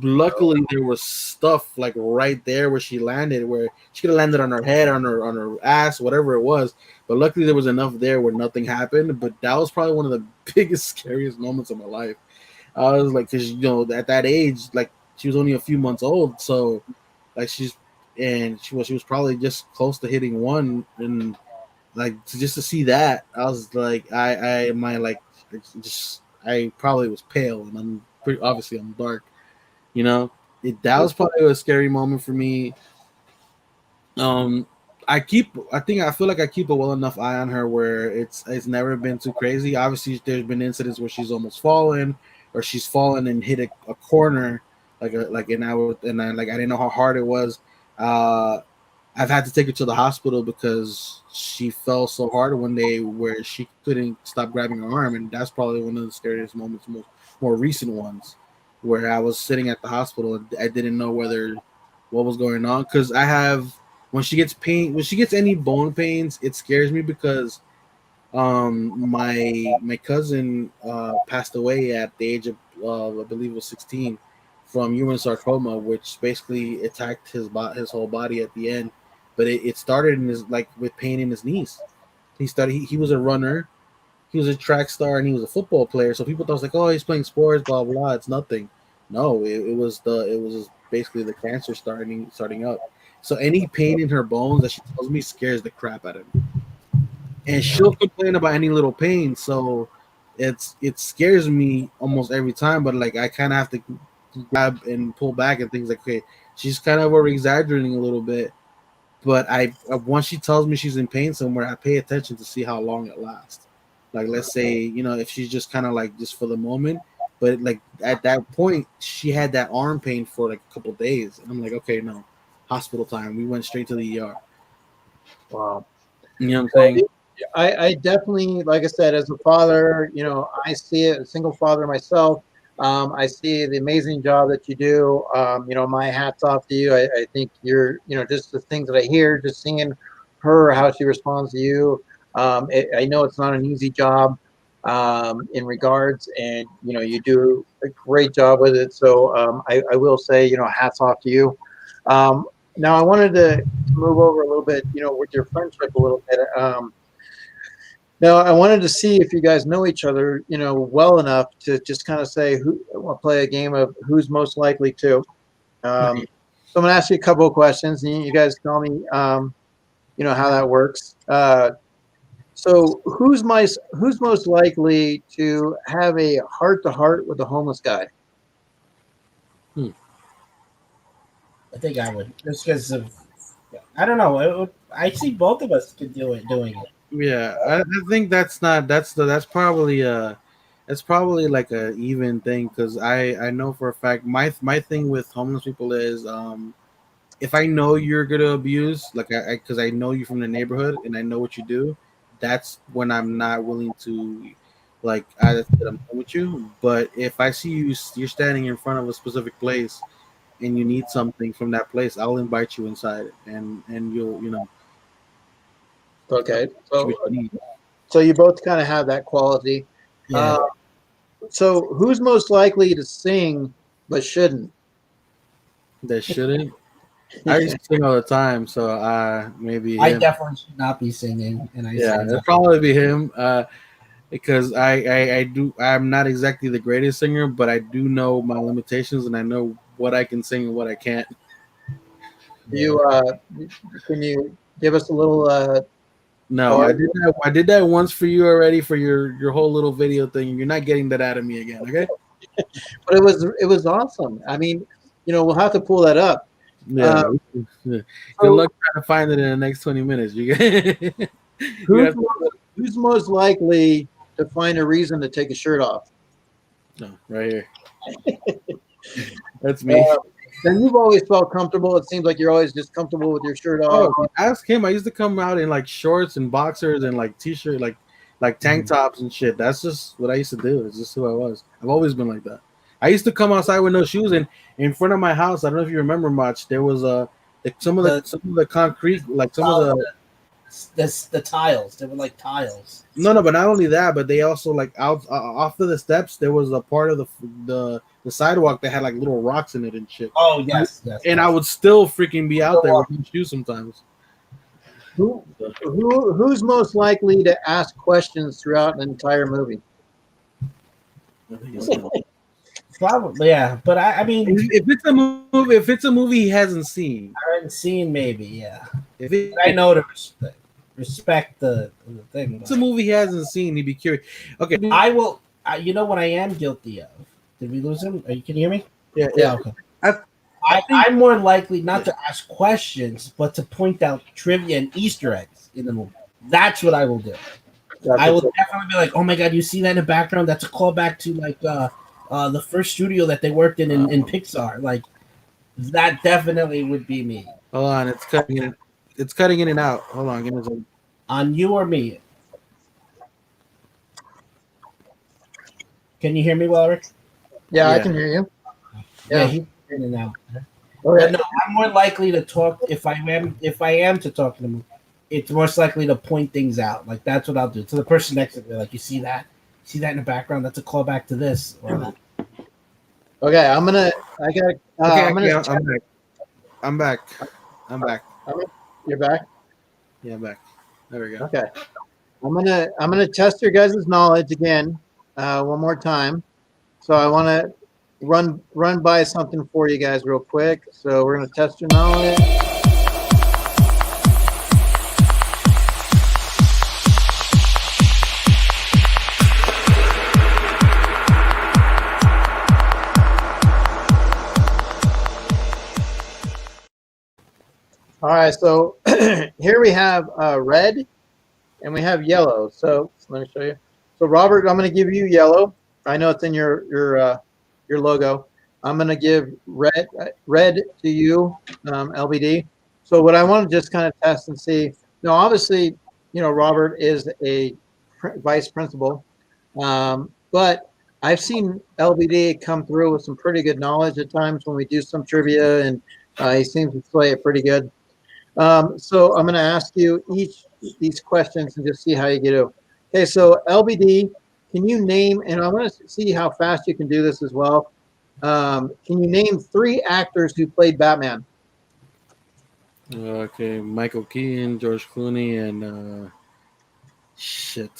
B: Luckily there was stuff like right there where she landed, where she could have landed on her head, on her ass, whatever it was, but luckily there was enough there where nothing happened. But that was probably one of the biggest scariest moments of my life. I was like, because at that age, like she was only a few months old, so like she was probably just close to hitting one. And like just to see that, I was like, I my like just I probably was pale, and I'm pretty obviously I'm dark, you know. That was probably a scary moment for me. Um, I feel like I keep a well enough eye on her where it's never been too crazy. Obviously, there's been incidents where she's almost fallen, or she's fallen and hit a corner, and I didn't know how hard it was. Uh, I've had to take her to the hospital because she fell so hard one day where she couldn't stop grabbing her arm, and that's probably one of the scariest moments, more recent ones, where I was sitting at the hospital and I didn't know what was going on, because I have when she gets any bone pains, it scares me because my cousin passed away at the age of I believe it was 16 from human sarcoma, which basically attacked his whole body at the end. But it started in his like with pain in his knees. He was a runner, he was a track star, and he was a football player. So people thought it was like, oh, he's playing sports, blah blah. It's nothing. No, it was basically the cancer starting up. So any pain in her bones that she tells me scares the crap out of me, and she'll complain about any little pain. So it scares me almost every time. But like I kind of have to grab and pull back and things like, okay, she's kind of over exaggerating a little bit. But once she tells me she's in pain somewhere, I pay attention to see how long it lasts. Like let's say if she's just kind of like just for the moment, but like at that point she had that arm pain for like a couple days, and I'm like, okay, no, hospital time. We went straight to the ER.
A: Wow.
B: You know what I'm
A: Well,
B: saying?
A: I definitely, like I said, as a father, I see it, a single father myself. I see the amazing job that you do. My hat's off to you. I think you're, just the things that I hear, just seeing her, how she responds to you. I know it's not an easy job in regards, and, you do a great job with it. So I will say, hats off to you. Um, Now, I wanted to move over a little bit, with your friendship a little bit. Now, I wanted to see if you guys know each other, well enough to just kind of say who, we'll play a game of who's most likely to. Um, So I'm gonna ask you a couple of questions, and you guys tell me, you know, how that works. So who's most likely to have a heart to heart with a homeless guy?
C: I think I would, just because of, I don't know. I see both of us could do it, doing it.
B: Yeah, I think that's probably like a even thing because I know for a fact my thing with homeless people is if I know you're gonna abuse, like because I know you from the neighborhood and I know what you do, that's when I'm not willing to, like, I that's it, I'm done with you. But if I see you're standing in front of a specific place and you need something from that place, I'll invite you inside and you'll
A: Okay,
B: get what you need.
A: so you both kind of have that quality.
C: Yeah.
A: Uh, so who's most likely to sing but shouldn't?
B: That shouldn't. I used to sing all the time, so maybe
C: I
B: him.
C: definitely should not be singing, and I
B: Yeah,
C: sing.
B: it'd probably be him. Because I'm not exactly the greatest singer, but I do know my limitations and I know what I can sing and what I can't.
A: You can you give us a little
B: No,
A: bar?
B: I did that once for you already for your whole little video thing. You're not getting that out of me again, okay?
A: But it was awesome. I mean, you know, we'll have to pull that up. Uh,
B: Yeah. Good
A: so
B: luck trying to find it in the next 20 minutes. You
A: who's
B: have
A: who's most likely to find a reason to take a shirt off?
B: no, right here. That's me.
A: Uh, then you've always felt comfortable. It seems like you're always just comfortable with your shirt off.
B: Oh, ask him. I used to come out in like shorts and boxers and like t-shirt, like tank tops and shit. That's just what I used to do. It's just who I was. I've always been like that. I used to come outside with no shoes, and in front of my house. I don't know if you remember much. There was
C: The
B: some of the concrete, like some of the
C: the tiles. They were like tiles.
B: no, but not only that, but they also like out off of the steps. There was a part of the sidewalk that had like little rocks in it and shit.
C: Oh yes, yes.
B: And I would still freaking be out there with no shoes sometimes.
A: Who's most likely to ask questions throughout an entire movie?
B: I think it's him.
C: Probably, yeah. But I mean,
B: If it's a movie he hasn't seen,
C: I haven't seen maybe, yeah.
B: if it,
C: But I know to respect the thing.
B: it's a movie he hasn't seen, he'd be curious. Okay,
C: I will. You know what I am guilty of? Did we lose him? Can you hear me?
B: yeah,
C: Yeah. Okay. I'm more likely not to ask questions, but to point out trivia and Easter eggs in the movie. That's what I will do. I will definitely be like, "Oh my god, you see that in the background? That's a callback to like the first studio that they worked in Pixar." Like that definitely would be me.
B: hold on, it's cutting in and out. Hold on, give me a second.
C: On you or me? Can you hear me, well, Rick?
A: Yeah, I
B: Yeah.
A: can hear you.
C: Yeah, he's in and out.
A: Okay.
C: But no, I'm more likely to talk if I am to talk to them. It's most likely to point things out. Like that's what I'll do to the person next to me. Like you see that in the background. That's a callback to this. Or,
A: Okay, I'm gonna. I got.
B: Okay,
A: I'm gonna.
B: I'm back. I'm back. I'm back.
A: You're back.
B: Yeah, I'm back. There we go.
A: Okay. I'm gonna test your guys' knowledge again, one more time. So I want to run by something for you guys real quick. So we're gonna test your knowledge. All right, so here we have red and we have yellow. So let me show you. So Robert, I'm going to give you yellow. I know it's in your logo. I'm going to give red to you, LBD. So what I want to just kind of test and see. Now, obviously, you know Robert is a vice principal, but I've seen LBD come through with some pretty good knowledge at times when we do some trivia, and he seems to play it pretty good. So I'm going to ask you each these questions and just see how you get it. Okay, so LBD, can you name, and I want to see how fast you can do this as well. Can you name 3 actors who played Batman?
B: Okay, Michael Keaton, George Clooney, and shit.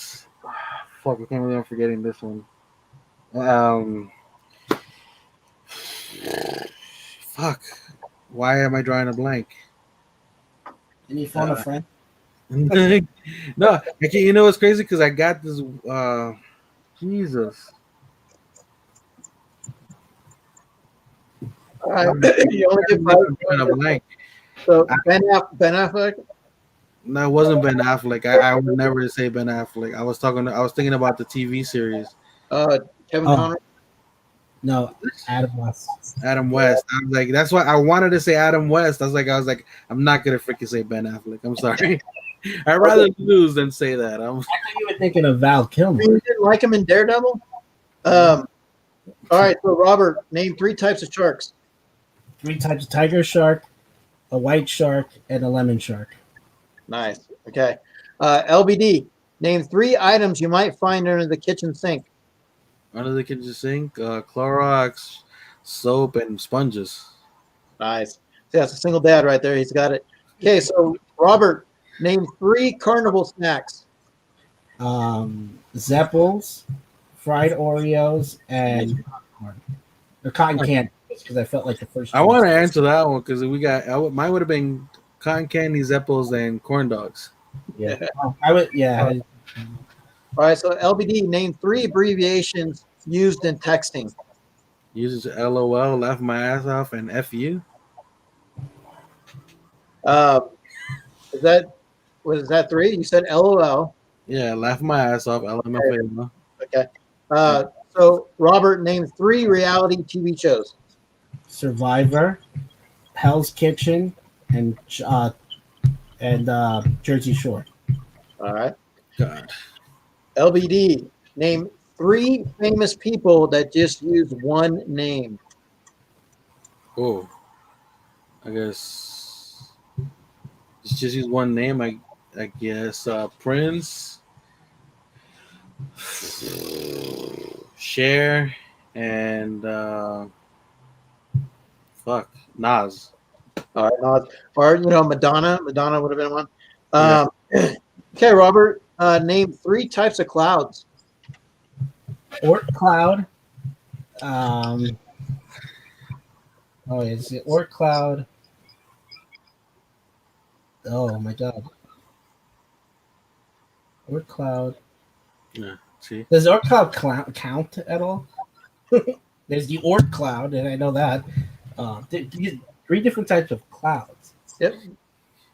B: Fuck, I can't believe I'm forgetting this one. Fuck. Why am I drawing a blank?
C: Any phone a friend?
B: No, I can't. You know what's crazy? Because I got this. Jesus.
A: All right. You only get five.
B: I'm drawing a blank.
A: So Ben Affleck.
B: No, it wasn't Ben Affleck. I would never say Ben Affleck. I was thinking about the TV series.
A: Kevin
C: Oh.
A: Conner.
C: No, Adam West.
B: Adam West. I was like, that's why I wanted to say Adam West. I was like, I'm not gonna freaking say Ben Affleck. I'm sorry. I'd rather lose than say that.
C: I thought you were thinking of Val Kilmer.
A: You didn't like him in Daredevil? All right, so Robert, name 3 types of sharks.
C: 3 types of tiger shark, a white shark, and a lemon shark.
A: Nice. Okay. LBD, name 3 items you might find under the kitchen sink.
B: Under the kitchen sink, Clorox, soap, and sponges.
A: Nice. See, that's a single dad right there. He's got it. Okay, so Robert, name 3 carnival snacks.
C: Zeppels, fried Oreos, and popcorn. Or cotton candy, because I felt like the first.
B: I want to answer that one because mine would have been cotton candy, Zeppels, and corn dogs.
C: Yeah, I would. Yeah.
A: All right, so LBD, name 3 abbreviations used in texting.
B: Uses LOL, laugh my ass off, and FU.
A: Was that 3? You said LOL.
B: Yeah, laugh my ass off, LMFAO.
A: Okay. So Robert, name 3 reality TV shows.
C: Survivor, Hell's Kitchen, and Jersey Shore.
A: All right.
B: God.
A: LBD, name 3 famous people that just use one name.
B: Oh, I guess just use one name. I guess Prince, Cher, and Nas.
A: All right, Nas. Or Madonna. Madonna would have been one. Okay, Robert. Name 3 types of clouds.
C: Orc cloud. It's the orc cloud. Oh my god. Orc cloud.
B: Yeah. See.
C: Does orc cloud count at all? There's the orc cloud, and I know that. 3 different types of clouds.
A: Yep.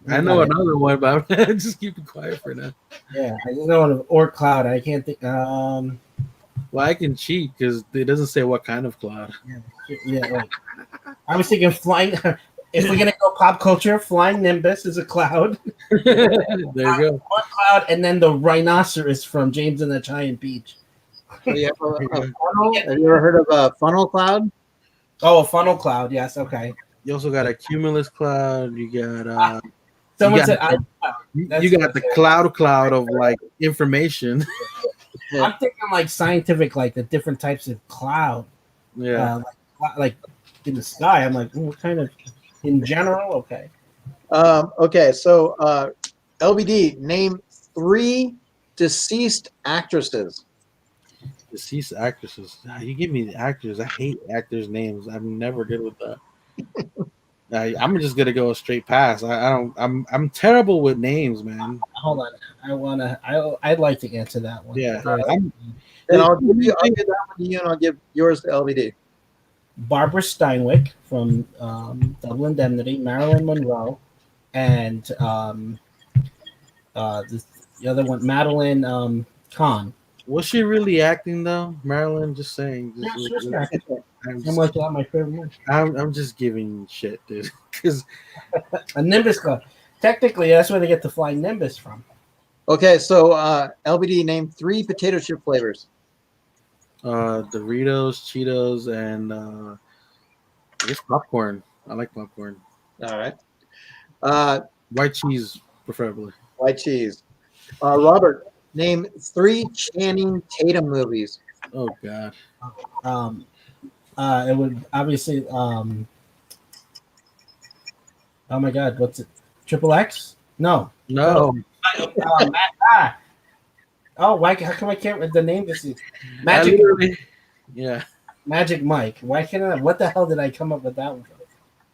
B: I know another one, but I'm just keep it quiet for now.
C: Yeah, I just know an orc cloud. I can't think.
B: Well, I can cheat because it doesn't say what kind of cloud.
C: Yeah. Like, I was thinking flying. If we're gonna go pop culture, flying Nimbus is a cloud.
B: There you go.
C: Orc cloud, and then the rhinoceros from James and the Giant Peach.
A: So you have a funnel? Have you ever heard of a funnel cloud?
C: Oh, a funnel cloud. Yes. Okay.
B: You also got a cumulus cloud. You got
C: Someone
B: you
C: said
B: got you got the cloud of like information.
C: I'm thinking like scientific, like the different types of cloud.
B: Yeah.
C: Like in the sky. I'm like, what kind of? In general, okay.
A: Okay, so LBD, name 3 deceased actresses.
B: Deceased actresses. You give me the actors. I hate actors' names. I'm never good with that. I'm just gonna go a straight pass. I'm terrible with names, man.
C: Hold on. I'd like to answer that one.
B: Yeah.
A: And I'll give that one to you, and I'll give yours to LBD.
C: Barbara Steinwick from Double Indemnity, Marilyn Monroe, and the other one, Madeline Kahn.
B: Was she really acting though, Marilyn? Just saying.
C: My favorite one.
B: I'm just giving shit, dude. Because
C: a Nimbus Club. Technically, that's where they get the flying Nimbus from.
A: Okay, so LBD, name 3 potato chip flavors.
B: Doritos, Cheetos, and I guess popcorn. I like popcorn.
A: All right.
B: White cheese, preferably.
A: White cheese. Robert, name 3 Channing Tatum movies.
B: Oh God.
C: It would obviously. Oh my God, what's it? Triple X? No. Oh, why? How come I can't read the name? This is
B: Yeah.
C: Magic Mike. Why can't I? What the hell did I come up with that one?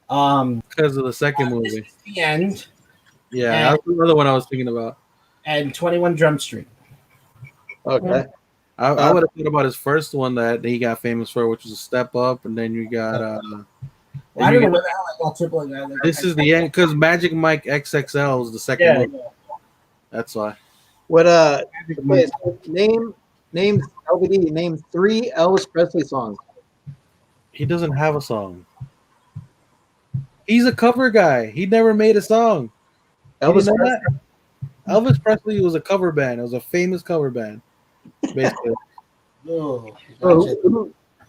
B: Because of the second
C: This
B: movie.
C: is the end,
B: Yeah, that's another one I was thinking about.
C: and 21 Drum Street.
A: Okay.
B: I would have thought about his first one that he got famous for, which was a Step Up, and then you got
C: Well, I don't know where the hell I got Triple X.
B: this is the end because Magic Mike XXL was the second
C: Yeah,
B: movie. That's why.
A: What
B: Magic
A: okay,
B: Mike.
A: so name LBD, name 3 Elvis Presley songs.
B: He doesn't have a song. He's a cover guy. He never made a song.
A: Elvis
B: You know
A: Presley.
B: that? Elvis Presley was a cover band. It was a famous cover band, basically.
C: Oh,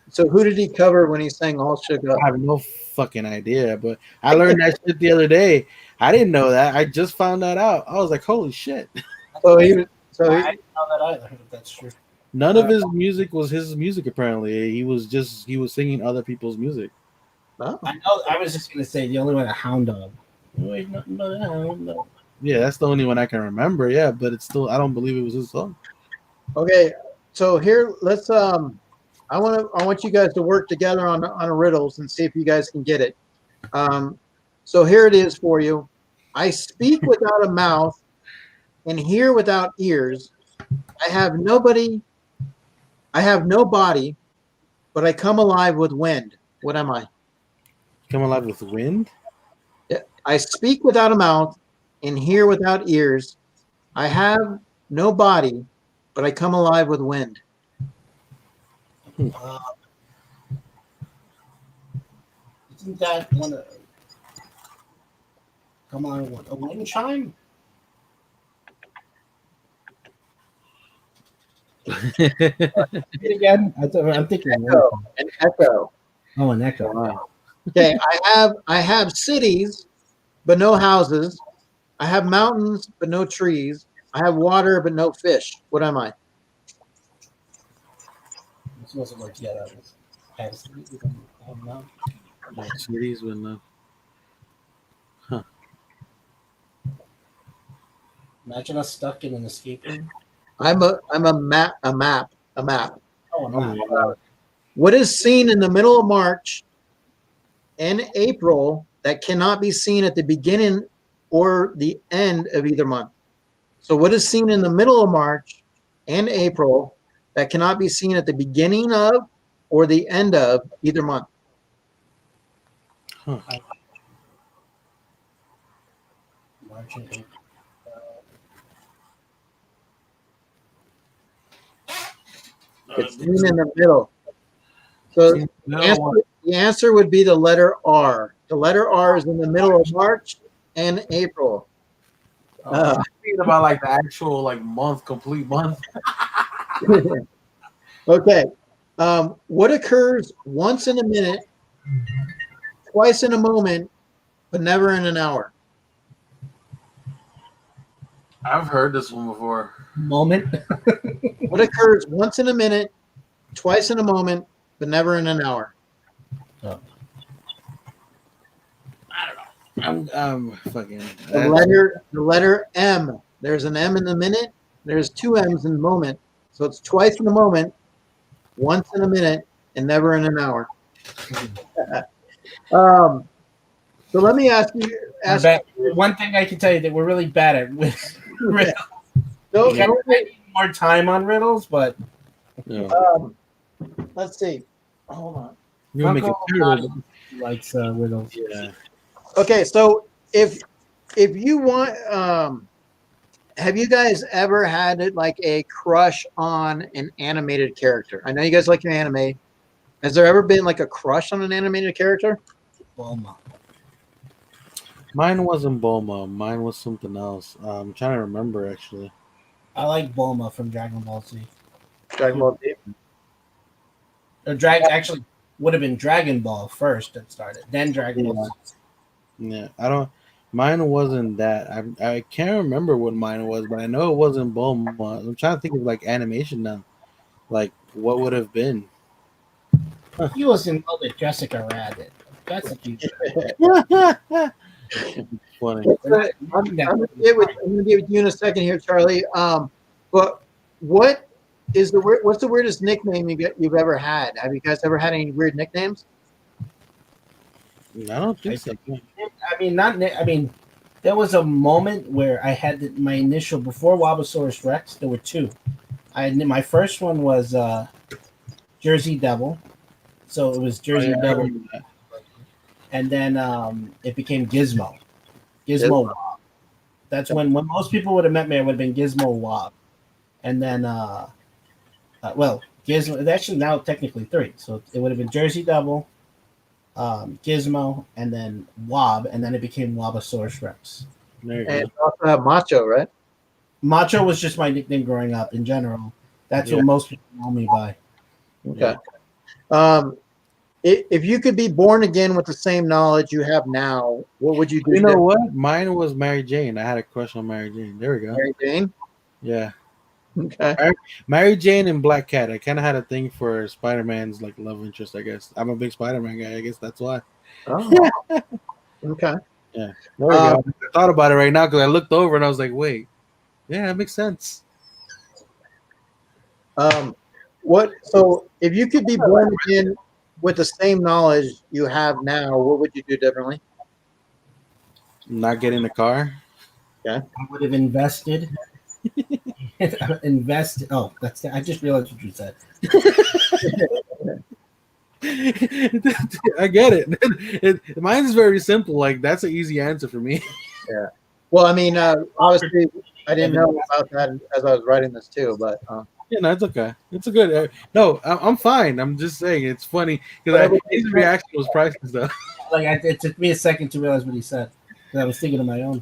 A: So who did he cover when he sang All Shook Up?
B: I have no fucking idea, but I learned that shit the other day. I didn't know that. I just found that out. I was like, holy shit.
A: So
C: I
A: he
C: didn't know that either. If that's true.
B: None of his music was his music, apparently. He was singing other people's music.
A: oh.
C: I know. I was just gonna say the only one, a Hound Dog. Wait, nothing but a hound dog.
B: Yeah, that's the only one I can remember. Yeah, but it's still, I don't believe it was his song.
A: Okay, so here let's I want you guys to work together on a riddles and see if you guys can get it. So here it is for you. I speak without a mouth and hear without ears. I have no body, but I come alive with wind. What am I?
B: Come Alive with Wind?
A: I speak without a mouth and hear without ears. I have no body, but I come alive with wind.
C: Isn't that one of? Come on, what, a wind chime? It again? I'm thinking.
A: Echo. An echo.
C: Oh, an echo.
B: Wow.
A: Okay, I have cities, but no houses. I have mountains, but no trees. I have water, but no fish. What am I?
C: This wasn't like yeah, that was.
B: Yeah, cities with no.
C: Imagine us stuck in an escape room.
A: I'm a map.
C: Oh, a
B: Oh
C: map.
B: my God.
A: What is seen in the middle of March and April that cannot be seen at the beginning or the end of either month? So what is seen in the middle of March and April that cannot be seen at the beginning of or the end of either month?
B: Huh.
C: March and April.
A: It's seen in the middle. So the answer would be the letter R. The letter R is in the middle of March and April.
B: I'm thinking about like the actual like month, complete month.
A: Okay. What occurs once in a minute, twice in a moment, but never in an hour?
B: I've heard this one before.
C: Moment.
A: What occurs once in a minute, twice in a moment, but never in an hour?
B: I'm fucking.
A: The letter M. There's an M in the minute. There's 2 M's in the moment. So it's twice in a moment, once in a minute, and never in an hour. So let me ask you.
C: One thing I can tell you that we're really bad at with riddles.
A: No,
C: We gotta spend more time on riddles, but
B: Yeah.
A: let's see. Hold on.
B: You make it terrible.
C: likes riddles.
B: Yeah.
A: Okay, so if you want, have you guys ever had like a crush on an animated character? I know you guys like your anime. Has there ever been like a crush on an animated character?
C: Bulma.
B: Mine wasn't Bulma. Mine was something else. I'm trying to remember actually.
C: I like Bulma from Dragon Ball Z.
A: Dragon Ball Z.
C: Actually would have been Dragon Ball first that started, then Dragon Ball Z.
B: Yeah, I don't. Mine wasn't that. I can't remember what mine was, but I know it wasn't Bulma. I'm trying to think of like animation now. Like what would have been?
C: He was in love with Jessica Rabbit. That's a huge.
B: Funny.
A: I'm gonna get with you in a second here, Charlie. But what's the weirdest nickname you've ever had? Have you guys ever had any weird nicknames?
B: I don't think so.
C: I mean, not. I mean, there was a moment where I had my initial before WOBBASARUS Rex. There were two. My first one was Jersey Devil, so it was
B: Oh,
C: Jersey
B: yeah, I
C: Devil,
B: remember that.
C: and then it became Gizmo. Gizmo Wob. That's when most people would have met me. I would have been Gizmo Wob, and then well, Gizmo. Actually, now technically three. So it would have been Jersey Devil, Gizmo, and then Wob, and then it became WOBBASARUS Rex.
B: There you
A: And
B: go.
A: you also have Macho, right?
C: Macho was just my nickname growing up. In general, that's
B: Yeah.
C: what most people know me by.
A: Okay. If you could be born again with the same knowledge you have now, what would you do?
B: You know what? Mine was Mary Jane. I had a crush on Mary Jane. There we go.
A: Mary Jane?
B: Yeah.
A: Okay.
B: Mary Jane and Black Cat. I kind of had a thing for Spider-Man's like love interest. I guess I'm a big Spider-Man guy. I guess that's why.
A: Oh, okay.
B: Yeah. There we go. I thought about it right now because I looked over and I was like, wait. Yeah, that makes sense.
A: So if you could be born again with the same knowledge you have now, what would you do differently?
B: Not get in the car.
C: I would have invested. Invest. Oh, that's. I just realized what you said.
B: I get it. Mine is very simple. Like that's an easy answer for me.
A: Yeah. Well, I mean, obviously, I didn't know about that as I was writing this too, but
B: Yeah, no, it's okay. It's a good. No, I'm fine. I'm just saying it's funny because his reaction was priceless though.
C: Like it took me a second to realize what he said because I was thinking of my own.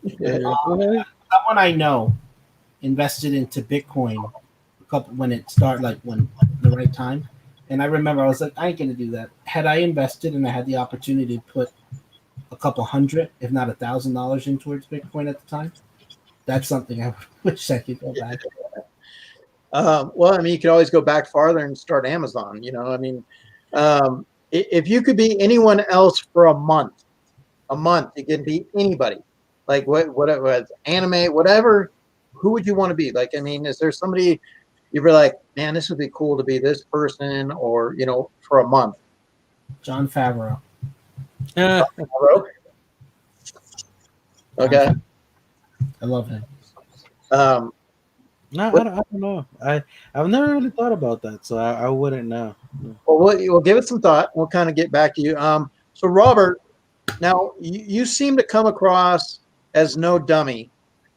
B: Yeah.
C: Someone I know invested into Bitcoin a couple when it started, like when the right time. And I remember I was like, I ain't gonna do that. Had I invested and I had the opportunity to put a couple hundred, if not $1,000 in towards Bitcoin at the time, that's something I wish I could go back.
A: well, I mean, you could always go back farther and start Amazon. You know, I mean, if you could be anyone else for a month, you can be anybody. Like what it was, anime, whatever. Who would you want to be? Like, I mean, is there somebody you'd be like, man, this would be cool to be this person, or for a month?
C: John Favreau.
A: Okay.
C: I love him.
B: No, I don't know. I've never really thought about that, so I wouldn't know.
A: Well, we'll give it some thought. We'll kind of get back to you. So Robert, now you seem to come across as no dummy,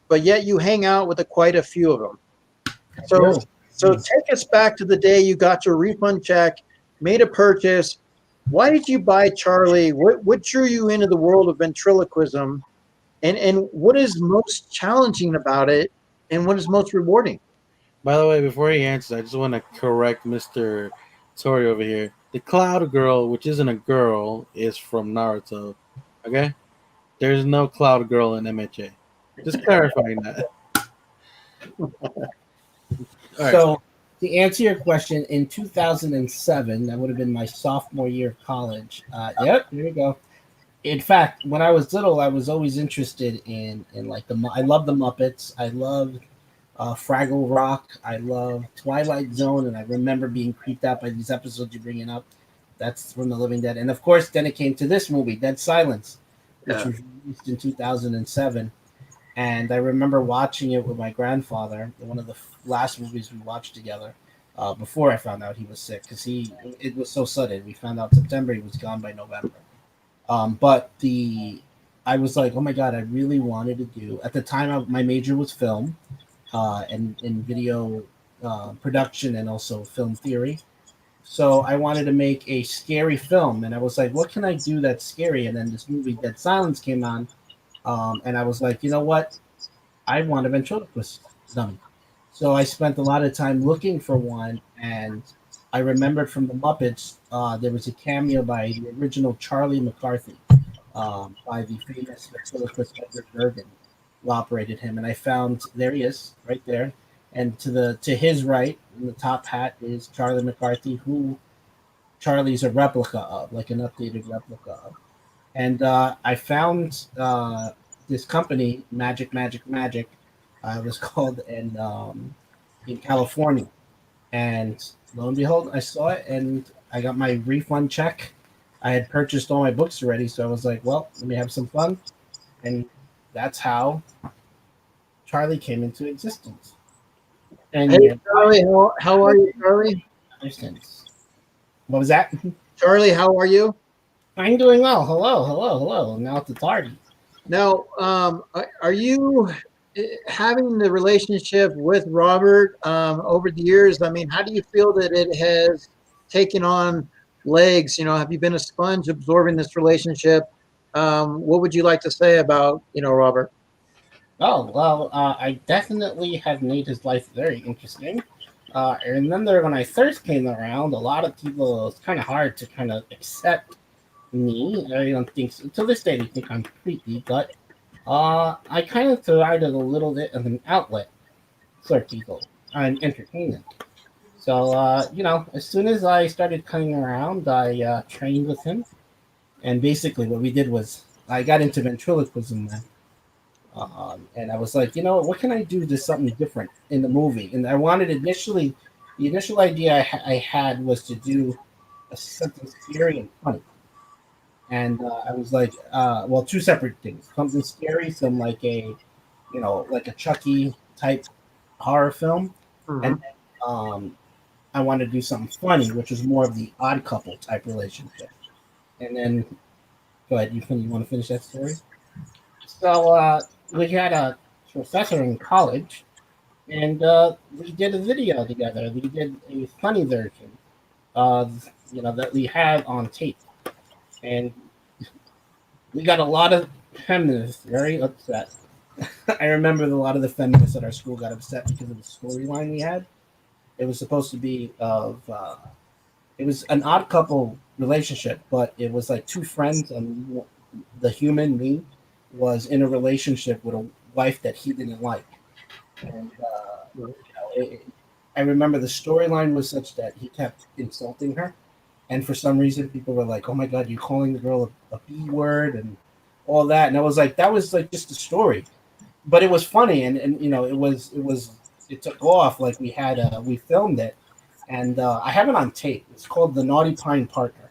A: but yet you hang out with quite a few of them. So take us back to the day you got your refund check, made a purchase. Why did you buy Charlie? What drew you into the world of ventriloquism? And what is most challenging about it? And what is most rewarding?
B: By the way, before he answers, I just want to correct Mr. Tori over here. The Cloud Girl, which isn't a girl, is from Naruto. Okay? There's no Cloud Girl in MHA. Just clarifying that.
C: So, to answer your question, in 2007, that would have been my sophomore year of college. Yep, there you go. In fact, when I was little, I was always interested in like I love the Muppets. I loved Fraggle Rock. I loved Twilight Zone, and I remember being creeped out by these episodes you're bringing up. That's from The Living Dead, and of course, then it came to this movie, Dead Silence, which was released in 2007. And I remember watching it with my grandfather. One of the last movies we watched together before I found out he was sick, because it was so sudden. We found out September, he was gone by November. But I was like, oh my God, I really wanted to do, at the time, my major was film and in video production and also film theory. So I wanted to make a scary film. And I was like, what can I do that's scary? And then this movie, Dead Silence, came on. And I was like, you know what? I want a ventriloquist dummy. So I spent a lot of time looking for one. And I remembered from the Muppets, there was a cameo by the original Charlie McCarthy, by the famous ventriloquist Edward Bergen, who operated him. And I found, there he is, right there. And to his right, in the top hat, is Charlie McCarthy, who Charlie's a replica of, like an updated replica of. And I found this company, Magic. It was called in California. And lo and behold, I saw it, and I got my refund check. I had purchased all my books already, so I was like, well, let me have some fun, and that's how Charlie came into existence. And
A: Hey, Charlie, how are you, Charlie?
C: ever since. What was that?
A: Charlie, how are you?
C: I'm doing well. Hello, hello, hello. Now it's the party.
A: Now, are you having the relationship with Robert over the years? I mean, how do you feel that it has taken on legs? You know, have you been a sponge absorbing this relationship? What would you like to say about, Robert?
C: Oh, well, I definitely have made his life very interesting. I remember when I first came around, a lot of people, it was kind of hard to kind of accept me. I don't think so. To this day, they think I'm creepy, but I kind of provided a little bit of an outlet for people and entertainment. So, as soon as I started coming around, I trained with him. And basically, what we did was I got into ventriloquism then. And I was like, what can I do to something different in the movie? And I wanted the initial idea I had was to do something scary and funny. And I was like, well, two separate things: something scary, some like a Chucky type horror film, and
A: Mhm.
C: then, I wanted to do something funny, which was more of the odd couple type relationship. And then, go ahead, you want to finish that story? So we had a professor in college, and we did a video together. We did a funny version of that we had on tape, and we got a lot of feminists very upset. I remember a lot of the feminists at our school got upset because of the storyline we had. It was supposed to be it was an odd couple relationship, but it was like two friends, and the human me was in a relationship with a wife that he didn't like. And I remember the storyline was such that he kept insulting her, and for some reason, people were like, "Oh my God, you're calling the girl a B word and all that." And I was like, "That was like just a story," but it was funny, and it took off. Like we filmed it, and I have it on tape. It's called The Naughty Pine Partner,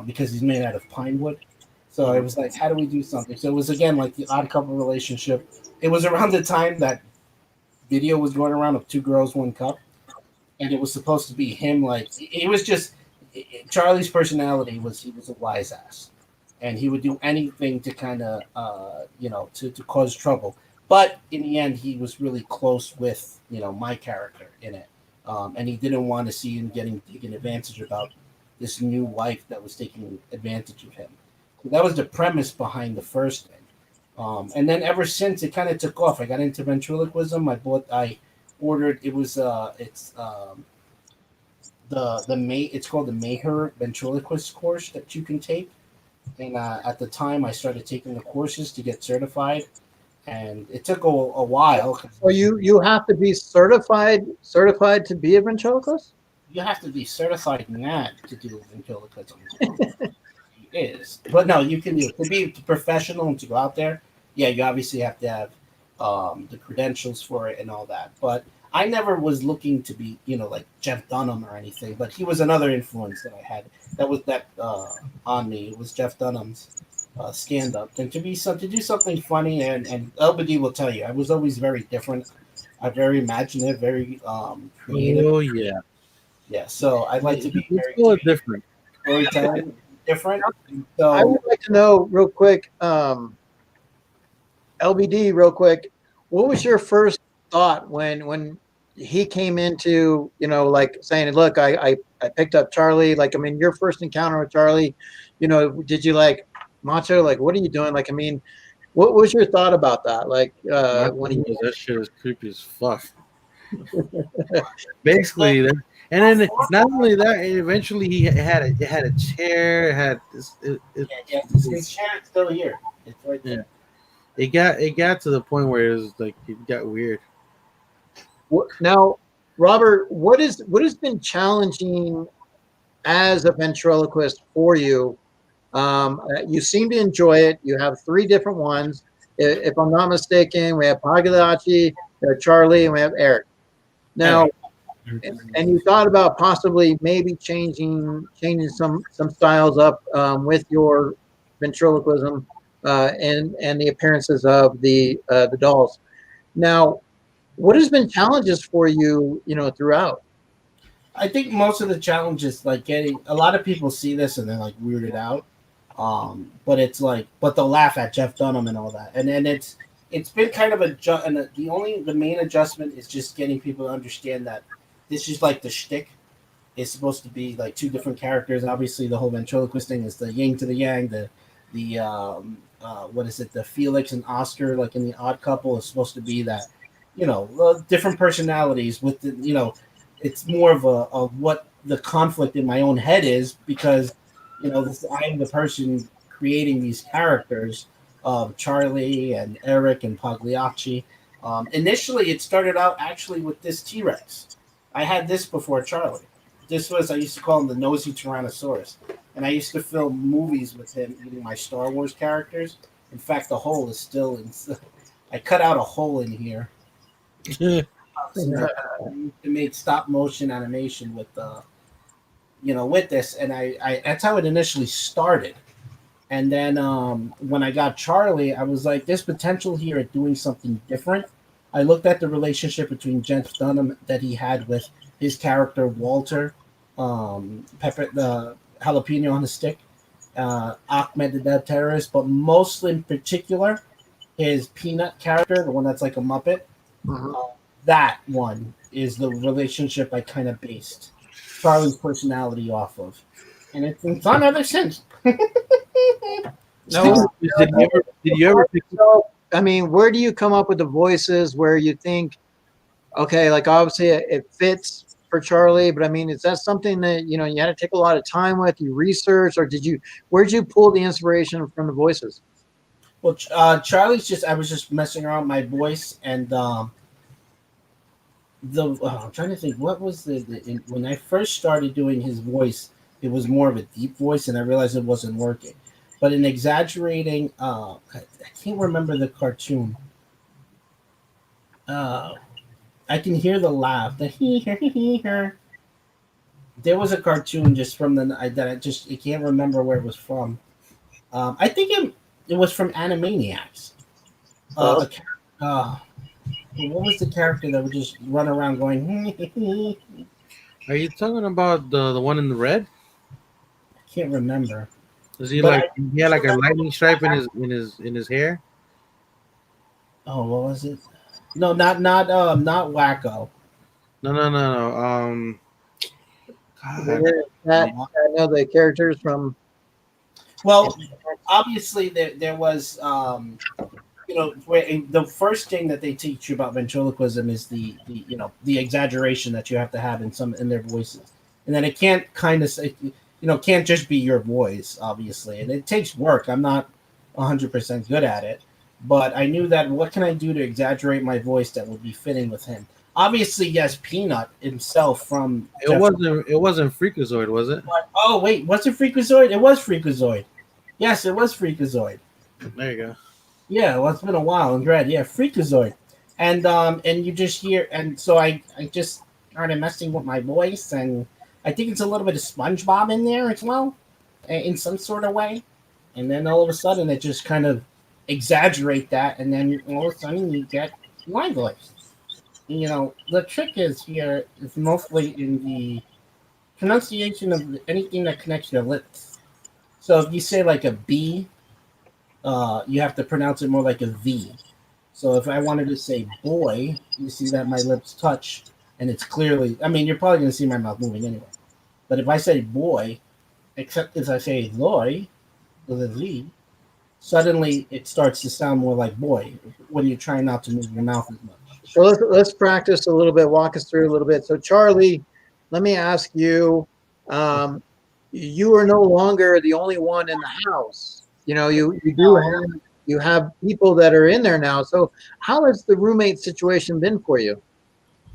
C: because he's made out of pine wood. So it was like, how do we do something? So it was again like the odd couple relationship. It was around the time that video was going around of Two Girls, One Cup, and it was supposed to be him. Like it was just Charlie's personality was he was a wise ass, and he would do anything to kind of to cause trouble. But in the end, he was really close with my character in it, and he didn't want to see him getting taken advantage about this new wife that was taking advantage of him. So that was the premise behind the first thing. And then ever since it kind of took off. I got into ventriloquism. I ordered. It was it's the May. It's called the Maher ventriloquist course that you can take. And at the time, I started taking the courses to get certified, and it took a while.
A: So you have to be certified to be a ventriloquist?
C: You have to be certified in that to do ventriloquism. Is. But no, you can do it. To be professional and to go out there, yeah, you obviously have to have the credentials for it and all that. But I never was looking to be, like Jeff Dunham or anything. But he was another influence that I had. That on me. It was Jeff Dunham's stand up, and to do something funny. And LBD will tell you, I was always very different. I'm very imaginative, very creative.
B: Oh yeah,
C: Yeah, so I like to be
B: it's
C: very
B: all different.
C: storytelling, different.
A: I
C: So
A: would like to know real quick, LBD, real quick, what was your first thought when he came into, like saying, look, I picked up Charlie. Like, I mean, your first encounter with Charlie, did you like macho? Like, what are you doing? Like, I mean, what was your thought about that? Like,
B: My
A: when
B: thing
A: he,
B: was that shit is creepy as fuck. Basically, and then not only that, eventually it had a chair, it had this,
C: yeah, his chat's still here. It's right
B: yeah.
C: there.
B: It got to the point where it was like it got weird.
A: now, Robert, what has been challenging as a ventriloquist for you? You seem to enjoy it. You have three different ones. If I'm not mistaken, we have Pagliacci, we have Charlie, and we have Eric. Now,
C: Eric.
A: and you thought about possibly maybe changing some styles up with your ventriloquism and the appearances of the dolls. Now, what has been challenges for you, throughout?
C: I think most of the challenges, like getting a lot of people see this and they're like weirded out. But it's like, but they'll laugh at Jeff Dunham and all that, and then it's been kind of and the main adjustment is just getting people to understand that this is like the shtick. It's supposed to be like two different characters. Obviously, the whole ventriloquist thing is the yin to the yang. The what is it? The Felix and Oscar, like in the Odd Couple, is supposed to be that, different personalities with the, it's more of what the conflict in my own head is, because I am the person creating these characters of Charlie and Eric and Pagliacci. Initially, it started out actually with this T-Rex. I had this before Charlie. I used to call him the nosy Tyrannosaurus. And I used to film movies with him eating my Star Wars characters. In fact, the hole is still in. I cut out a hole in here. I made stop motion animation with with this, and I that's how it initially started. And then when I got Charlie, I was like, there's potential here at doing something different. I looked at the relationship between Jeff Dunham that he had with his character Walter, Pepper, the jalapeno on the stick, Ahmed the Dead Terrorist, but mostly in particular his Peanut character, the one that's like a Muppet. That one is the relationship I kind of based Charlie's personality off of, and it's on ever since.
A: No,
B: Did you ever pick
A: so, I mean, where do you come up with the voices where you think, okay, like obviously it fits for Charlie, but I mean, is that something that you had to take a lot of time with, you research, or where'd you pull the inspiration from the voices?
C: Well, Charlie's I was just messing around with my voice, and I'm trying to think, what was when I first started doing his voice, it was more of a deep voice, and I realized it wasn't working. But in exaggerating, I can't remember the cartoon. I can hear the laugh. The he. There was a cartoon just from I can't remember where it was from. I think it was from Animaniacs. What was the character that would just run around going?
B: Are you talking about the one in the red?
C: I can't remember.
B: Is he
C: But
B: he had like a lightning stripe in his hair?
C: Oh, what was it? No, not Wacko.
B: No. God.
A: I know the characters from.
C: Well, obviously there was the first thing that they teach you about ventriloquism is the exaggeration that you have to have in their voices, and then it can't can't just be your voice, obviously, and it takes work. I'm not 100% good at it, but I knew that what can I do to exaggerate my voice that would be fitting with him. Obviously, yes, Peanut himself from
B: it wasn't Freakazoid, was it?
C: Oh wait, was it Freakazoid? It was Freakazoid. Yes, it was Freakazoid.
B: There you go.
C: Yeah, well, it's been a while. I'm glad. Yeah, Freakazoid, and you just hear, and so I just started messing with my voice, and I think it's a little bit of SpongeBob in there as well, in some sort of way, and then all of a sudden it just kind of exaggerate that, and then all of a sudden you get my voice. The trick is mostly in the pronunciation of anything that connects your lips. So if you say like a B, you have to pronounce it more like a V. So if I wanted to say boy, you see that my lips touch, and it's clearly, I mean, you're probably going to see my mouth moving anyway. But if I say boy, except if I say boy with a V, suddenly it starts to sound more like boy when you're trying not to move your mouth as much.
A: So let's practice a little bit. Walk us through a little bit. So Charlie, let me ask you. You are no longer the only one in the house. You have people that are in there now. So how has the roommate situation been for you?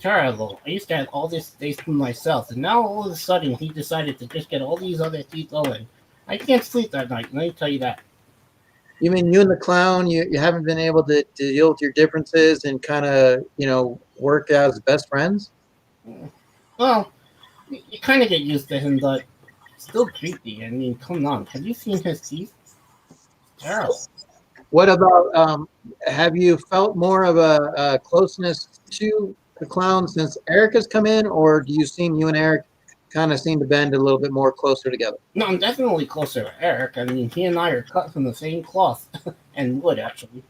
C: Terrible. I used to have all this space to myself, and now all of a sudden he decided to just get all these other people in. I can't sleep that night. Let me tell you that.
A: You mean you and the clown, you haven't been able to deal with your differences and kind of, work as best friends?
C: Well, you kind of get used to him, but still creepy. I mean, come on. Have you seen his teeth? Terrible.
A: What about have you felt more of a closeness to the clown since Eric has come in, or do you seem you and Eric kind of seem to bend a little bit more closer together?
C: No, I'm definitely closer to Eric. I mean, he and I are cut from the same cloth and wood, actually.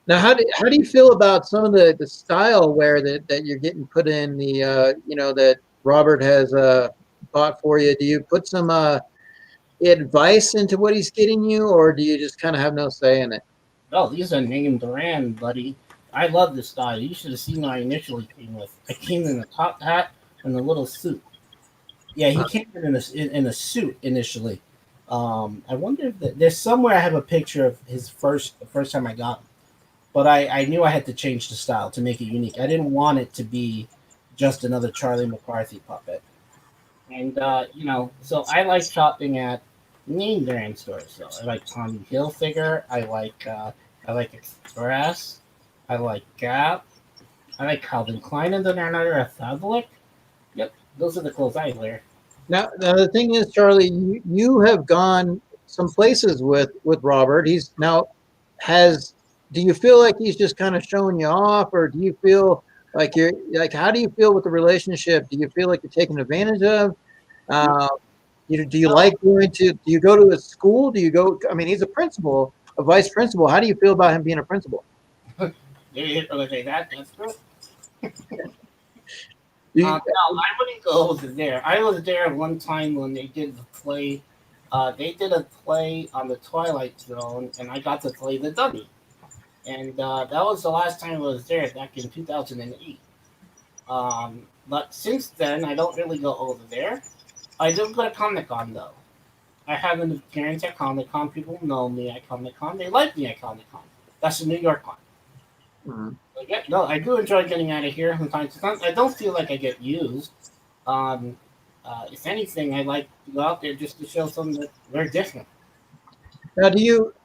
A: Now, how do you feel about some of the style wear that you're getting put in the that Robert has bought for you? Do you put some advice into what he's getting you, or do you just kind of have no say in it?
C: Oh, these are named brand, buddy. I love this style. You should have seen what I initially came with. I came in a top hat and a little suit. Yeah, he came in a suit initially. I wonder if there's somewhere I have a picture of the first time I got him. But I knew I had to change the style to make it unique. I didn't want it to be just another Charlie McCarthy puppet. And so I like shopping at name brand stores. So I like Tommy Hilfiger. I like Express. I like Gap. I like Calvin Klein, and then another a Fabric. Yep, those are the clothes I wear.
A: Now the thing is, Charlie, you have gone some places with Robert. He's now has. Do you feel like he's just kind of showing you off, or do you feel like you're like? How do you feel with the relationship? Do you feel like you're taken advantage of? Uh, do you like going to? Do you go to his school? Do you go? I mean, he's a principal, a vice principal. How do you feel about him being a principal?
C: Okay, that's true.
A: You,
C: No, I wouldn't go over there. I was there one time when they did the play. They did a play on the Twilight Zone, and I got to play the dummy. And that was the last time I was there back in 2008. But since then, I don't really go over there. I do go to Comic Con though. I have an appearance at Comic Con. People know me at Comic Con. They like me at Comic Con. That's the New York one.
A: Mhm.
C: But yeah, no, I do enjoy getting out of here from time to time. I don't feel like I get used. Um, if anything, I like to go out there just to show something that we're different.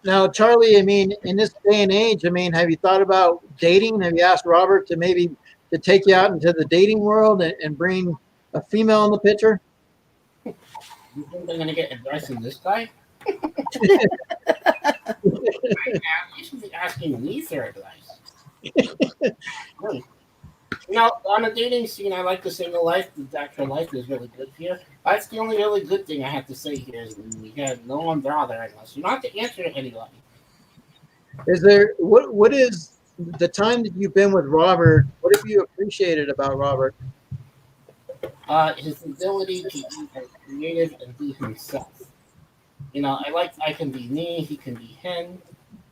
A: Now, Charlie? I mean, in this day and age, I mean, have you thought about dating? Have you asked Robert to maybe to take you out into the dating world and bring a female in the picture?
C: You think I'm gonna get advice from this guy? You should be asking me for advice. Really. Now, on the dating scene, I like the single life. The actual life is really good here. That's the only really good thing I have to say here is we have no one bothering us. You don't have to answer to anybody.
A: Is there what is the time that you've been with Robert? What have you appreciated about Robert?
C: His ability to be as creative and be himself. I can be me, he can be him,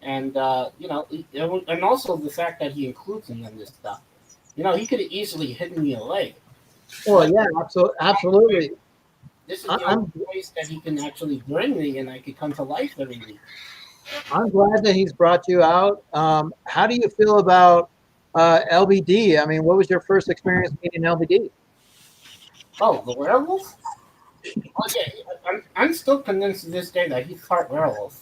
C: and and also the fact that he includes me in this stuff. He could have easily hidden me away,
A: Well,
C: but
A: yeah, absolutely.
C: this is
A: I-
C: the only
A: I'm
C: place that he can actually bring me, and I could come to life every week.
A: I'm glad that he's brought you out. How do you feel about LBD? I mean, what was your first experience meeting LBD?
C: Oh, the werewolf? Oh yeah, I'm still convinced to this day that he's part werewolf.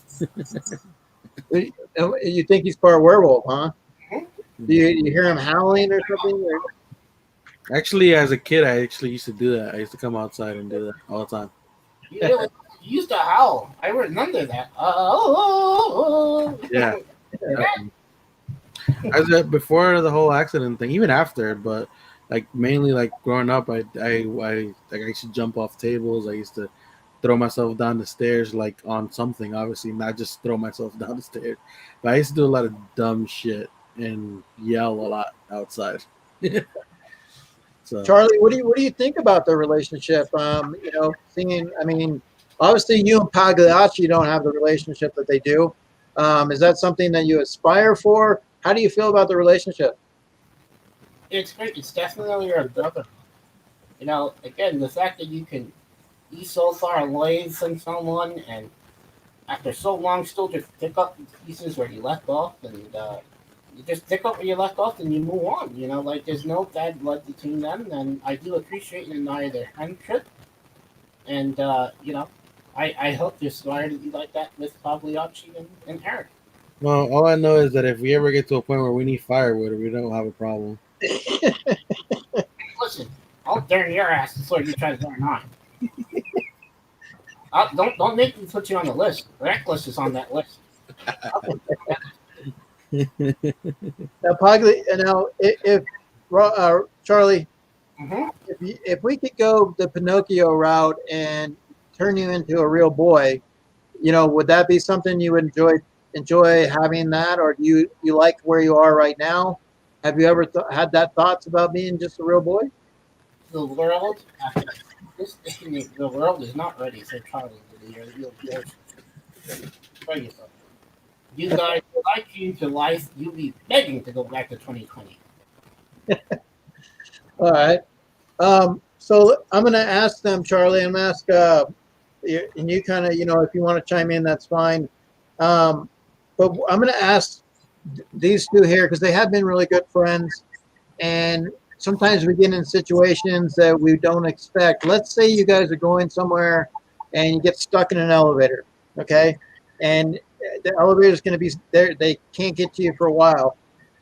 A: You think he's part werewolf, huh?
C: Mhm.
A: Do you hear him howling or something?
B: Actually, as a kid, I actually used to do that. I used to come outside and do that all the time.
C: He really he used to howl. I remember that.
B: Yeah. I was before the whole accident thing, even after, but like mainly like growing up, I used to jump off tables. I used to throw myself down the stairs like on something, obviously not just throw myself down the stairs. But I used to do a lot of dumb shit and yell a lot outside. So
A: Charlie, what do you think about the relationship? Seeing, I mean, obviously you and Pagliacci don't have the relationship that they do. Is that something that you aspire for? How do you feel about the relationship?
C: It's great. It's definitely your brother. Again, the fact that you can be so far away from someone and after so long still just pick up the pieces where you left off and you just pick up where you left off and you move on. Like there's no bad blood between them. And I do appreciate and admire their friendship. And, I hope you're starting to be like that with Pagliacci and Eric.
B: well, all I know is that if we ever get to a point where we need firewood, we don't have a problem.
C: darn your ass before you try to darn mine. Don't make me put you on the list. Reckless is on that list.
A: Now, Pogly, now if Charlie,
C: Mm-hmm.
A: if we could go the Pinocchio route and turn you into a real boy, would that be something you would enjoy having that, or do you like where you are right now? Have you ever had that thoughts about being just a real boy?
C: The world, the world is not ready for Charlie. You'll try yourself. You guys like you to life. You'll be begging to go back to 2020.
A: All right. So I'm going to ask them, Charlie. I'm going to ask, and you kind of, if you want to chime in, that's fine. But I'm going to ask these two here because they have been really good friends, and sometimes we get in situations that we don't expect. Let's say you guys are going somewhere and you get stuck in an elevator, okay? And the elevator is going to be there. They can't get to you for a while.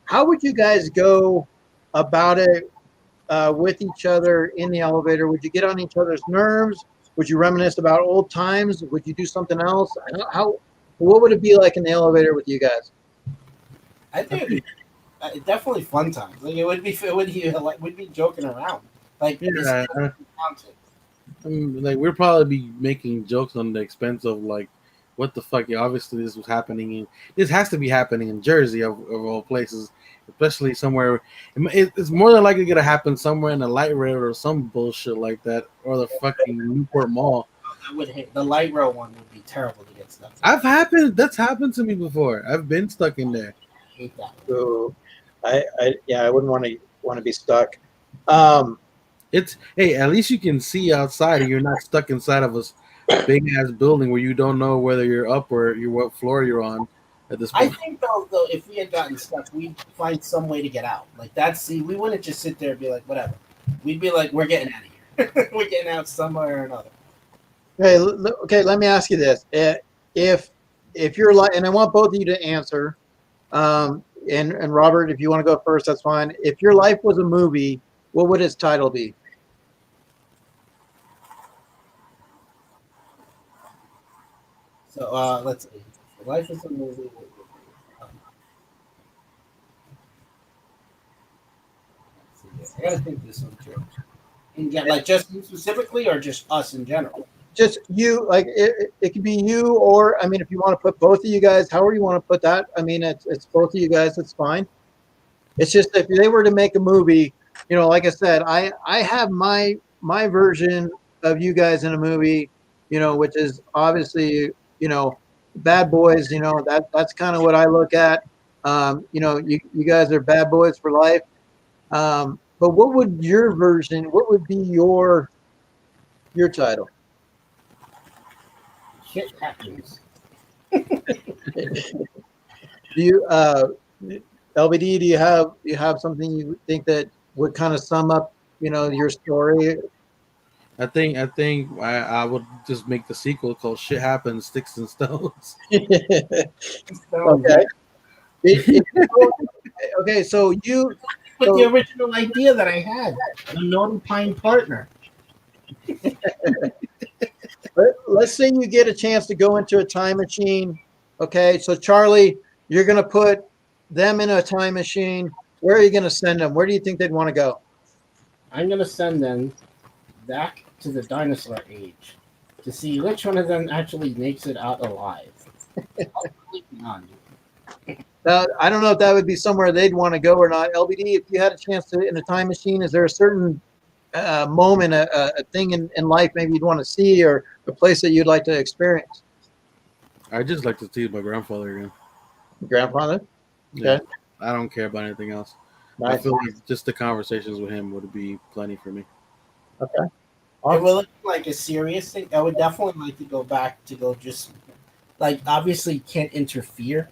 A: How would you guys go about it with each other in the elevator? Would you get on each other's nerves? Would you reminisce about old times? Would you do something else? What would it be like in the elevator with you guys?
C: I think it'd be definitely fun times. Like it would be joking around. Like
B: Yeah, like we'd probably be making jokes on the expense of like, what the fuck? Yeah, obviously this was happening this has to be happening in Jersey of all places, especially somewhere. It's more than likely gonna happen somewhere in the light rail or some bullshit like that, or the fucking Newport Mall.
C: I would hate the light rail one. Would be terrible to get stuck in.
B: That's happened to me before. I've been stuck in there.
C: I hate that one.
A: So, I wouldn't want to be stuck.
B: Hey, at least you can see outside, and you're not stuck inside of a big ass building where you don't know whether you're up or what floor you're on at this
C: I
B: point.
C: think though, if we had gotten stuck, we'd find some way to get out. Like we wouldn't just sit there and be like, whatever. We'd be like, we're getting out of here. We're getting out somewhere or another.
A: Hey, okay. Let me ask you this: if you're like, and I want both of you to answer, and Robert, if you want to go first, that's fine. If your life was a movie, what would its title be?
C: So let's see. Life is a movie. I gotta think this one through. And yeah, like just you specifically, or just us in general.
A: Just you, like it could be you, or I mean, if you want to put both of you guys, however you want to put that. I mean, it's both of you guys. It's fine. It's just if they were to make a movie, like I said, I have my version of you guys in a movie, which is obviously, bad boys. That's kind of what I look at. You guys are bad boys for life. But what would your version? What would be your title?
C: Shit happens.
A: Do you, LBD? Do you have something you think that would kind of sum up, your story?
B: I think I would just make the sequel called "Shit Happens, Sticks and Stones."
A: Okay. Okay. So you.
C: With the original idea that I had, the Naughty Pine partner.
A: Let's say you get a chance to go into a time machine. Okay, so Charlie, you're going to put them in a time machine. Where are you going to send them? Where do you think they'd want to go?
C: I'm going to send them back to the dinosaur age to see which one of them actually makes it out alive.
A: Now, I don't know if that would be somewhere they'd want to go or not. LBD, if you had a chance to in a time machine, is there a certain moment, a thing in life maybe you'd want to see, or a place that you'd like to experience?
B: I just like to see my grandfather again.
A: Grandfather?
B: Yeah,
A: Okay.
B: I don't care about anything else.
A: Nice.
B: I feel like just the conversations with him would be plenty for me.
A: Okay.
C: It would look like a serious thing. I would definitely like to go back to go just like obviously can't interfere,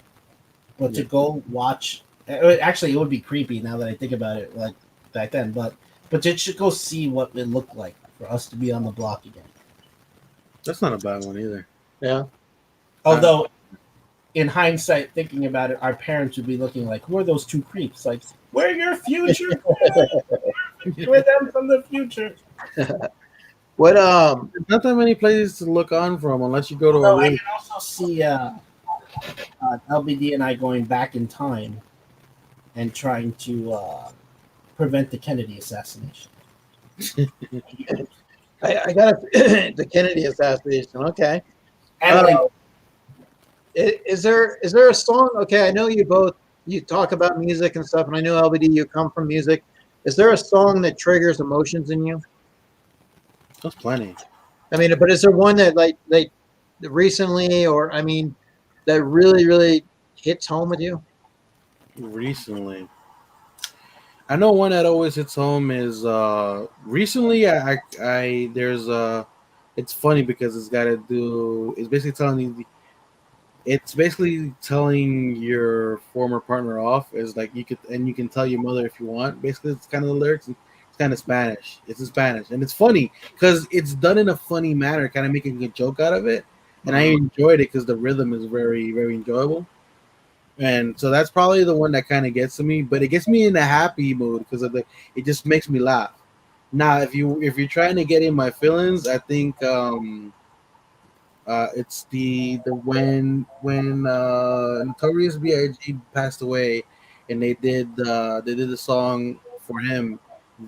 C: but to go watch. Actually, it would be creepy now that I think about it, like back then. But just to go see what it looked like for us to be on the block again.
B: That's not a bad one either.
A: Yeah.
C: Although, in hindsight, thinking about it, our parents would be looking like, "Who are those two creeps? Like, we're your future. With them from the future.
A: What
B: There's not that many places to look on from unless you go to a
C: Although I
B: really.
C: can also see LBD and I going back in time and trying to prevent the Kennedy assassination.
A: I got the Kennedy assassination. Okay.
C: And like,
A: Is there a song? Okay, I know you talk about music and stuff, and I know LBD you come from music. Is there a song that triggers emotions in you?
B: That's plenty.
A: I mean, but is there one that like recently, or I mean, that really hits home with you?
B: Recently, I know one that always hits home is recently. I there's it's funny because it's got to do. It's basically telling your former partner off is like you can tell your mother if you want. Basically, it's kind of the lyrics. It's kind of Spanish. It's in Spanish, and it's funny because it's done in a funny manner, kind of making a joke out of it. And I enjoyed it because the rhythm is very enjoyable. And so that's probably the one that kind of gets to me, but it gets me in a happy mood because of the. It just makes me laugh. Now, if you're trying to get in my feelings, I think it's the when Notorious B.I.G. passed away, and they did the song for him.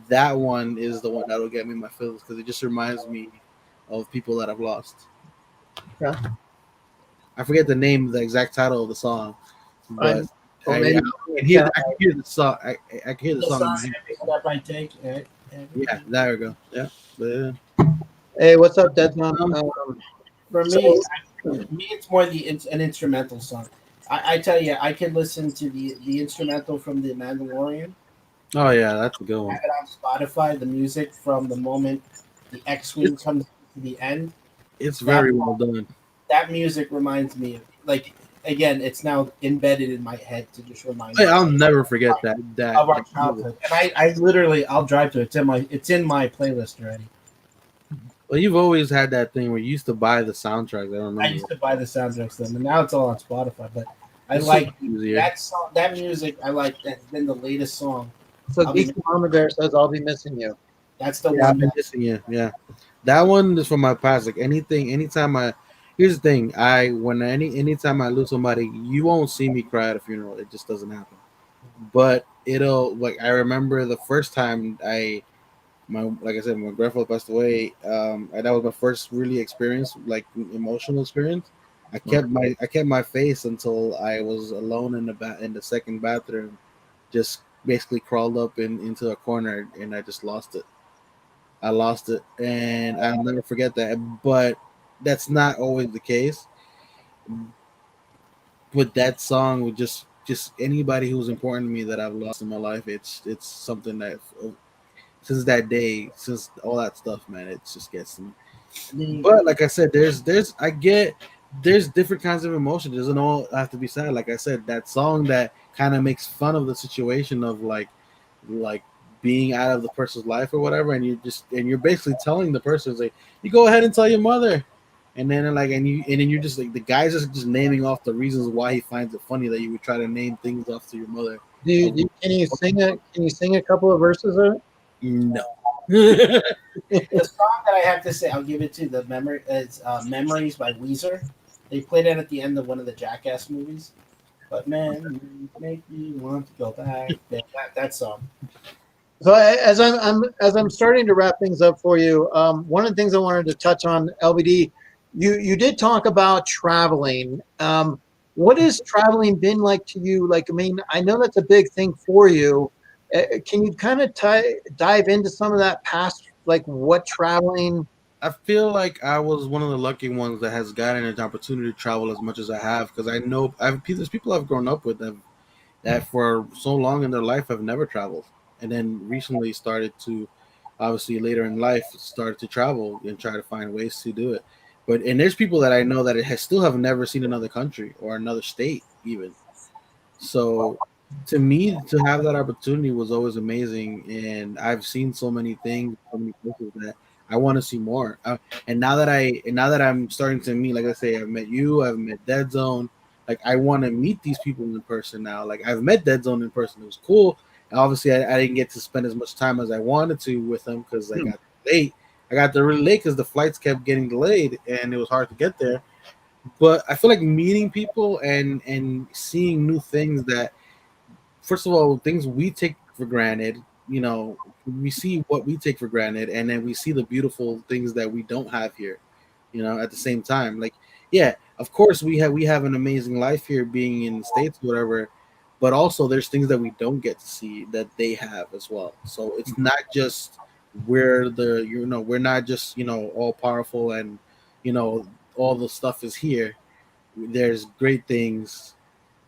B: That one is the one that'll get me in my feelings because it just reminds me of people that I've lost.
A: Yeah.
B: I forget the name, the exact title of the song, but
A: Or
B: I,
A: maybe
B: I can hear the song. I can hear the
C: the
B: song.
C: song that I take.
B: Yeah, there we go. Yeah, but,
A: hey, what's up, Deadman?
C: For
A: So,
C: me, it's more an instrumental song. I tell you, I can listen to the instrumental from The Mandalorian.
B: oh yeah, that's a good
C: I
B: one.
C: have it on Spotify. The music from the moment the X-wing
B: It's
C: comes to the end.
B: it's
C: That
B: very well done.
C: that music reminds me of like again, it's now embedded in my head to just remind
B: Hey,
C: me
B: I'll never forget
C: of our
B: that music.
C: childhood. And I literally I'll drive to it. It's in my playlist already.
B: Well, you've always had that thing where you used to buy the soundtracks. I
C: I
B: remember.
C: used to buy the soundtracks then, and now it's all on Spotify. But I
B: It's so
C: like
B: much easier.
C: that song, that music. I like that's been the latest song.
A: so
C: I'll be
A: Geeky Mama Bear says I'll be missing you.
C: that's the
B: Yeah, I've
C: one
B: been
C: that
B: missing you. Yeah, that one is from my past. Like anytime I. Here's the thing. Anytime I lose somebody, you won't see me cry at a funeral. It just doesn't happen. But it'll like I remember the first time my like I said, my grandfather passed away. And that was my first really experience, like emotional experience. I kept my face until I was alone in the second bathroom, just basically crawled up into a corner, and I just lost it. I lost it, and I'll never forget that. But that's not always the case. With that song, with just anybody who's important to me that I've lost in my life, it's something that since that day, since all that stuff, man, it just gets to me.
C: the
B: But like I said, there's different kinds of emotion. It doesn't all have to be sad. Like I said, that song that kind of makes fun of the situation of like being out of the person's life or whatever, and you're basically telling the person like, you go ahead and tell your mother. And then like and then you're just like the guy's just naming off the reasons why he finds it funny that you would try to name things off to your mother.
A: Can you sing a couple of verses of it?
B: No.
C: the song that I have to say, I'll give it to the memory. It's "Memories" by Weezer. They played it at the end of one of the Jackass movies. But man, make me want to go back. That song.
A: So as I'm starting to wrap things up for you, one of the things I wanted to touch on, LBD, you did talk about traveling. What has traveling been like to you? Like, I mean, I know that's a big thing for you. Can you kind of dive into some of that past, like what traveling?
B: I feel like I was one of the lucky ones that has gotten an opportunity to travel as much as I have because I know there's people I've grown up with that for so long in their life have never traveled, and then recently started to, obviously later in life, started to travel and try to find ways to do it. But and there's people that I know that still have never seen another country or another state even. So to me, to have that opportunity was always amazing, and I've seen so many things, so many places that I want to see more. And now that I'm starting to meet, like I say, I've met you, I've met Dead Zone. Like I want to meet these people in person now. Like I've met Dead Zone in person; it was cool. Obviously, I didn't get to spend as much time as I wanted to with them because I got late. I got there really late because the flights kept getting delayed and it was hard to get there. But I feel like meeting people and seeing new things that, first of all, things we take for granted. You know, we see what we take for granted, and then we see the beautiful things that we don't have here. You know, at the same time, like, yeah, of course we have an amazing life here, being in the States, whatever. But also, there's things that we don't get to see that they have as well. So it's not just we're not just all powerful and you know all the stuff is here. There's great things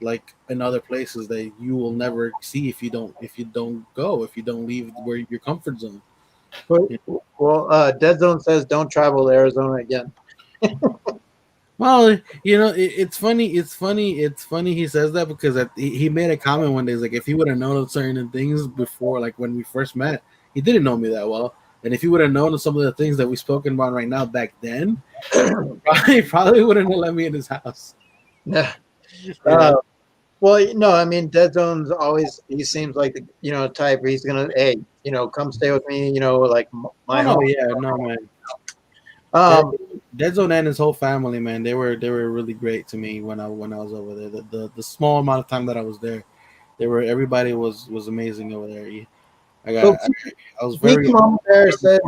B: like in other places that you will never see if you don't leave where your comfort zone.
A: Well, Dead Zone says don't travel to Arizona again.
B: Well, it's funny. It's funny he says that because he made a comment one day. He's like, if he would have known certain things before, like when we first met, he didn't know me that well. And if he would have known some of the things that we've spoken about right now back then, probably wouldn't have let me in his house.
A: Yeah.
B: You know?
A: Well, no, I mean, Dead Zone's always, he seems like the, type where he's going to, hey, come stay with me, like my
B: Oh no,
A: home.
B: yeah, no man.
A: Um,
B: Dead Zone and his whole family, man, they were really great to me when I was over there. The small amount of time that I was there, everybody was amazing over there. I
A: so
B: got I was very.
A: Geeky Mama Bear said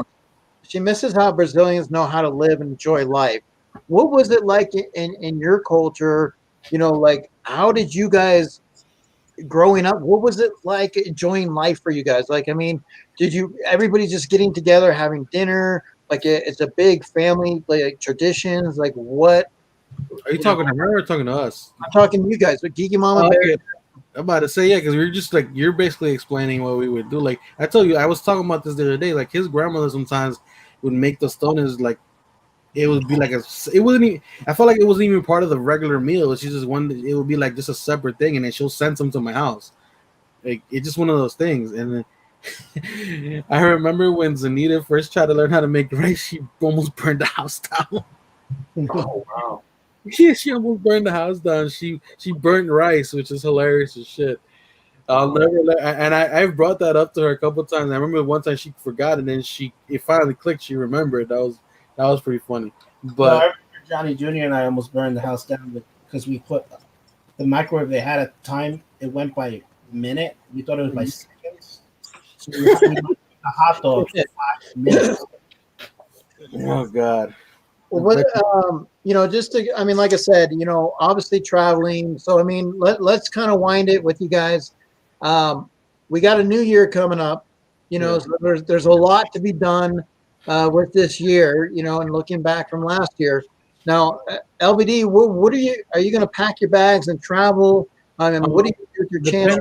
A: she misses how Brazilians know how to live and enjoy life. What was it like in your culture? Like, how did you guys growing up, what was it like enjoying life for you guys? Like, I mean, did you everybody just getting together, having dinner? Like, it's a big family, like traditions. Like, what?
B: Are you talking to her or talking to us?
A: I'm talking to you guys, but Geeky Mama
B: Oh,
A: Bear.
B: okay. I'm about to say yeah, because we are just like you're basically explaining what we would do. Like I told you, I was talking about this the other day. Like his grandmother sometimes would make the stoners like it would be like it wasn't even, I felt like it wasn't even part of the regular meal. She just wanted it would be like just a separate thing, and then she'll send some to my house. Like it's just one of those things. And then, I remember when Zanita first tried to learn how to make rice, she almost burned the house down.
A: Oh wow.
B: Yeah, she almost burned the house down. She burnt rice, which is hilarious as shit. I'll never let, and I've brought that up to her a couple times. I remember one time she forgot, and then it finally clicked. She remembered. That was pretty funny.
C: No, I
B: But
C: remember Johnny Jr. and I almost burned the house down because we put the microwave they had at the time. It went by minute. We thought it was by seconds. So we had a hot dog for 5 minutes.
B: oh god,
A: Well, what just to, I mean, like I said, obviously traveling. So I mean, let's kind of wind it with you guys. We got a new year coming up.
B: Yeah.
A: So there's a lot to be done with this year. And looking back from last year. Now, LBD, what are you going to pack your bags and travel? And what do you do with your chance?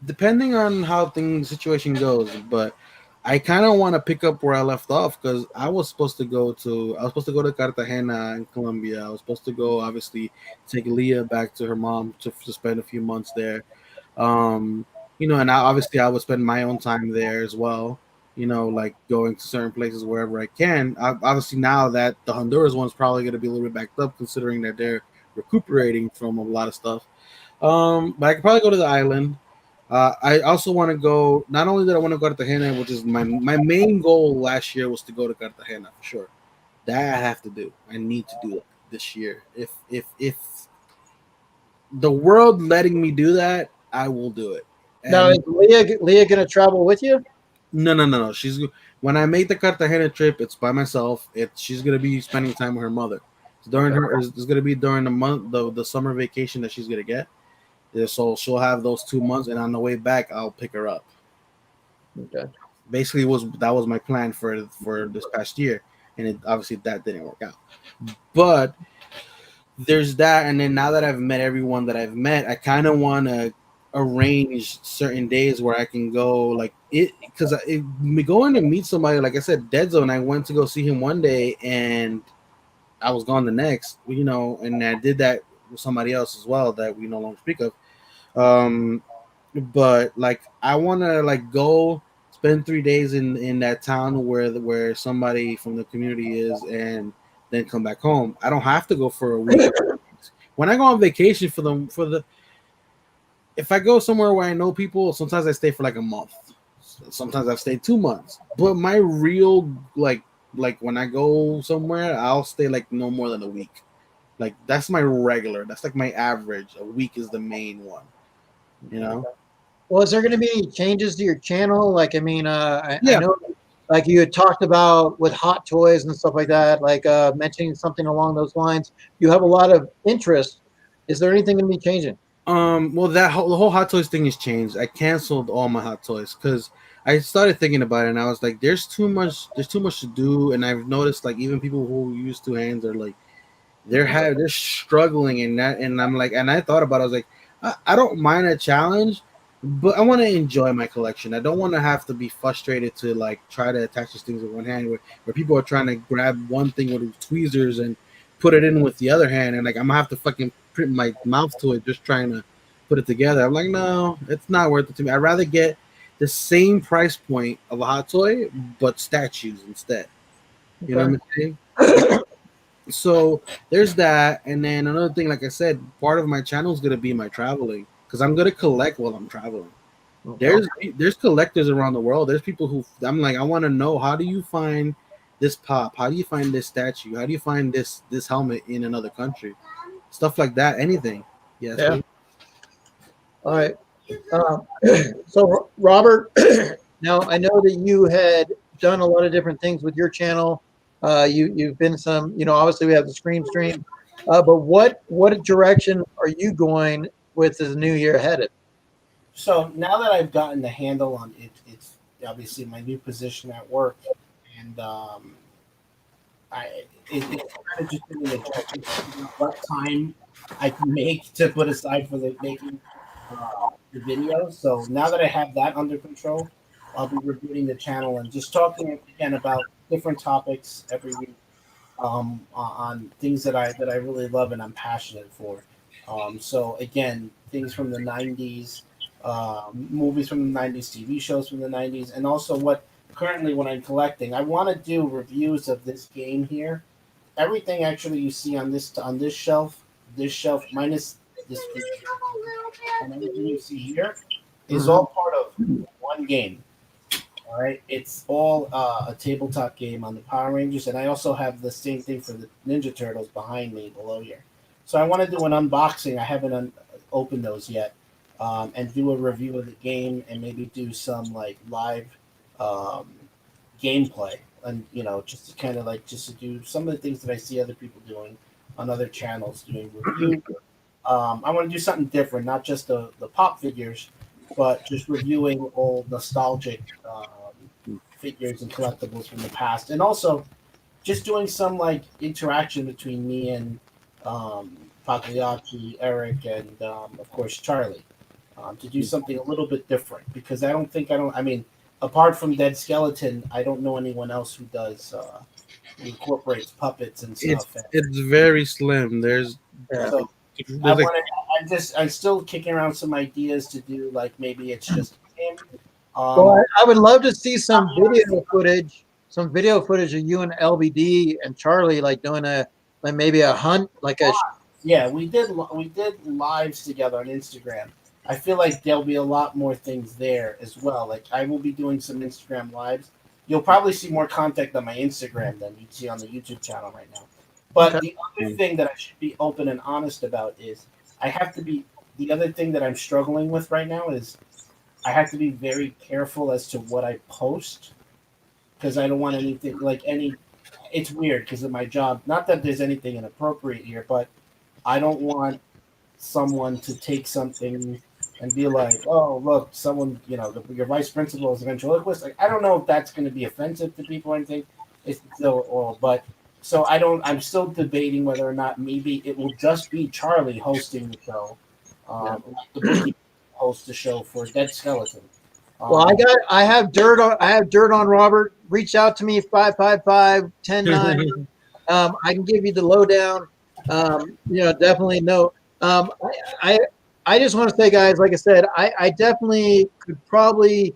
B: Depending on how things situation goes, but I kind of want to pick up where I left off because I was supposed to go to Cartagena in Colombia. I was supposed to go obviously take Leah back to her mom to spend a few months there. Um, and obviously I would spend my own time there as well. Like going to certain places wherever I can. Obviously now that the Honduras one's probably going to be a little bit backed up considering that they're recuperating from a lot of stuff. But I could probably go to the island. I also want to go. Not only did I want to go to Cartagena, which is my main goal last year was to go to Cartagena for sure. That I have to do. I need to do that this year. If the world letting me do that, I will do it.
A: Now,
B: And
A: is Leah going to travel with you?
B: no. When I make the Cartagena trip, it's by myself. She's gonna be spending time with her mother. It's gonna be during the month the summer vacation that she's gonna get. Yeah, so she'll have those 2 months, and on the way back, I'll pick her up.
A: Okay.
B: Basically, that was my plan for this past year, and obviously that didn't work out. But there's that, and then now that I've met everyone that I've met, I kind of want to arrange certain days where I can go, like it, because me going to meet somebody, like I said, Dead Zone. I went to go see him one day, and I was gone the next, and I did that with somebody else as well that we no longer speak of. Um, but like I want to like go spend 3 days in that town where somebody from the community is, and then come back home. I don't have to go for a week. When I go on vacation for the if I go somewhere where I know people, sometimes I stay for like a month. Sometimes I've stayed 2 months. But my real like when I go somewhere, I'll stay like no more than a week. Like that's my regular. That's like my average. A week is the main one. You know?
A: Well, is there going to be any changes to your channel? Like, I mean, I
B: Yeah.
A: know, like you had talked about with hot toys and stuff like that, like mentioning something along those lines. You have a lot of interest. Is there anything going to be changing?
B: Well, the whole hot toys thing has changed. I canceled all my hot toys because I started thinking about it, and I was like, there's too much to do, and I've noticed like even people who use two hands are like they're struggling in that, and I'm like, and I thought about it, I was like, I don't mind a challenge, but I want to enjoy my collection. I don't want to have to be frustrated to like try to attach these things with one hand, where people are trying to grab one thing with tweezers and put it in with the other hand, and like I'm gonna have to fucking print my mouth to it just trying to put it together. I'm like, no, it's not worth it to me. I'd rather get the same price point of a hot toy, but statues instead. You know what I'm saying? So there's that, and then another thing, like I said, part of my channel is gonna be my traveling because I'm gonna collect while I'm traveling.
A: Okay.
B: There's collectors around the world. There's people who I'm like, I want to know, how do you find this pop? How do you find this statue? How do you find this helmet in another country? Stuff like that. Anything. Yes.
A: Yeah. All right. Um, so, Robert, now I know that you had done a lot of different things with your channel. You've been some, obviously we have the stream, but what direction are you going with the new year headed?
C: So now that I've gotten the handle on it, it's obviously my new position at work, and it's kind of just been an adjustment to what time I can make to put aside for the making the videos. So now that I have that under control, I'll be rebooting the channel and just talking again about different topics every week, on things that I really love and I'm passionate for. So again, things from the '90s, movies from the '90s, TV shows from the '90s, and also what currently what I'm collecting. I want to do reviews of this game here. Everything actually you see on this shelf minus this piece, and everything you see here is all part of one game. All right, it's all a tabletop game on the Power Rangers, and I also have the same thing for the Ninja Turtles behind me below here. So I want to do an unboxing. I haven't opened those yet, and do a review of the game, and maybe do some like live um, gameplay, and just to kind of like just to do some of the things that I see other people doing on other channels doing review. I want to do something different, not just the pop figures, but just reviewing old nostalgic figures and collectibles from the past, and also just doing some like interaction between me and Pagliacci, Eric, and of course Charlie, to do something a little bit different because I mean, apart from Dead Skeleton, I don't know anyone else who does who incorporates puppets and stuff.
B: It's very slim.
A: Yeah.
C: So I
B: there's like
C: want to. I'm still kicking around some ideas to do like maybe it's just him.
A: Well, I would love to see some video footage, of you and LBD and Charlie, like doing like maybe a hunt, like a.
C: Yeah, we did lives together on Instagram. I feel like there'll be a lot more things there as well. Like I will be doing some Instagram lives. You'll probably see more content on my Instagram than you'd see on the YouTube channel right now. But the other thing that I should be open and honest about is I have to be. The other thing that I'm struggling with right now is I have to be very careful as to what I post because I don't want anything like any. It's weird because of my job. Not that there's anything inappropriate here, but I don't want someone to take something and be like, "Oh, look, someone, your vice principal is a ventriloquist." Like, I don't know if that's going to be offensive to people or anything. It's still oral, but so I don't. I'm still debating whether or not maybe it will just be Charlie hosting the show, like the bookie host the show for Dead Skeleton.
A: Well, I have dirt on Robert. Reach out to me 555-10-9. I can give you the lowdown. Definitely no. I just want to say, guys, like I said, I definitely could probably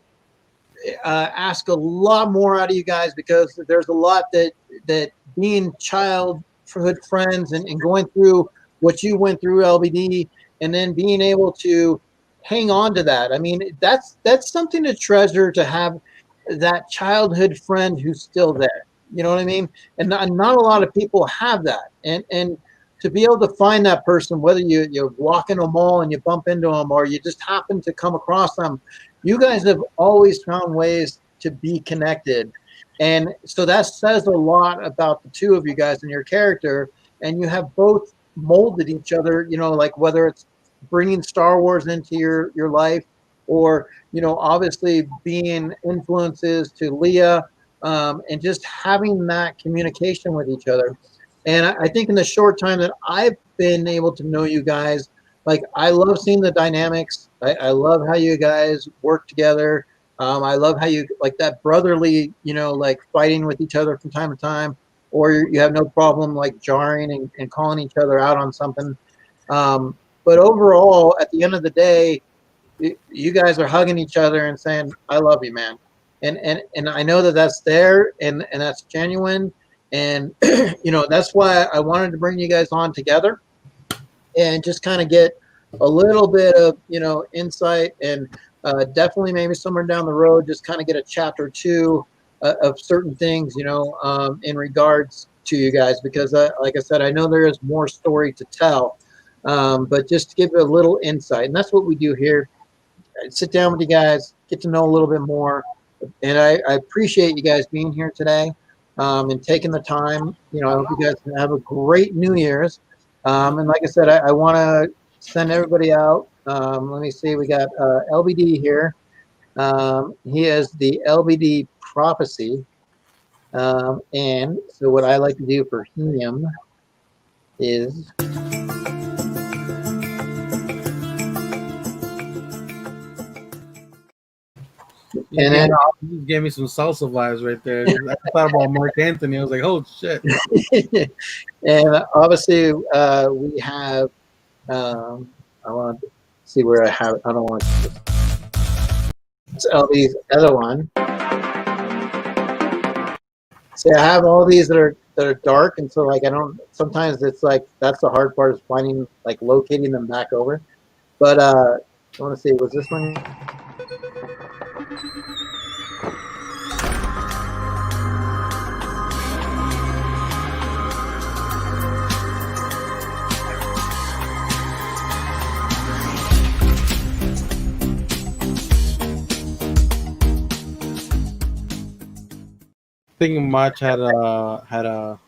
A: ask a lot more out of you guys because there's a lot that being childhood friends and going through what you went through, LBD, and then being able to hang on to that. I mean, that's something to treasure, to have that childhood friend who's still there. You know what I mean? And not a lot of people have that. And to be able to find that person, whether you walk in a mall and you bump into them, or you just happen to come across them, you guys have always found ways to be connected. And so that says a lot about the two of you guys and your character. And you have both molded each other, like whether it's bringing Star Wars into your life, or obviously being influences to Leah, and just having that communication with each other. And I think in the short time that I've been able to know you guys, like, I love seeing the dynamics. I love how you guys work together. I love how you, like, that brotherly, like fighting with each other from time to time, or you have no problem like jarring and calling each other out on something. But overall, at the end of the day, you guys are hugging each other and saying, "I love you, man." And I know that that's there, and that's genuine. And that's why I wanted to bring you guys on together and just kind of get a little bit of insight, and definitely maybe somewhere down the road just kind of get a chapter two of certain things, in regards to you guys, because like I said, I know there is more story to tell, but just to give it a little insight. And that's what we do here. I sit down with you guys, get to know a little bit more. And I appreciate you guys being here today, and taking the time. I hope you guys have a great New Year's. And like I said, I want to send everybody out. Let me see. We got LBD here. He has the LBD prophecy. And so what I like to do for him is, and then
B: You gave me some salsa vibes right there. I thought about Mark Anthony. I was like, oh shit.
A: and obviously we have. I want to see where I have. I don't want to. It's LB's other one. See, I have all these that are dark, and so like I don't. Sometimes it's like that's the hard part, is finding, like, locating them back over. But I want to see. Was this one?
B: I think Mach had a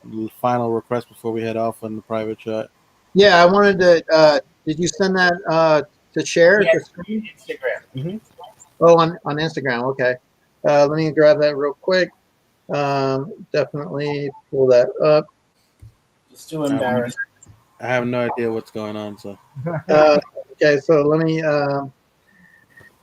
B: final request before we head off on the private chat.
A: Yeah, I wanted to. Did you send that to share?
C: Yes, Instagram. Mm-hmm.
A: Oh, on Instagram. Okay. Let me grab that real quick. Definitely pull that up.
C: Just too embarrassed.
B: I have no idea what's going on. So
A: Okay, so let me. I'm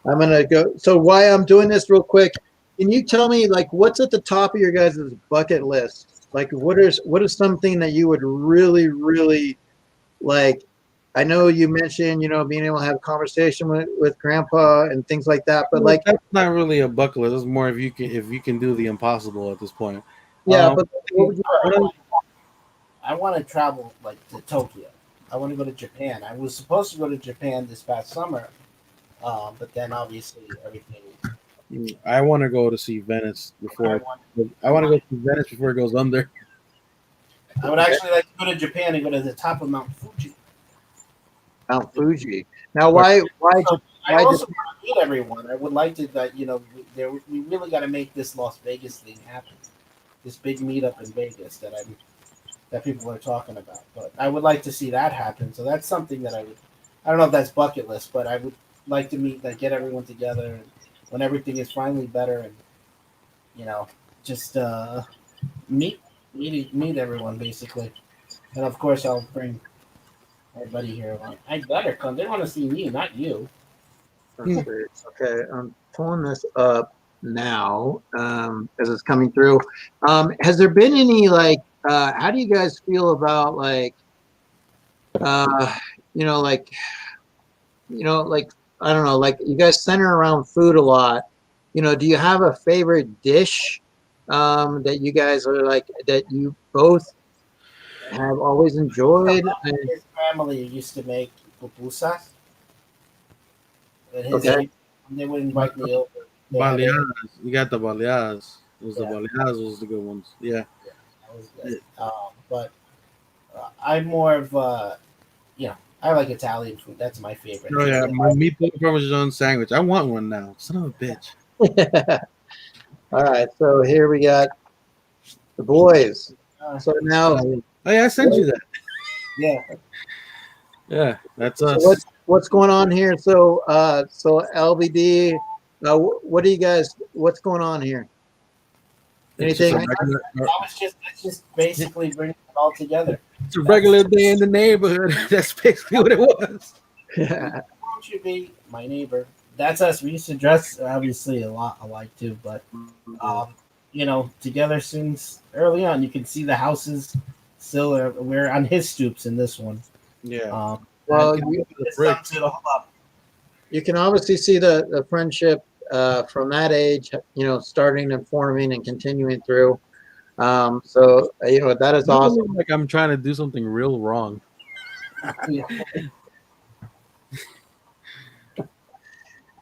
A: gonna go. So why I'm doing this real quick? Can you tell me, like, what's at the top of your guys' bucket list? Like, what is something that you would really, really like? I know you mentioned, being able to have a conversation with Grandpa and things like that, but like,
B: that's not really a bucket list. It's more if you can do the impossible at this point.
A: yeah. But what would you?
C: I want to travel, like, to Tokyo. I want to go to Japan. I was supposed to go to Japan this past summer, but then obviously everything.
B: I want to go to see Venice before. I want to go to Venice before it goes under.
C: I would actually like to go to Japan and go to the top of Mount Fuji.
A: Mount Fuji. Now, why?
C: I also want to meet everyone. I would like to, that we really got to make this Las Vegas thing happen. This big meetup in Vegas that people are talking about. But I would like to see that happen. So that's something that I don't know if that's bucket list, but I would like to get everyone together, and when everything is finally better, and just meet everyone basically. And of course, I'll bring everybody here. I better come. They want to see me, not you.
A: Okay, I'm pulling this up now as it's coming through. Has there been any, like, how do you guys feel about, like, like, I don't know, like, you guys center around food a lot. Do you have a favorite dish that you guys are, like, that you both have always enjoyed?
C: His family used to make pupusas. And
A: Okay.
C: they would invite me over. They had
B: Baleadas. You got the baleadas. It was the
C: Yeah.
B: baleadas was the good ones. Yeah.
C: that was good. But I'm more of I like Italian food. That's my favorite.
B: Oh yeah,
C: And
B: my meatball parmesan sandwich. I want one now. Son of a bitch.
A: All right. So here we got the boys. So now,
B: Oh yeah, I sent you that.
C: yeah,
B: Yeah, that's
A: so
B: us.
A: what's going on here? So so LBD, what do you guys? What's going on here?
B: It's just
A: Anything?
B: a regular.
C: that's just basically bringing it all together.
B: It's a regular day in the neighborhood. That's basically what it was.
C: Won't you be my neighbor? That's us. We used to dress obviously a lot alike too, but together since early on. You can see the houses still are. We're on his stoops in this one.
B: Yeah.
A: Well,
B: The
C: It's
B: brick.
C: up to the whole up.
A: you can obviously see the friendship from that age, starting and forming and continuing through. So that is
B: I don't
A: awesome.
B: look like I'm trying to do something real wrong.
C: Yeah.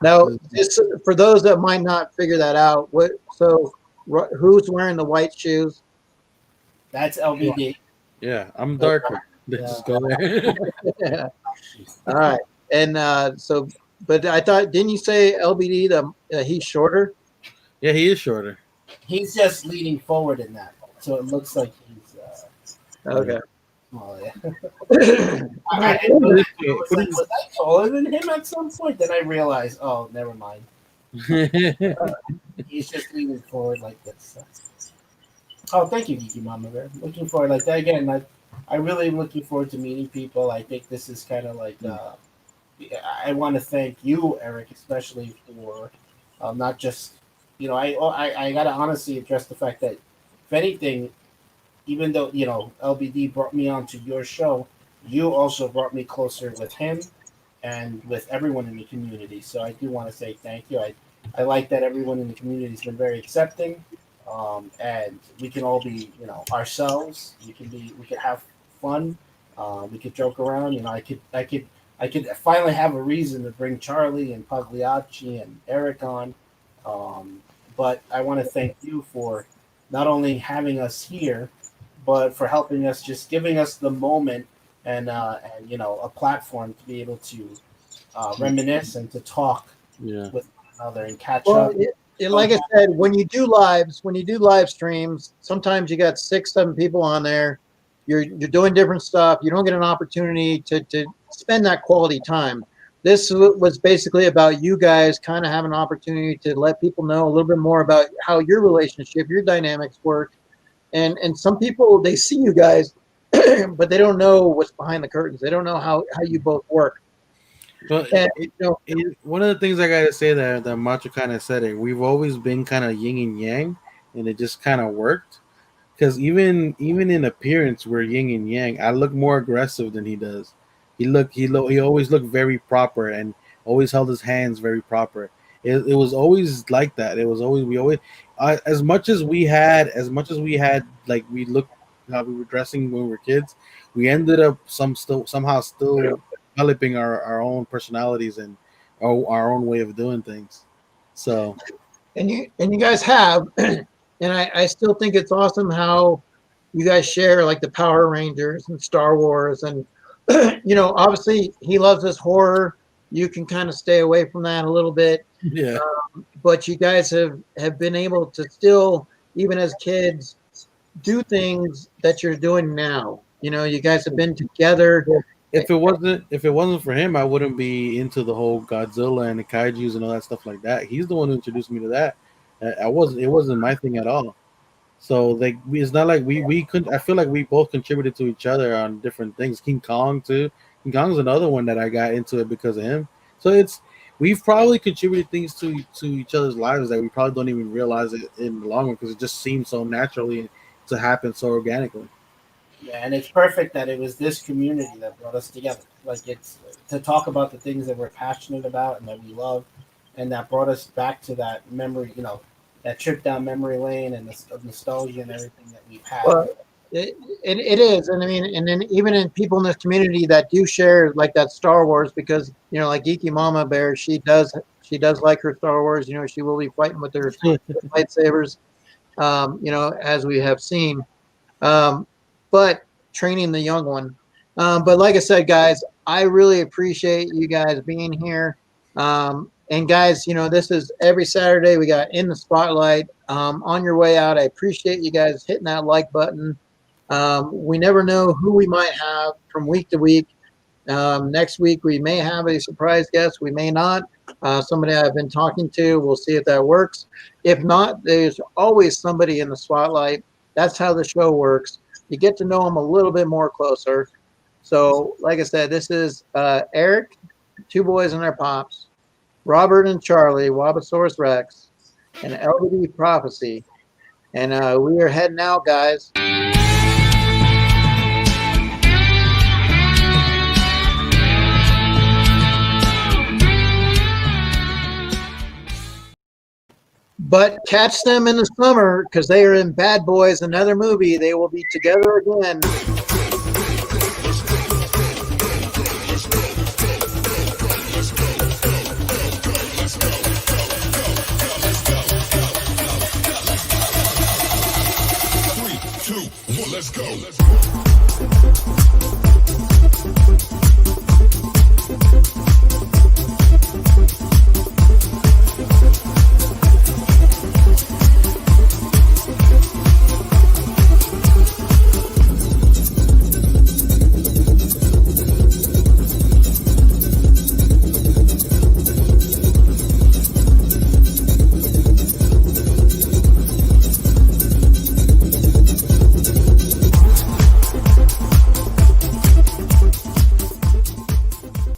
A: Now, just for those that might not figure that out, who's wearing the white shoes?
C: That's LBD.
B: Yeah, I'm darker. Let's just go there.
A: All right, and but I thought, didn't you say LBD he's shorter?
B: Yeah, he is shorter.
C: He's just leaning forward in that, so it looks like he's.
A: Okay.
C: Oh yeah.
A: All
C: I didn't know. I was
B: What
C: like, was I taller than him at some point? Then I realized, oh, never mind. He's just leaning forward like this. Oh, thank you, Geeky Mama Bear. Looking forward like that again. I really am looking forward to meeting people. I think this is kind of like. I want to thank you, Eric, especially for not just. I gotta honestly address the fact that, if anything, even though LBD brought me onto your show, you also brought me closer with him and with everyone in the community. So I do want to say thank you. I like that everyone in the community has been very accepting, and we can all be ourselves. We can have fun. We could joke around. I could finally have a reason to bring Charlie and Pagliacci and Eric on. But I want to thank you for not only having us here, but for helping us, just giving us the moment and a platform to be able to reminisce and to talk
B: Yeah.
C: with one another and catch
A: Well,
C: up.
A: like I said, when you do live streams, sometimes you got 6, 7 people on there. You're doing different stuff. You don't get an opportunity to spend that quality time. This was basically about you guys kind of having an opportunity to let people know a little bit more about how your relationship, your dynamics work. And some people, they see you guys, but they don't know what's behind the curtains. They don't know how you both work.
B: But
A: And
B: one of the things I gotta say that Macho kind of said it. We've always been kind of yin and yang, and it just kind of worked. Because even in appearance, we're yin and yang. I look more aggressive than he does. He always looked very proper and always held his hands very proper. It was always like that. It was always we always as much as we had like we looked how we were dressing when we were kids. We ended up somehow still developing our own personalities and our own way of doing things. So
A: you guys have, and I still think it's awesome how you guys share like the Power Rangers and Star Wars, and obviously he loves this horror. You can kind of stay away from that a little bit,
B: yeah.
A: but you guys have been able to still, even as kids, do things that you're doing now. You guys have been together.
B: If it wasn't for him, I wouldn't be into the whole Godzilla and the kaiju's and all that stuff like that. He's the one who introduced me to that. It wasn't my thing at all. So it's not like we couldn't. I feel like we both contributed to each other on different things. King Kong too. King Kong's another one that I got into it because of him. So we've probably contributed things to each other's lives that we probably don't even realize it in the long run because it just seems so naturally to happen so organically.
C: Yeah, and it's perfect that it was this community that brought us together. Like, it's to talk about the things that we're passionate about and that we love, and that brought us back to that memory. That trip down memory lane and the nostalgia and everything that we've had.
A: Well, It is, and I mean, and then even in people in this community that do share like that Star Wars, because like Geeky Mama Bear, she does like her Star Wars. She will be fighting with her lightsabers, as we have seen. But training the young one. But like I said, guys, I really appreciate you guys being here. And guys, this is every Saturday we got In the Spotlight. On your way out, I appreciate you guys hitting that like button. We never know who we might have from week to week. Next week, we may have a surprise guest. We may not. Somebody I've been talking to. We'll see if that works. If not, there's always somebody in the spotlight. That's how the show works. You get to know them a little bit more closer. So, like I said, this is Eric, Two Boys and Their Pops, Robert and Charlie, WOBBASARUS Rex, and LBD Prophecy. And we are heading out, guys. But catch them in the summer because they are in Bad Boys, another movie. They will be together again.
D: Three, two, one, let's go.